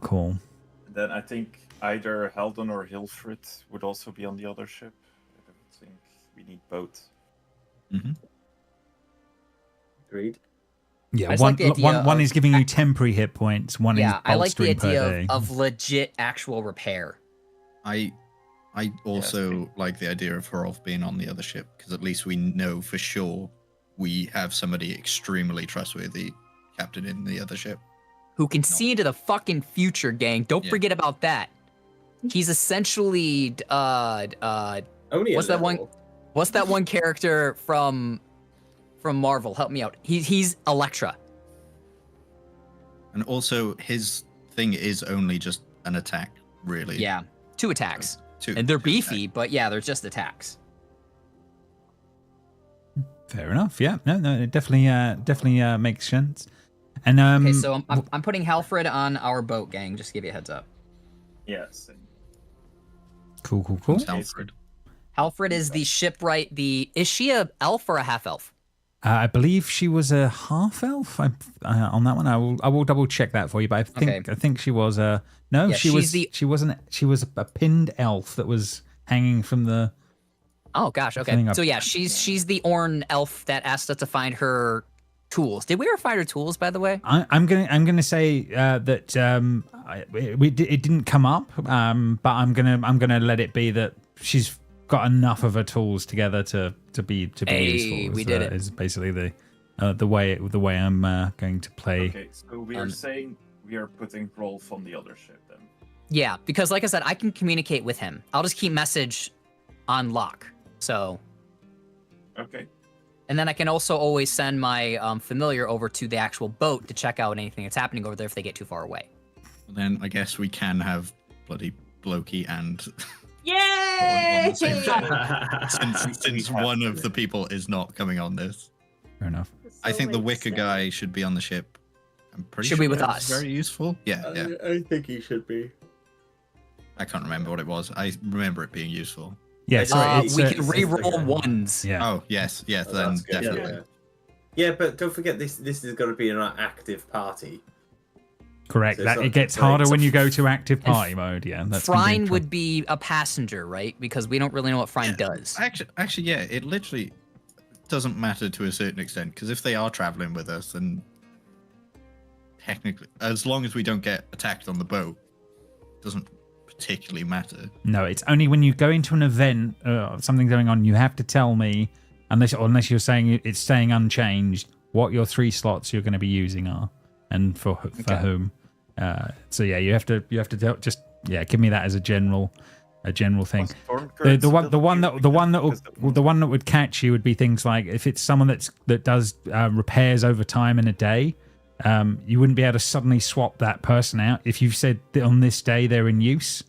call. Then I think either Haldon or Hilfrid would also be on the other ship. I don't think we need both. Mm-hmm. Agreed. Yeah, one is giving you temporary hit points. One is I like the idea idea of legit actual repair. I also like the idea of Hrolf being on the other ship because at least we know for sure we have somebody extremely trustworthy captain in the other ship who can see into the fucking future, gang. Don't forget about that. He's essentially what's that one character from Marvel? Help me out. He's Elektra. And also his thing is only just an attack, really. Yeah, 2 attacks. And they're beefy, but yeah, they're just attacks. Fair enough. Yeah, no, it definitely makes sense. And okay, so I'm putting Halfred on our boat, gang. Just to give you a heads up. Yes. Cool. Halfred is the shipwright. Is she a elf or a half elf? I believe she was a half elf. On that one, I will double check that for you. But I think she was a no. Yeah, she wasn't. She was a pinned elf that was hanging from the. Oh gosh. Okay. So yeah, she's the Orn elf that asked us to find her tools. Did we ever find her tools, by the way? I'm gonna say that it didn't come up. But I'm gonna let it be that she's got enough of her tools together to be useful. We did it. Is basically the way I'm going to play. Okay, so we are saying we are putting Rolf on the other ship then. Yeah, because like I said, I can communicate with him. I'll just keep message on lock. So. Okay. And then I can also always send my familiar over to the actual boat to check out anything that's happening over there if they get too far away. Well, then I guess we can have bloody Blokey and. Yay! since one of the people is not coming on this. Fair enough. I think the Wicker guy should be on the ship. I'm pretty sure be with us. Very useful. Yeah. I think he should be. I can't remember what it was. I remember it being useful. Yeah, sorry, we it's, can re-roll ones. yeah. Oh yes, yes, Oh, then that's good. definitely. Yeah, but don't forget this has got to be an active party. Correct. So That it's it not gets like- harder So when you go to active party mode. Yeah, that's gonna be Frine a would be a passenger, right? Because we don't really know what Frine does. Actually, yeah, it literally doesn't matter to a certain extent because if they are traveling with us, then technically, as long as we don't get attacked on the boat, it doesn't particularly matter. No, it's only when you go into an event, something going on, you have to tell me, unless you're saying it's staying unchanged, what your 3 slots you're going to be using are, and for whom. So yeah, you have to give me that as a general thing. The one that would catch you would be things like if it's someone that does repairs over time in a day. You wouldn't be able to suddenly swap that person out if you've said that on this day they're in use,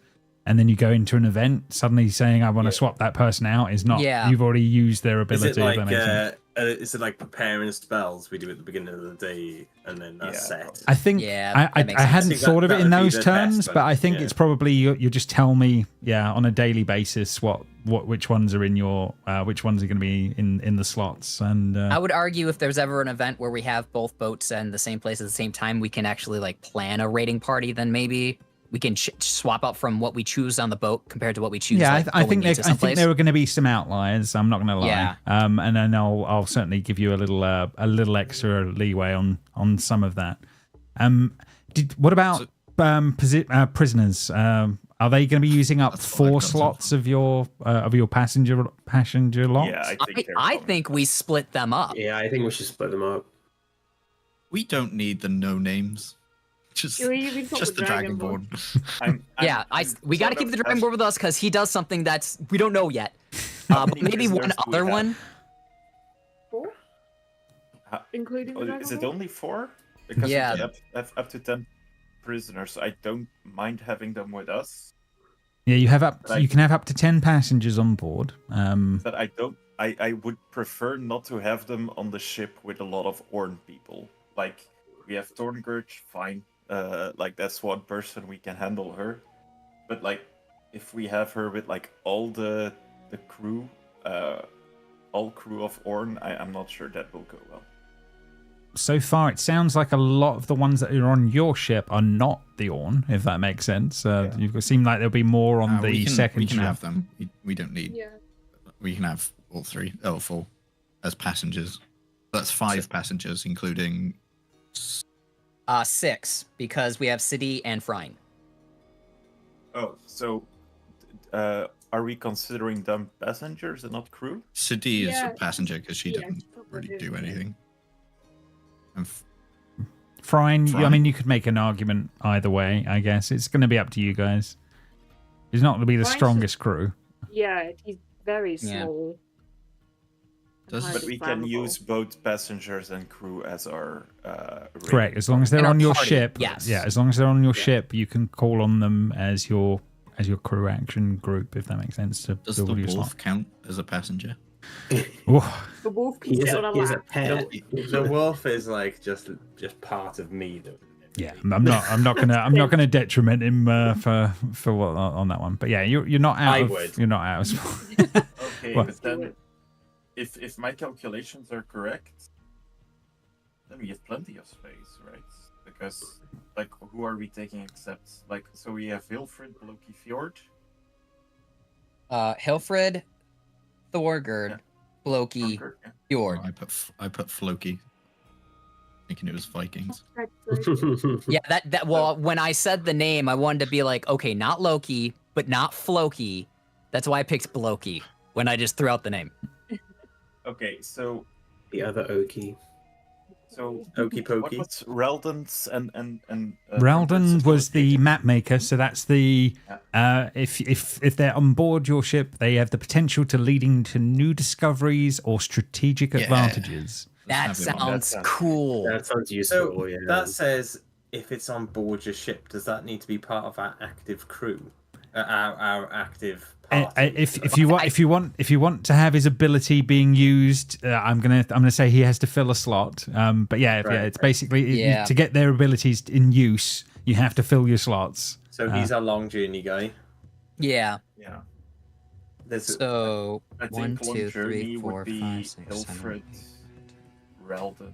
and then you go into an event. Suddenly saying I want to swap that person out is not. Yeah. You've already used their ability. Is it like if that makes sense. is it like preparing spells we do at the beginning of the day and then that's set? I think Yeah, that makes I sense. hadn't I think thought of that it in would be those the terms, best but one, I think yeah. it's probably you just tell me on a daily basis which ones are in your which ones are going to be in the slots, and I would argue if there's ever an event where we have both boats and the same place at the same time, we can actually like plan a raiding party. Then maybe we can swap out from what we choose on the boat compared to what we choose. yeah, like, I think going into someplace. there are going to be some outliers. I'm not going to lie. Yeah. And then I'll certainly give you a little extra leeway on some of that. What about prisoners? Are they going to be using up That's what I've 4 got so slots of your passenger lots? Yeah, I think we split them up. Yeah, I think we should split them up. We don't need the no names. Just We've got the Dragonborn. We got to keep the Dragonborn with us because he does something that's we don't know yet. But maybe one prisoners do we other have? one. 4? Including the Is it Dragonborn? only 4? Because Yeah. we have up to 10 prisoners. I don't mind having them with us, Yeah, you Like- can have up to 10 passengers on board. but I would prefer not to have them on the ship with a lot of Orn people. Like we have Thorngurge, fine. Like that's one person we can handle her. But like if we have her with like all the crew, all crew of Orn, I'm not sure that will go well. So far, it sounds like a lot of the ones that are on your ship are not the Orn, if that makes sense. You seem like there'll be more on the second we can ship. have them. We don't need. Yeah. We can have all 4 as passengers. That's 5 passengers, including. 6 because we have City and Frine. Oh, so are we considering them passengers and not crew? Sadi is Yeah. a passenger because she Yeah, doesn't she's probably really do doing it. anything. And Frine, I Frine. mean, you could make an argument either way, I guess. It's going to be up to you guys. He's not going to be the Frine's strongest crew. Yeah, he's very Yeah. small. and Does- highly But we can flammable. use both passengers and crew as our Correct. As long as they're In our on your party, ship. yes. Yeah, as long as they're on your ship, you can call on them as your crew action group, if that makes sense. To does the build your wolf slot. count as a passenger? Oh, The wolf can He is sit on a he is a lap. pet. The wolf is like just part of me though. yeah. I'm not gonna detriment him for what on that one. But yeah, you're not out. I of, would. You're not out of spot. Okay, What? but then if my calculations are correct, then we have plenty of space, right? Because like who are we taking except like so we have Wilfred, Loki Fjord. Hilfred, Thorgerd, Yeah. Bloki, Thorngurd, yeah. Fjord. I put Floki, thinking it was Vikings. Yeah, that. Well, when I said the name, I wanted to be like, okay, not Loki, but not Floki. That's why I picked Bloki when I just threw out the name. Okay, so The other Oki. Okey pokey. What's Reldon's and Raldon was the affiliation? map maker, so that's the if they're on board your ship, they have the potential to leading to new discoveries or strategic Yeah. advantages. That Let's have it on. sounds That sounds- cool. That sounds So useful. Yeah. that says if it's on board your ship, does that need to be part of our active crew? Our active party? If you want to have his ability being used, I'm gonna say he has to fill a slot. But yeah, Right. it's basically Yeah. to get their abilities in use, you have to fill your slots. So he's our long journey guy. Yeah. Yeah. There's So I 1, think one 2, 3, journey 4, would be 5, 6, 7, Hilfred, Relden,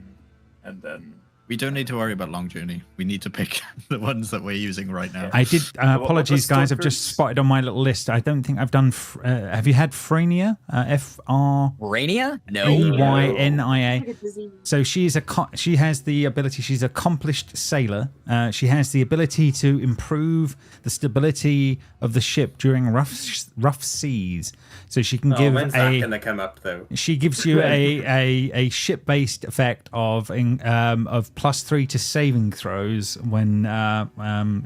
and then We don't need to worry about long journey. We need to pick the ones that we're using right now. I did. Apologies, the guys. I've just stalkers? spotted on my little list. I don't think I've done. Have you had Frenia? Rainia? No. Frynia. Like a disease. So she has the ability. She's accomplished sailor. She has the ability to improve the stability of the ship during rough seas. So she can give when's that gonna come up though? She gives you a ship-based effect of +3 to saving throws when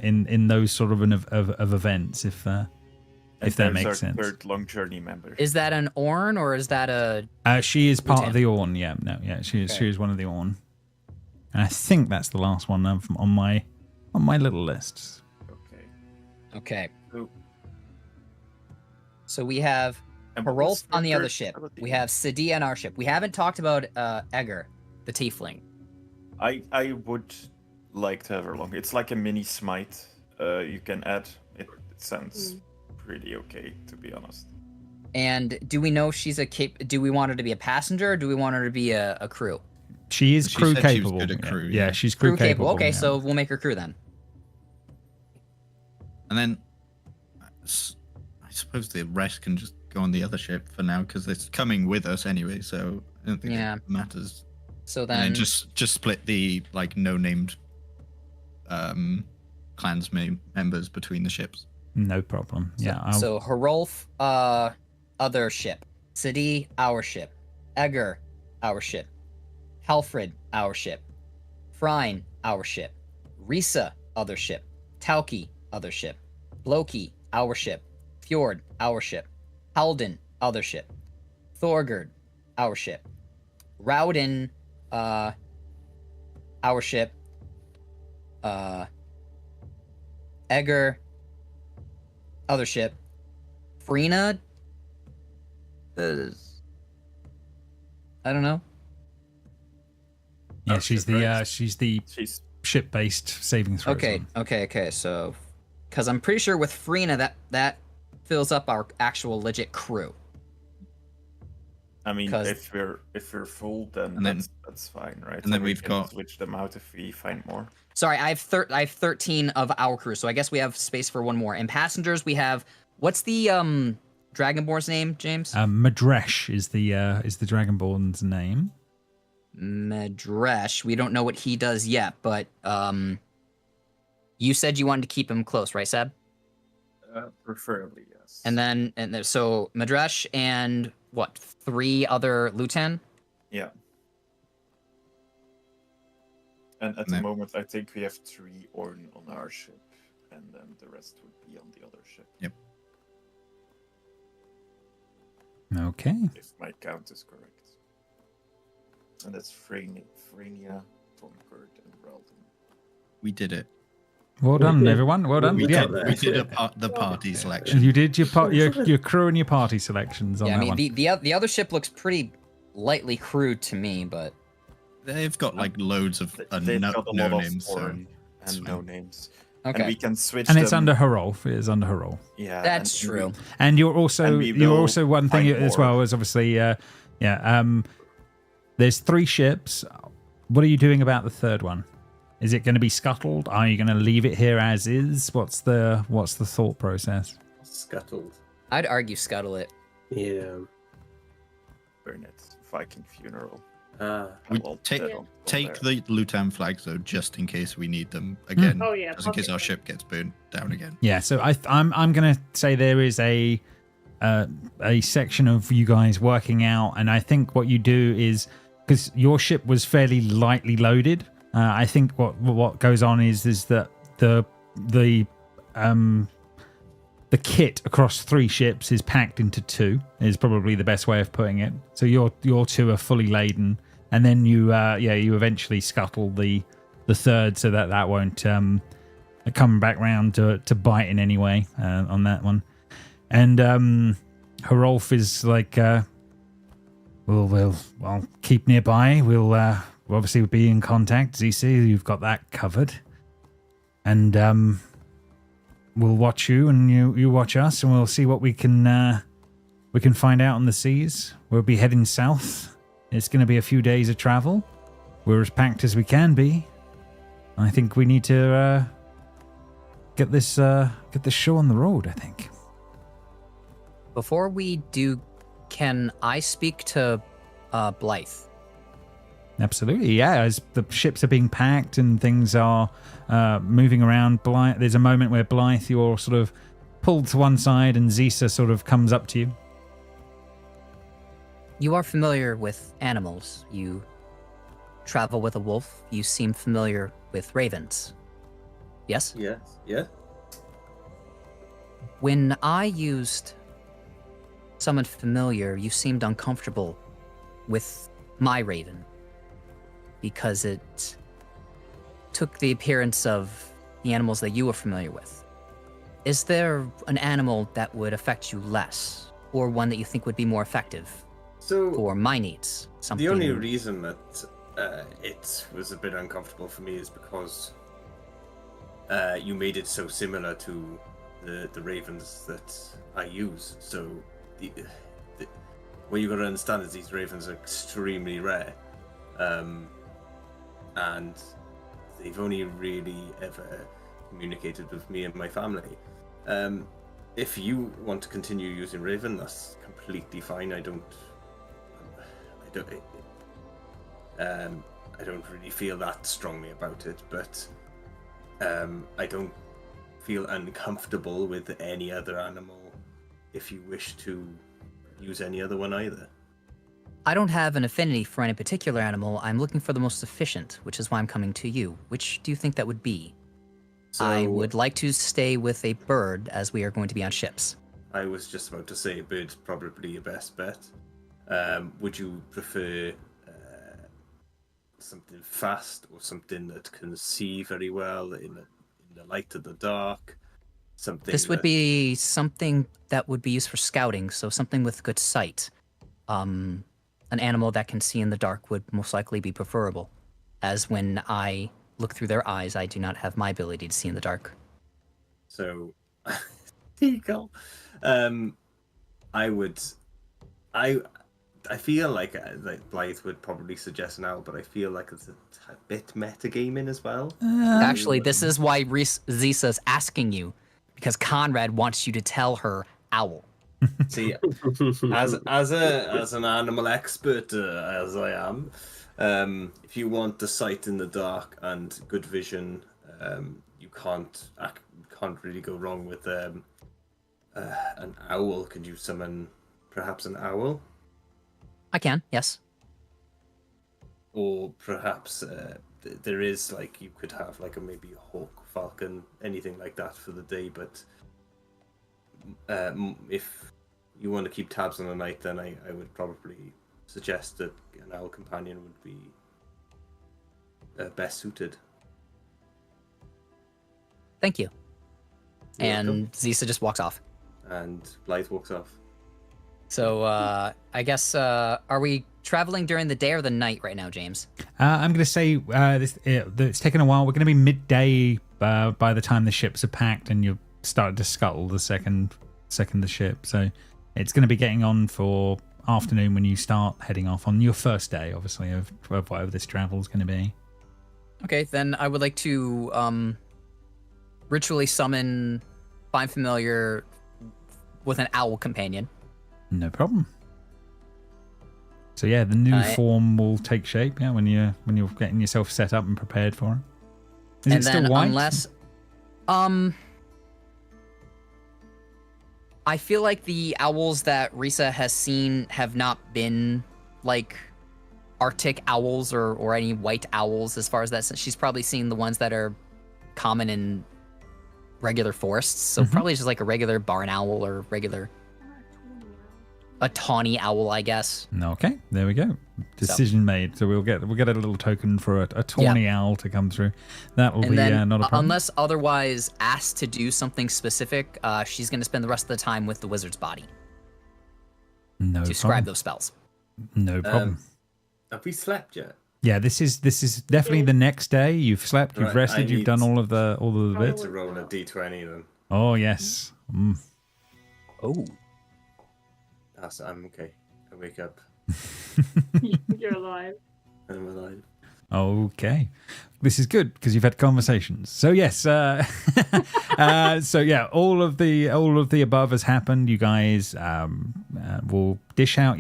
in those sort of events, if that there's makes our sense. third long journey member. Is that an Orn or is that a? She is part of Lieutenant? the Orn. Yeah, no, yeah, she is one of the Orn, and I think that's the last one on my little list. Okay. Okay. So- So we have And what was Herolf your on the other third ship. ability? We have Sadi on our ship. We haven't talked about Egger, the Tiefling. I would like to have her long. It's like a mini smite. You can add. It sounds pretty okay, to be honest. And do we know she's do we want her to be a passenger or do we want her to be a crew? She is She crew said she was capable. good at yeah. crew, Yeah, yeah. she's crew capable. Okay, yeah. so we'll make her crew then. And then I suppose the rest can just go on the other ship for now because it's coming with us anyway. So I don't think Yeah. it matters. So And then then just split the no named clans members between the ships. No problem. Yeah. So Herolf, other ship. Sadi, our ship. Egger, our ship. Halfred, our ship. Frine, our ship. Risa, other ship. Tauki, other ship. Bloki, our ship. Fjord, our ship. Halden, other ship. Thorgerd, our ship. Rowden, our ship. Egger, other ship. Frina, I don't know. yeah, Oh, she's ship, right? she's the She's ship-based saving throws. Okay, one. okay. So, because I'm pretty sure with Frina that fills up our actual legit crew. I mean, 'Cause- if we're full, then, And then- that's fine, right? and then we we've can got- switch them out if we find more. Sorry, I have 13 of our crew, so I guess we have space for one more. And passengers, we have what's the Dragonborn's name, James? Madresh is the Dragonborn's name. Madresh. We don't know what he does yet, but you said you wanted to keep him close, right, Seb? Preferably, yes. So Madresh and what? 3 other Lutan? Yeah. And at No. the moment, I think we have 3 Orn on our ship, and then the rest would be on the other ship, Okay. if my count is correct. And that's Frenia, Thorgerd, and Relden. We did it. Well done, everyone. Well done. We Yeah. got there. We did the party selection. You did your crew and your party selections on Yeah, I that mean one. the other ship looks pretty lightly crewed to me, but They've got like loads of They've no got a lot names. of So Orn it's and fine. no names. okay. And we can switch And it's them. under Herolf. It is under Herolf. Yeah, That's and true. And you're also And we will one thing find as more. well as obviously there's 3 ships. What are you doing about the third one? Is it going to be scuttled? Are you going to leave it here as is? What's the thought process? Scuttled. I'd argue scuttle it. Yeah. Burn it. Viking funeral. We Well, take dead on take there. the Lutan flags though, just in case we need them again. Oh yeah. Just in case our obviously. ship gets burned down again. Yeah, so I'm going to say there is a section of you guys working out, and I think what you do is because your ship was fairly lightly loaded. I think what goes on is that the kit across 3 ships is packed into 2 is probably the best way of putting it. So your 2 are fully laden, and then you eventually scuttle the third so that won't come back round to bite in any way on that one. And Herolf is like, we'll keep nearby. We'll obviously be in contact. ZC, you've got that covered. And we'll watch you and you watch us, and we'll see what we can We can find out on the seas. We'll be heading south. It's going to be a few days of travel. We're as packed as we can be. I think we need to get this show on the road, I think. Before we do, can I speak to Blythe? Absolutely, yeah. As the ships are being packed and things are moving around, Blythe, there's a moment where Blythe, you're sort of pulled to one side and Zisa sort of comes up to you. You are familiar with animals. You travel with a wolf. You seem familiar with ravens. Yes? Yes. Yeah. When I used Summon Familiar, you seemed uncomfortable with my raven because it took the appearance of the animals that you were familiar with. Is there an animal that would affect you less, or one that you think would be more effective for my needs? Something... The only reason that it was a bit uncomfortable for me is because you made it so similar to the ravens that I use. So what you got to understand is these ravens are extremely rare, and they've only really ever communicated with me and my family. If you want to continue using raven, that's completely fine. I don't really feel that strongly about it, but I don't feel uncomfortable with any other animal if you wish to use any other one either. I don't have an affinity for any particular animal. I'm looking for the most efficient, which is why I'm coming to you. Which do you think that would be? So, I would like to stay with a bird, as we are going to be on ships. I was just about to say bird's probably your best bet. Would you prefer something fast or something that can see very well in the light of the dark? This would be something that would be used for scouting, so something with good sight. An animal that can see in the dark would most likely be preferable, as when I look through their eyes, I do not have my ability to see in the dark. So, Eagle. I feel like Blythe would probably suggest an owl, but I feel like it's a bit metagaming as well. Actually, this is why Zisa's asking you, because Conrad wants you to tell her owl. See, as an animal expert as I am, if you want the sight in the dark and good vision, you can't really go wrong with an owl. Could you summon perhaps an owl? I can, yes. Or perhaps there is you could have maybe a hawk, falcon, anything like that for the day. But if you want to keep tabs on the night, then I would probably suggest that an owl companion would be best suited. Thank you. You're and welcome. Zisa just walks off. And Blythe walks off. So I guess are we traveling during the day or the night right now, James? I'm going to say it's taken a while. We're going to be midday by the time the ships are packed and you've started to scuttle the second the ship. So it's going to be getting on for afternoon when you start heading off on your first day, obviously, of whatever this travel is going to be. Okay, then I would like to ritually summon Find Familiar with an owl companion. No problem. So yeah, the new form will take shape. Yeah, when you're getting yourself set up and prepared for it. Is it still white? Unless, I feel like the owls that Risa has seen have not been like Arctic owls or any white owls as far as that. She's probably seen the ones that are common in regular forests. So probably just like a regular barn owl or a tawny owl, I guess. Okay, there we go. Decision made. So we'll get a little token for a tawny owl to come through. That will be not a problem. Unless otherwise asked to do something specific, she's going to spend the rest of the time with the wizard's body. To scribe those spells. No problem. Have we slept yet? Yeah, this is definitely the next day. You've slept, you've rested, you've done all of the I bits. need to roll a d20 then. Oh yes. Oh. I'm okay. I wake up. You're alive. I'm alive. Okay, this is good because you've had conversations. So yes, so yeah, all of the above has happened. You guys will dish out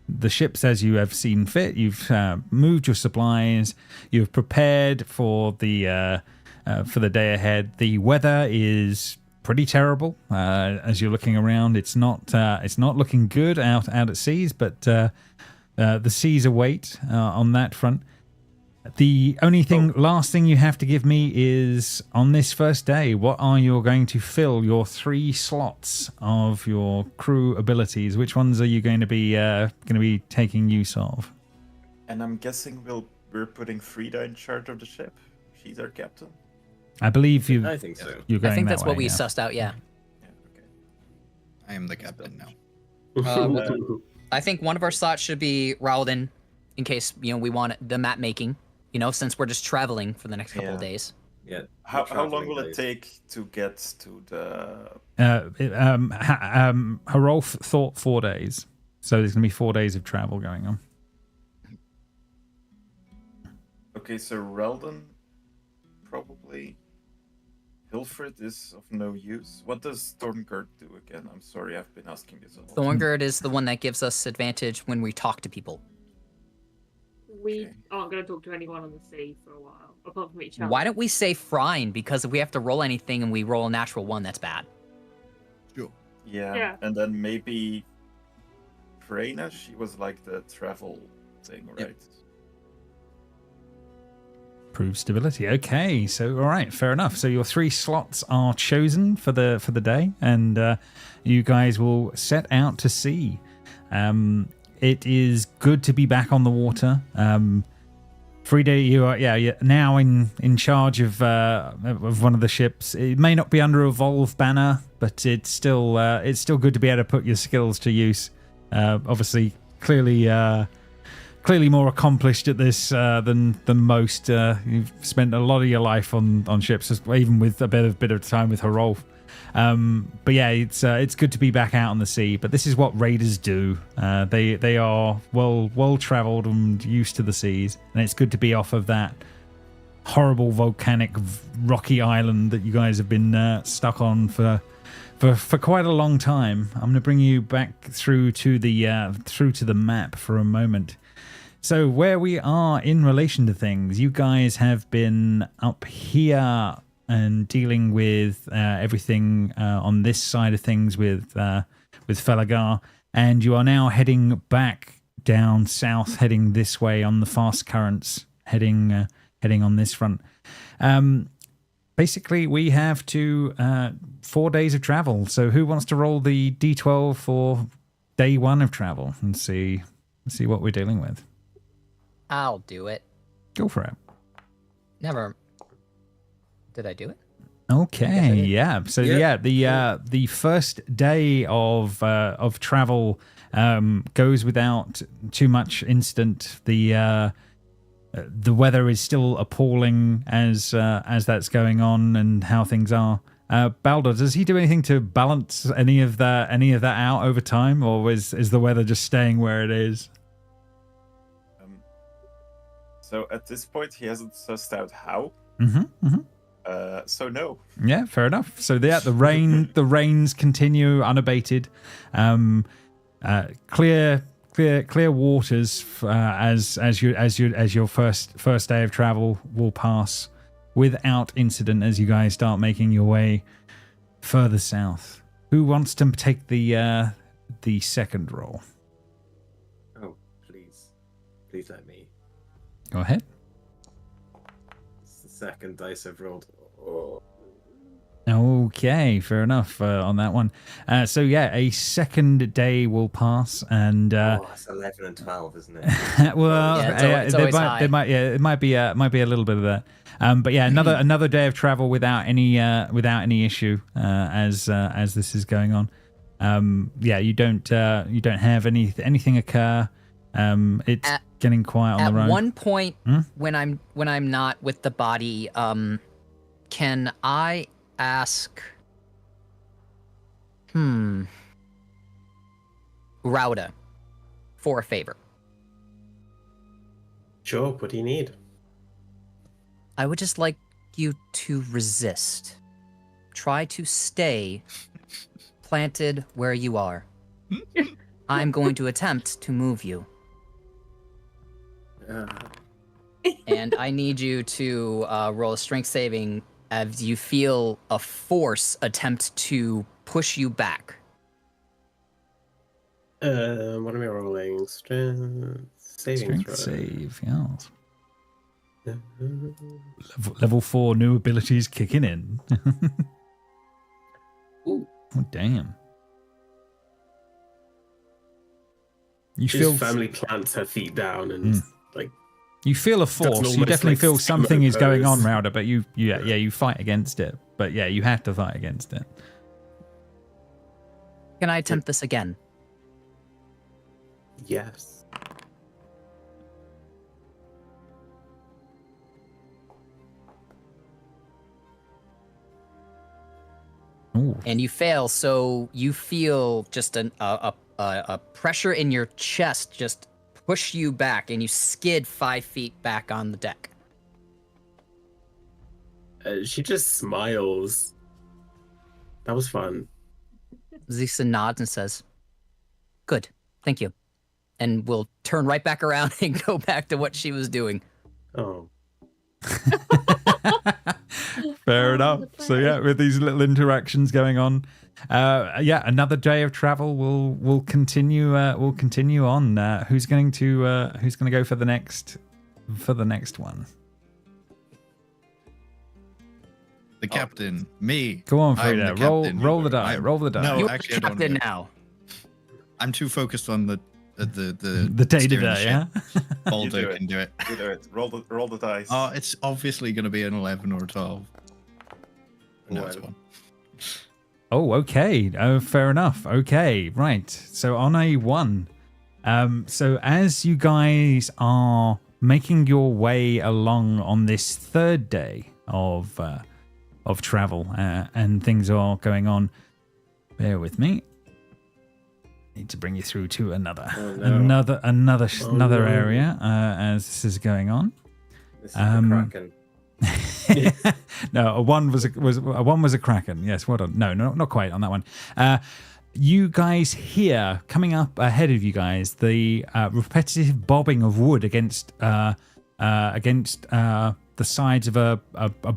the ships as you have seen fit. You've moved your supplies. You've prepared for the day ahead. The weather is pretty terrible as you're looking around. It's not looking good out at seas, but the seas await on that front. The only last thing you have to give me is on this first day, what are you going to fill your 3 slots of your crew abilities? Which ones are you going to be taking use of? And I'm guessing we're putting Frida in charge of the ship. She's our captain. I believe you. I think so. You're going I think that that's what way, we yeah. sussed out. Yeah. Yeah, okay. I am the captain now. I think one of our slots should be Ralden, in case we want the map making. Since we're just traveling for the next couple of days. Yeah. How long will it take to get to the... Harolf thought 4 days. So there's going to be 4 days of travel going on. Okay, so Ralden, probably. Hilfred is of no use. What does Thorngerd do again? I'm sorry, I've been asking this a lot. Thorngerd is the one that gives us advantage when we talk to people. We aren't going to talk to anyone on the sea for a while, apart from each other. Why don't we say Frine? Because if we have to roll anything and we roll a natural 1, that's bad. Sure. Yeah, and then maybe Freyna, she was like the travel thing, right? Yep. Prove stability. Okay, so all right, fair enough. So your 3 slots are chosen for the day, and you guys will set out to sea. It is good to be back on the water. Frida, you are you're now in charge of one of the ships. It may not be under a Volve banner, but it's still good to be able to put your skills to use. Obviously, clearly more accomplished at this than most. You've spent a lot of your life on ships, even with a bit of time with Harolf. But yeah, it's good to be back out on the sea. But this is what raiders do. They are well traveled and used to the seas, and it's good to be off of that horrible volcanic rocky island that you guys have been stuck on for quite a long time. I'm going to bring you back through to the map for a moment. So where we are in relation to things, you guys have been up here and dealing with everything on this side of things with Felagar, and you are now heading back down south, heading this way on the fast currents, heading on this front. Basically, we have 4 days of travel. So who wants to roll the D12 for day 1 of travel and see what we're dealing with? I'll do it. Go for it. Never. Did I do it? Okay, yeah. So the first day of travel goes without too much incident. The weather is still appalling as that's going on and how things are. Baldur, does he do anything to balance any of that out over time, or is the weather just staying where it is? So at this point, he hasn't sussed out how. So no. Yeah, fair enough. So the rains continue unabated. Clear waters as your first day of travel will pass without incident as you guys start making your way further south. Who wants to take the second roll? Oh, please let me. Go ahead. It's the second dice I've rolled. Oh. Okay, fair enough on that one. So yeah, a second day will pass, and it's 11 and 12, isn't it? well, it's always high. it might be a little bit of that. But yeah, another day of travel without any issue as this is going on. Yeah, you don't have anything occur. It's getting quiet on the road. At one point, when I'm not with the body, can I ask? Rauda for a favor. Sure, what do you need? I would just like you to resist. Try to stay planted where you are. I'm going to attempt to move you. And I need you to roll a strength saving as you feel a force attempt to push you back. What am I rolling? Strength saving Strength save, yes. Level 4 new abilities kicking in. Ooh. Oh, damn. You She feel just firmly plants her feet down and like. You feel a Does force. You almost, definitely like, feel something is going on, pose. Rauda, but you fight against it. But yeah, you have to fight against it. Can I attempt this again? Yes. Ooh. And you fail, so you feel just a pressure in your chest just push you back, and you skid 5 feet back on the deck. She just smiles. That was fun. Zisa nods and says, "Good, thank you," and will turn right back around and go back to what she was doing. Oh. Fair enough. So yeah, with these little interactions going on, another day of travel. We'll continue. We'll continue on. Who's going to go for the next one? The captain, me. Go on, I'm Frida. the captain. Roll the die. Roll the die. No, You're actually, I don't captain know. now. I'm too focused on the day to steering the day. Yeah. ship. You Baldo do it. can do it. You do it. Roll the dice. Oh, it's obviously going to be an 11 or 12. No, it's 11. 1. Oh, okay. Oh, fair enough. Okay, right. So on a 1, so as you guys are making your way along on this third day of travel, and things are going on, bear with me. Need to bring you through to another area as this is going on. This is the Kraken. No, a 1 was a Kraken. Yes, well done. No, not quite on that one. You guys hear coming up ahead of you guys the repetitive bobbing of wood against the sides of a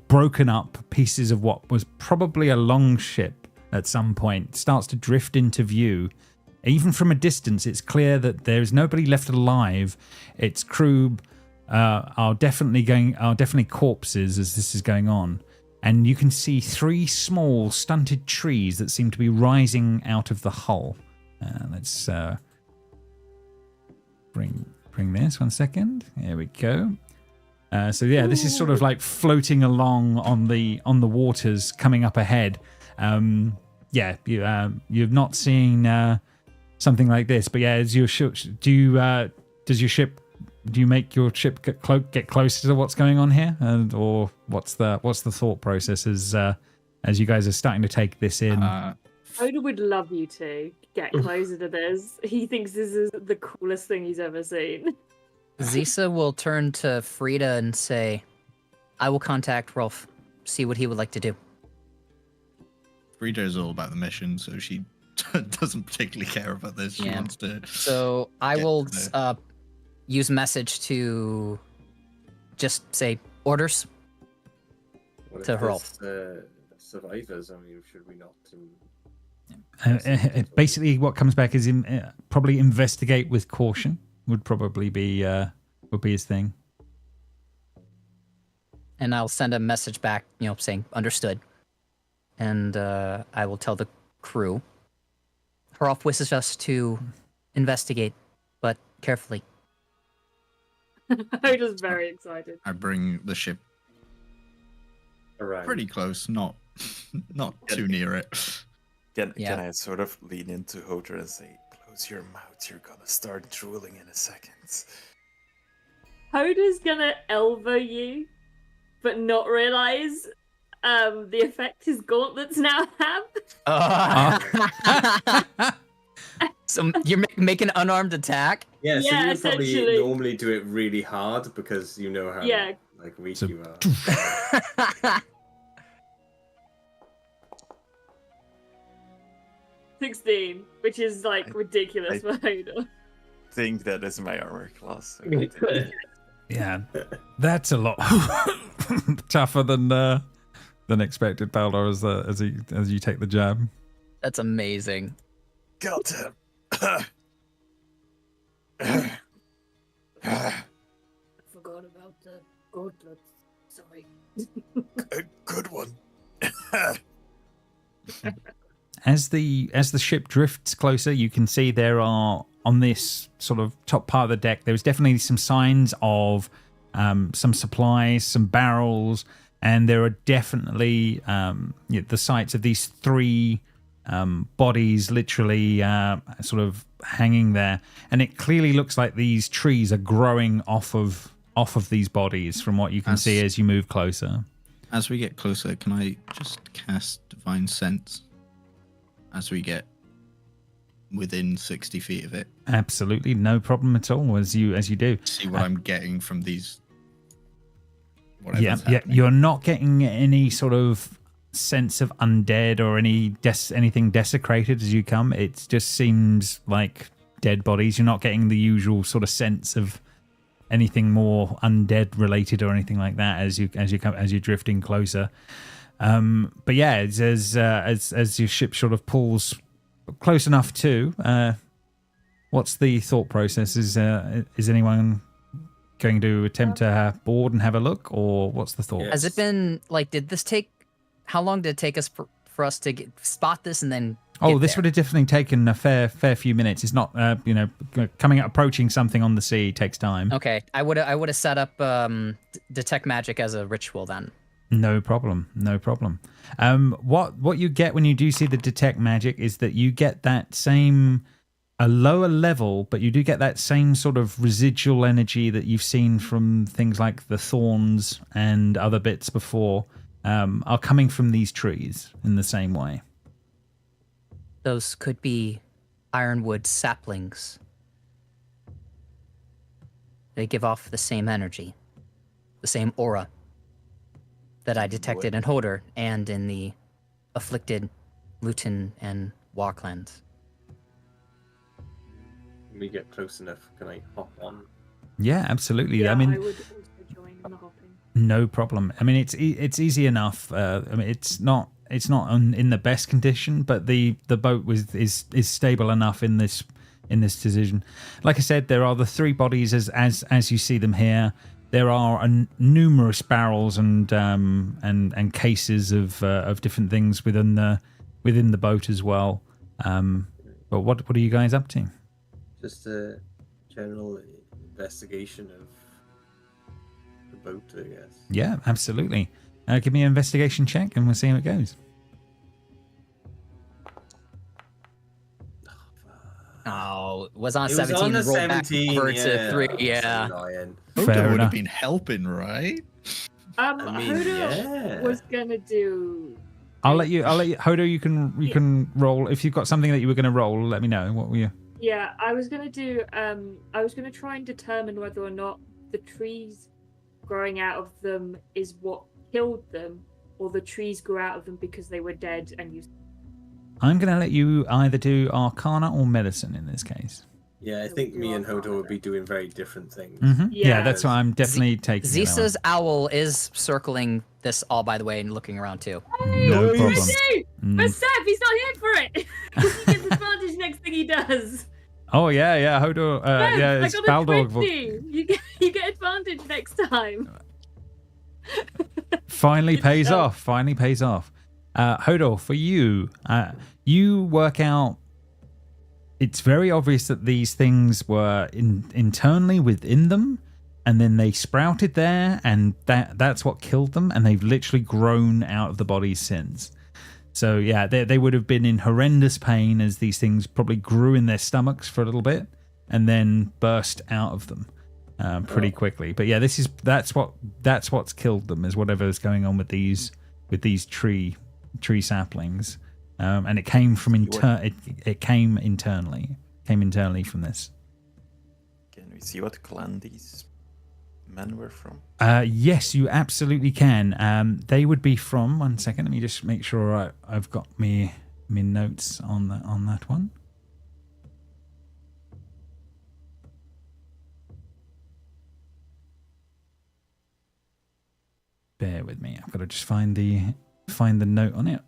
broken up pieces of what was probably a longship at some point. Starts to drift into view. Even from a distance, it's clear that there is nobody left alive. Its crew are definitely corpses as this is going on, and you can see 3 small stunted trees that seem to be rising out of the hull. Let's bring this 1 second. Here we go. So yeah, this is sort of like floating along on the waters coming up ahead. You've not seen something like this, but yeah, as your ship, do you make your ship get closer to what's going on here, or what's the thought process as you guys are starting to take this in? Oda would love you to get closer to this. He thinks this is the coolest thing he's ever seen. Zisa will turn to Frida and say, "I will contact Rolf, see what he would like to do." Frida is all about the mission, so she doesn't particularly care about this. She wants to. So I get will to use message to just say orders. What To if Rolf. there's, survivors? I mean, should we not? Basically, what comes back is probably investigate with caution. Would probably be his thing. And I'll send a message back, saying understood. And I will tell the crew. Hrolf wishes us to investigate, but carefully. Oda's very excited. I bring the ship Around. pretty close, not too near it. Can Yeah. I sort of lean into Hodor and say, "Close your mouth, you're gonna start drooling in a second." Hoda's gonna elbow you, but not realize the effect his gauntlets now have. So you make an unarmed attack. Yeah, so Yeah, you would probably essentially. normally do it really hard because you know how Yeah. like weak So- you are. 16, which is like ridiculous for Hodor. think that is my armor class. Yeah, that's a lot tougher than expected, Baldor, as you take the jab. That's amazing. Got him. I forgot about the gauntlets. Sorry. Good one. As the ship drifts closer, you can see there are, on this sort of top part of the deck, there's definitely some signs of some supplies, some barrels, and there are definitely the sights of these three bodies literally sort of hanging there. And it clearly looks like these trees are growing off of these bodies from what you can see as you move closer. As we get closer, can I just cast Divine Sense as we get within 60 feet of it? Absolutely, no problem at all. As you do, See what I'm getting from these. Whatever's yeah. happening. You're not getting any sort of sense of undead or anything desecrated as you come. It just seems like dead bodies. You're not getting the usual sort of sense of anything more undead related or anything like that as you're drifting closer. But yeah, as your ship sort of pulls close enough to, what's the thought process? Is anyone going to attempt to board and have a look, or what's the thought? Yeah. Has it been like? How long did it take us for us to spot this and then? This would have definitely taken a fair few minutes. It's not, approaching something on the sea takes time. Okay, I would have set up detect magic as a ritual then. No problem. What you get when you do see the detect magic is that you get that same, a lower level, but you do get that same sort of residual energy that you've seen from things like the thorns and other bits before, are coming from these trees in the same way. Those could be ironwood saplings. They give off the same energy, the same aura that I detected in Hodor and in the afflicted Luton and Warclands. When we get close enough, can I hop on? Yeah, absolutely. Yeah, I mean, I would also join in the hopping. no problem. I mean, it's easy enough. It's not in the best condition, but the boat is stable enough in this decision. Like I said, there are the three bodies as you see them here. There are numerous barrels and cases of different things within the boat as well. But what are you guys up to? Just a general investigation of the boat, I guess. Yeah, absolutely. Give me an investigation check, and we'll see how it goes. Oh, it was on It was 17 on and the rolled back 17, over to 3. that's Yeah. annoying. Fair Hodor would enough. have been helping, right? I mean, Hodor yeah. was gonna do. I'll let you, Hodo, you can roll. If you've got something that you were going to roll, let me know. What were you? Yeah, I was gonna do. I was gonna try and determine whether or not the trees growing out of them is what killed them, or the trees grew out of them because they were dead and you. I'm going to let you either do Arcana or Medicine in this case. Yeah, I think me and Hodor would be doing very different things. Yeah, Yeah. that's why I'm definitely taking that Zisa's owl is circling this all, by the way, and looking around too. No problem. But Seth, he's not here for it. He gets advantage next thing he does. Oh yeah, Hodo. Seth, Yeah, I it's got a Baldor. 20. You get advantage next time. Finally Good pays stuff. off. Finally pays off. Hodor, for you, you work out. It's very obvious that these things were internally within them, and then they sprouted there, and that's what killed them, and they've literally grown out of the bodies since. So yeah, they would have been in horrendous pain as these things probably grew in their stomachs for a little bit, and then burst out of them pretty quickly. But yeah, that's what's killed them, is whatever's going on with these tree saplings. And it came from it came internally. It came internally from this. Can we see what clan these men were from? Yes, you absolutely can. They would be from. 1 second. Let me just make sure I've got me notes on that one. Bear with me. I've got to just find the note on it.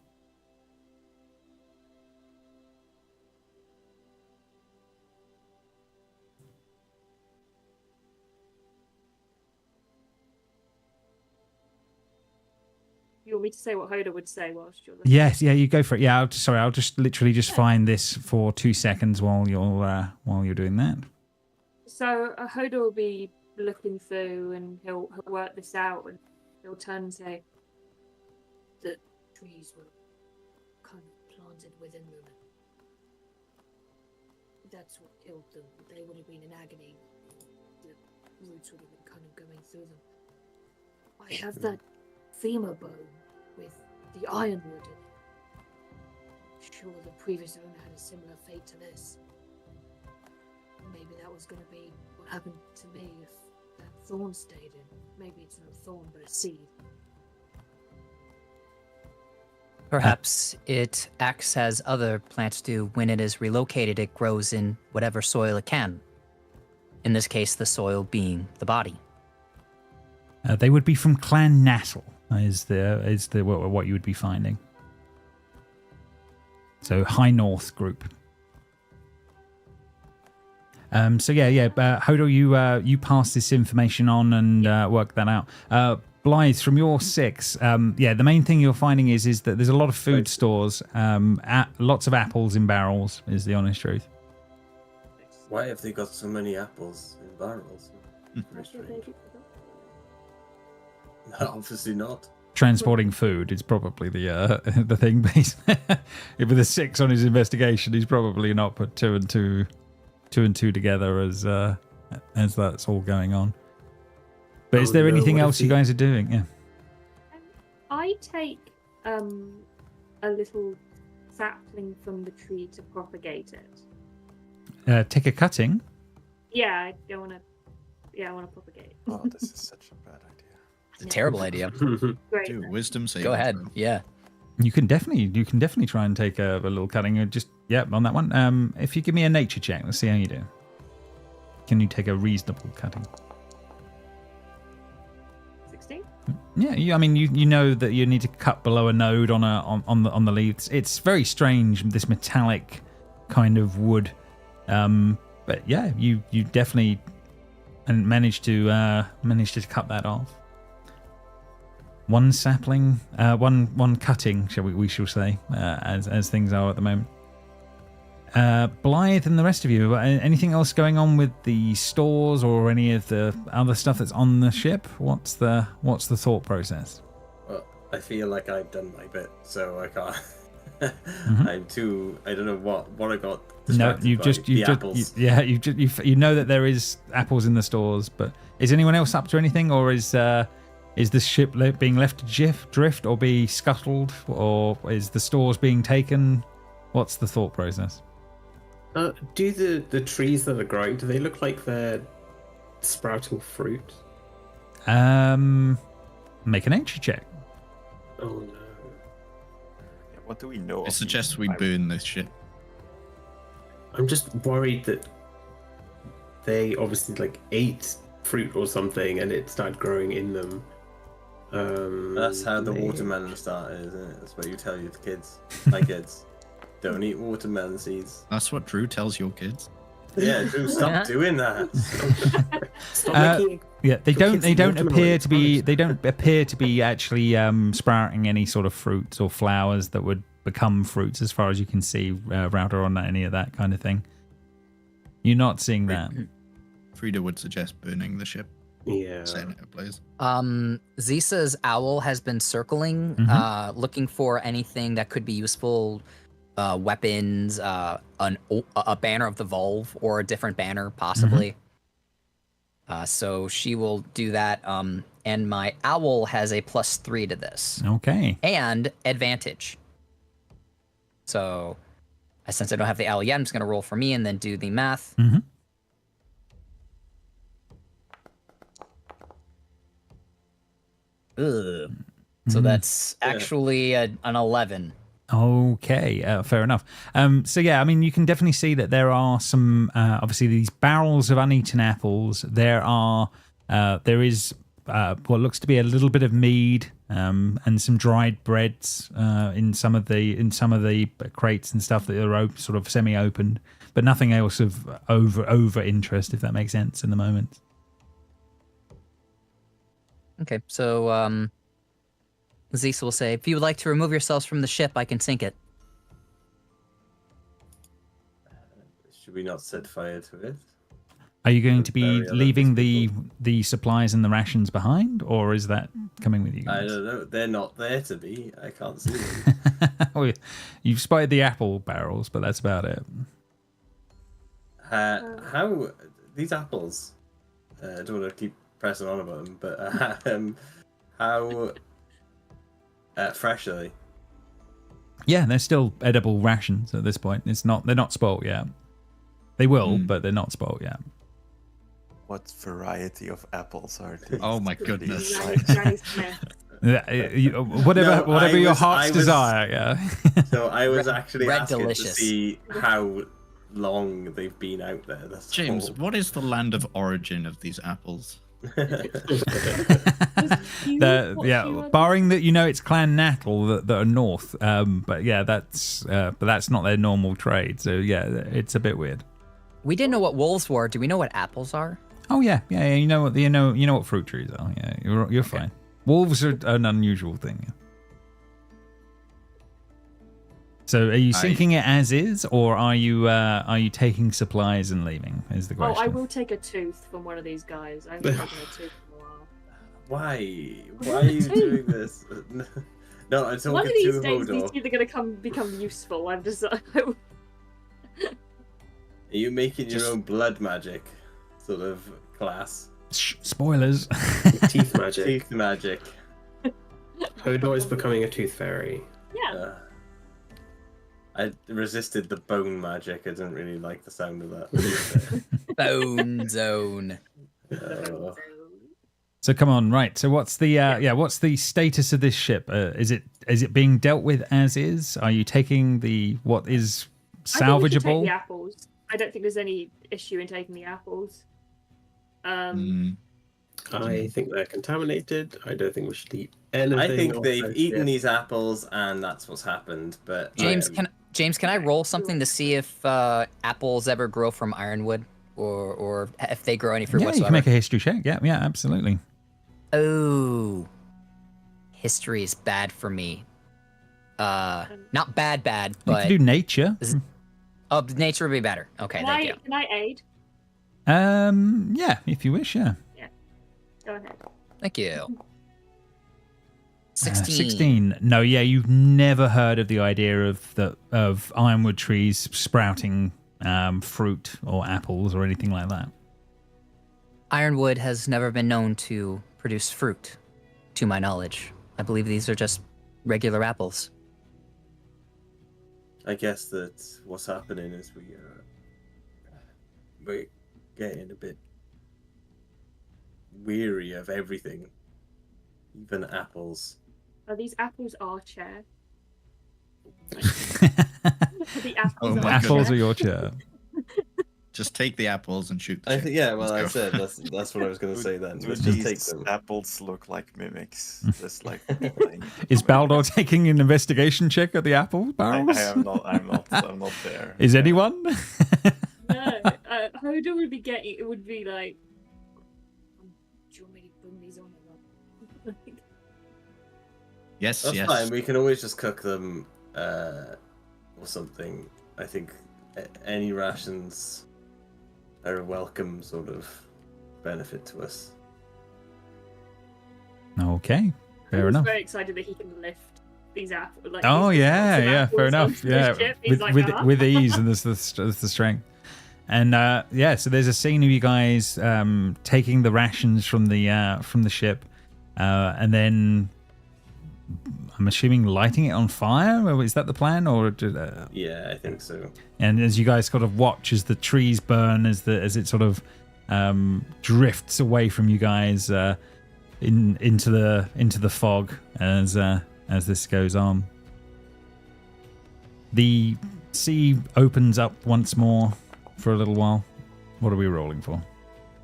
You want me to say what Hoda would say whilst you're listening? Yes, yeah, you go for it. Yeah, I'll just literally just find this for 2 seconds while you're doing that. So Hoda will be looking through and he'll work this out and he'll turn and say, The trees were kind of planted within them. That's what killed them. They would have been in agony. The roots would have been kind of going through them. I have that femur bone with the ironwood in it. Sure, the previous owner had a similar fate to this. Maybe that was going to be what happened to me if that thorn stayed in. Maybe it's not a thorn, but a seed. Perhaps it acts as other plants do. When it is relocated, it grows in whatever soil it can. In this case, the soil being the body. They would be from Clan Nassel. Is what you would be finding. So High North group. Hodor, you pass this information on and work that out. Blythe, from your 6, the main thing you're finding is that there's a lot of food stores, lots of apples in barrels, is the honest truth. Why have they got so many apples in barrels? Very strange. No, obviously not. Transporting food is probably the thing. With a 6 on his investigation, he's probably not put two and two together as that's all going on. But is there anything else you guys are doing? Yeah. I take a little sapling from the tree to propagate it. Take a cutting. Yeah, I want to propagate. Oh, this is such a bad idea. It's a terrible idea. Great. Do wisdom saving. Go ahead. throw. Yeah. You can definitely try and take a little cutting. On that one. If you give me a nature check, let's see how you do. Can you take a reasonable cutting? 16? Yeah, you know that you need to cut below a node on the leaves. It's very strange, this metallic kind of wood. But yeah, you definitely managed to cut that off. One sapling, one cutting, we shall say, as things are at the moment. Blythe and the rest of you, anything else going on with the stores or any of the other stuff that's on the ship? What's the thought process? Well, I feel like I've done my bit, so I can't. I don't know what I got. No, Apples. You know that there is apples in the stores, but is anyone else up to anything, or is the ship being left to drift or be scuttled, or is the stores being taken? What's the thought process? Do the trees that are growing, do they look like they're sprouting fruit? Make a nature check. Oh no. What do we know? I suggest we burn this ship. I'm just worried that they obviously ate fruit or something and it started growing in them. That's how the watermelon started, isn't it? That's what you tell your kids. My kids. Don't eat watermelon seeds. That's what Drew tells your kids. Yeah, Drew, stop doing that. Stop making Yeah, they don't appear to be promise. they don't appear to be actually sprouting any sort of fruits or flowers that would become fruits, as far as you can see, router on any of that kind of thing. You're not seeing that. Frida would suggest burning the ship, Yeah. setting it ablaze. Zisa's owl has been circling, looking for anything that could be useful. Weapons, a banner of the Volve, or a different banner, possibly. So she will do that. And my owl has a +3 to this. Okay. And advantage. So Since I don't have the owl yet, I'm just going to roll for me and then do the math. Mm-hmm. Ugh. So that's actually an 11. Okay, fair enough. So yeah, I mean, you can definitely see that there are some, obviously these barrels of uneaten apples. There is what looks to be a little bit of mead, and some dried breads in some of the crates and stuff that are sort of semi-opened, but nothing else of over interest, if that makes sense in the moment. Okay, so Zeus will say, if you would like to remove yourselves from the ship, I can sink it. Should we not set fire to it? Are you going to be Bury all leaving these people? the supplies and the rations behind, or is that coming with you I guys? don't know. They're not there to be. I can't see them. Well, you've spotted the apple barrels, but that's about it. How these apples? I don't want to keep pressing on about them, but how fresh are they? Yeah, they're still edible rations at this point. They're not spoiled yet. They will, but they're not spoiled yet. What variety of apples are these? Oh my goodness. Granny Smith. Whatever your I heart's was- desire. Yeah. So I was actually Red asking delicious. to see how long they've been out there. That's James, all. what is the land of origin of these apples? Barring that it's Clan Nattle that are north. But yeah, that's not their normal trade. So yeah, it's a bit weird. We didn't know what wolves were. Do we know what apples are? Oh yeah. You know what fruit trees are. Yeah, you're fine. Wolves are an unusual thing. Yeah. So are you sinking it as is, or are you taking supplies and leaving? Is the question. Oh, I will take a tooth from one of these guys. I haven't taken a tooth in a while. Why? Why are you doing this? No, I'm talking One of these to days, these Hodor. teeth are going to become useful. I'm just. Are you making your own blood magic sort of class? Spoilers. Teeth magic. Teeth magic. Hodor is becoming a tooth fairy. Yeah. I resisted the bone magic. I didn't really like the sound of that. Bone zone. So come on, right. So what's the what's the status of this ship? Is it being dealt with as is? Are you taking what is I think we should take salvageable? the apples. I don't think there's any issue in taking the apples. I think they're contaminated. I don't think we should eat anything. I think off they've that eaten ship. these apples, and that's what's happened. But James, can I roll something to see if apples ever grow from ironwood, or if they grow any fruit Yeah, you whatsoever? can make a history check. Yeah, absolutely. Oh, history is bad for me. Not bad, You but can do nature. nature would be better. Okay, thank you. Can I aid? Yeah, if you wish. Yeah. Go ahead. Thank you. 16. 16. No, yeah, you've never heard of the idea of ironwood trees sprouting fruit or apples or anything like that. Ironwood has never been known to produce fruit, to my knowledge. I believe these are just regular apples. I guess that what's happening is we're getting a bit weary of everything, even apples. Are these apples our chair? The apples Oh are my our Apples chair? are your chair. Just take the apples and shoot the I ship. think, yeah, well, I Let's go. said that's what I was going to say then. Do Let's just take these them. apples look like mimics? Just like thing. Is Baldor taking an investigation check at the apple barrels? I am not. I'm not there. Is anyone? No, Hodor would be getting. It would be like. Do you want me to bring these on or not? Yes, That's yes. fine. We can always just cook them or something. I think any rations are a welcome sort of benefit to us. Okay, fair I'm enough. very excited that he can lift these apples. Like, Oh these yeah, box of yeah, apples fair enough. onto the Yeah, ship. He's like, "Ah." with ease, and there's the strength. And yeah, so there's a scene of you guys taking the rations from the ship, and then I'm assuming lighting it on fire. Or is that the plan, or? Yeah, I think so. And as you guys sort of watch as the trees burn, as it sort of drifts away from you guys into the fog as this goes on. The sea opens up once more for a little while. What are we rolling for?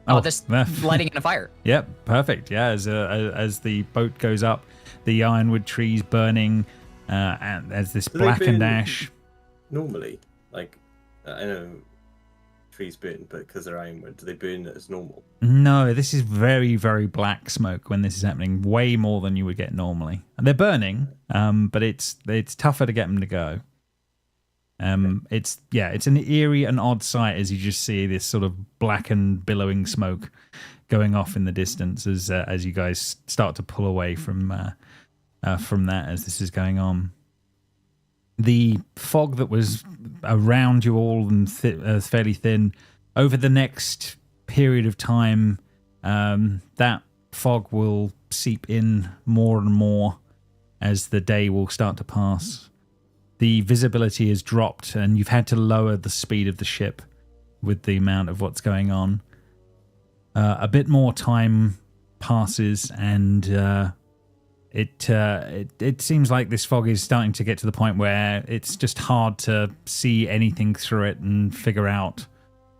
Oh, this lighting in a fire. Yep, perfect. Yeah, as the boat goes up, the ironwood trees burning, and as this Do they blackened burn ash. Normally, like, I know trees burn, but because they're ironwood, do they burn as normal? No, this is very, very black smoke when this is happening. Way more than you would get normally. And they're burning, but it's tougher to get them to go. It's an eerie and odd sight as you just see this sort of blackened, billowing smoke going off in the distance as you guys start to pull away from that as this is going on. The fog that was around you all and fairly thin, over the next period of time, that fog will seep in more and more as the day will start to pass. The visibility has dropped and you've had to lower the speed of the ship with the amount of what's going on. A bit more time passes and it seems like this fog is starting to get to the point where it's just hard to see anything through it and figure out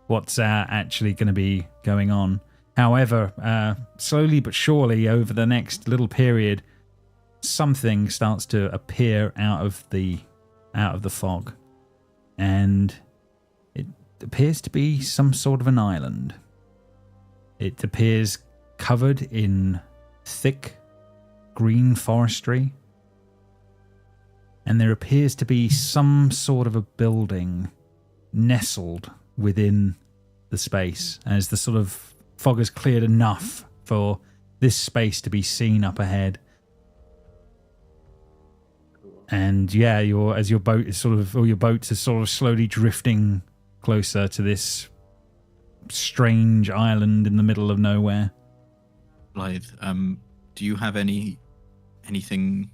what's actually going to be going on. However, slowly but surely over the next little period, something starts to appear out of the fog, and it appears to be some sort of an island. It appears covered in thick green forestry, and there appears to be some sort of a building nestled within the space as the sort of fog has cleared enough for this space to be seen up ahead. And yeah, your boats are sort of slowly drifting closer to this strange island in the middle of nowhere. Blythe, do you have anything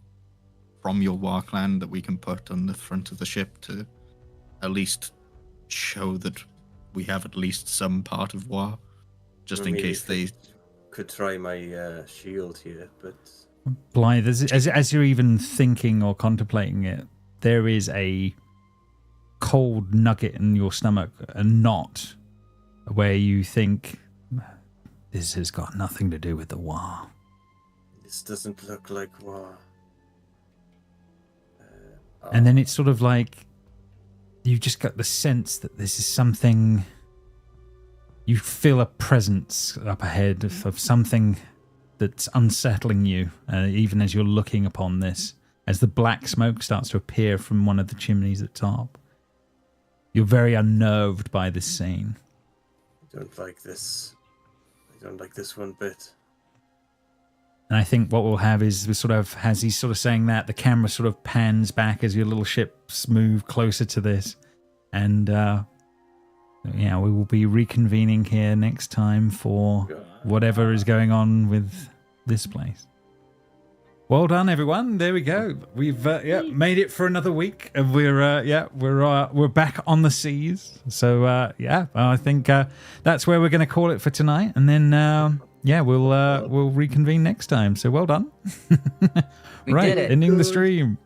from your war clan that we can put on the front of the ship to at least show that we have at least some part of war, just in case they could try my shield here, but Blythe, as you're even thinking or contemplating it, there is a cold nugget in your stomach, a knot, where you think this has got nothing to do with the war. This doesn't look like war. And then it's sort of like you just got the sense that this is something. You feel a presence up ahead of something that's unsettling you, even as you're looking upon this. As the black smoke starts to appear from one of the chimneys at the top, you're very unnerved by this scene. I don't like this. I don't like this one bit. And I think what we'll have is we sort of, as he's sort of saying that, the camera sort of pans back as your little ships move closer to this. And yeah, we will be reconvening here next time for whatever is going on with this place. Well done, everyone. There we go. We've made it for another week, and we're back on the seas. So I think that's where we're going to call it for tonight, and then we'll reconvene next time. So well done. We did it. Ending the stream.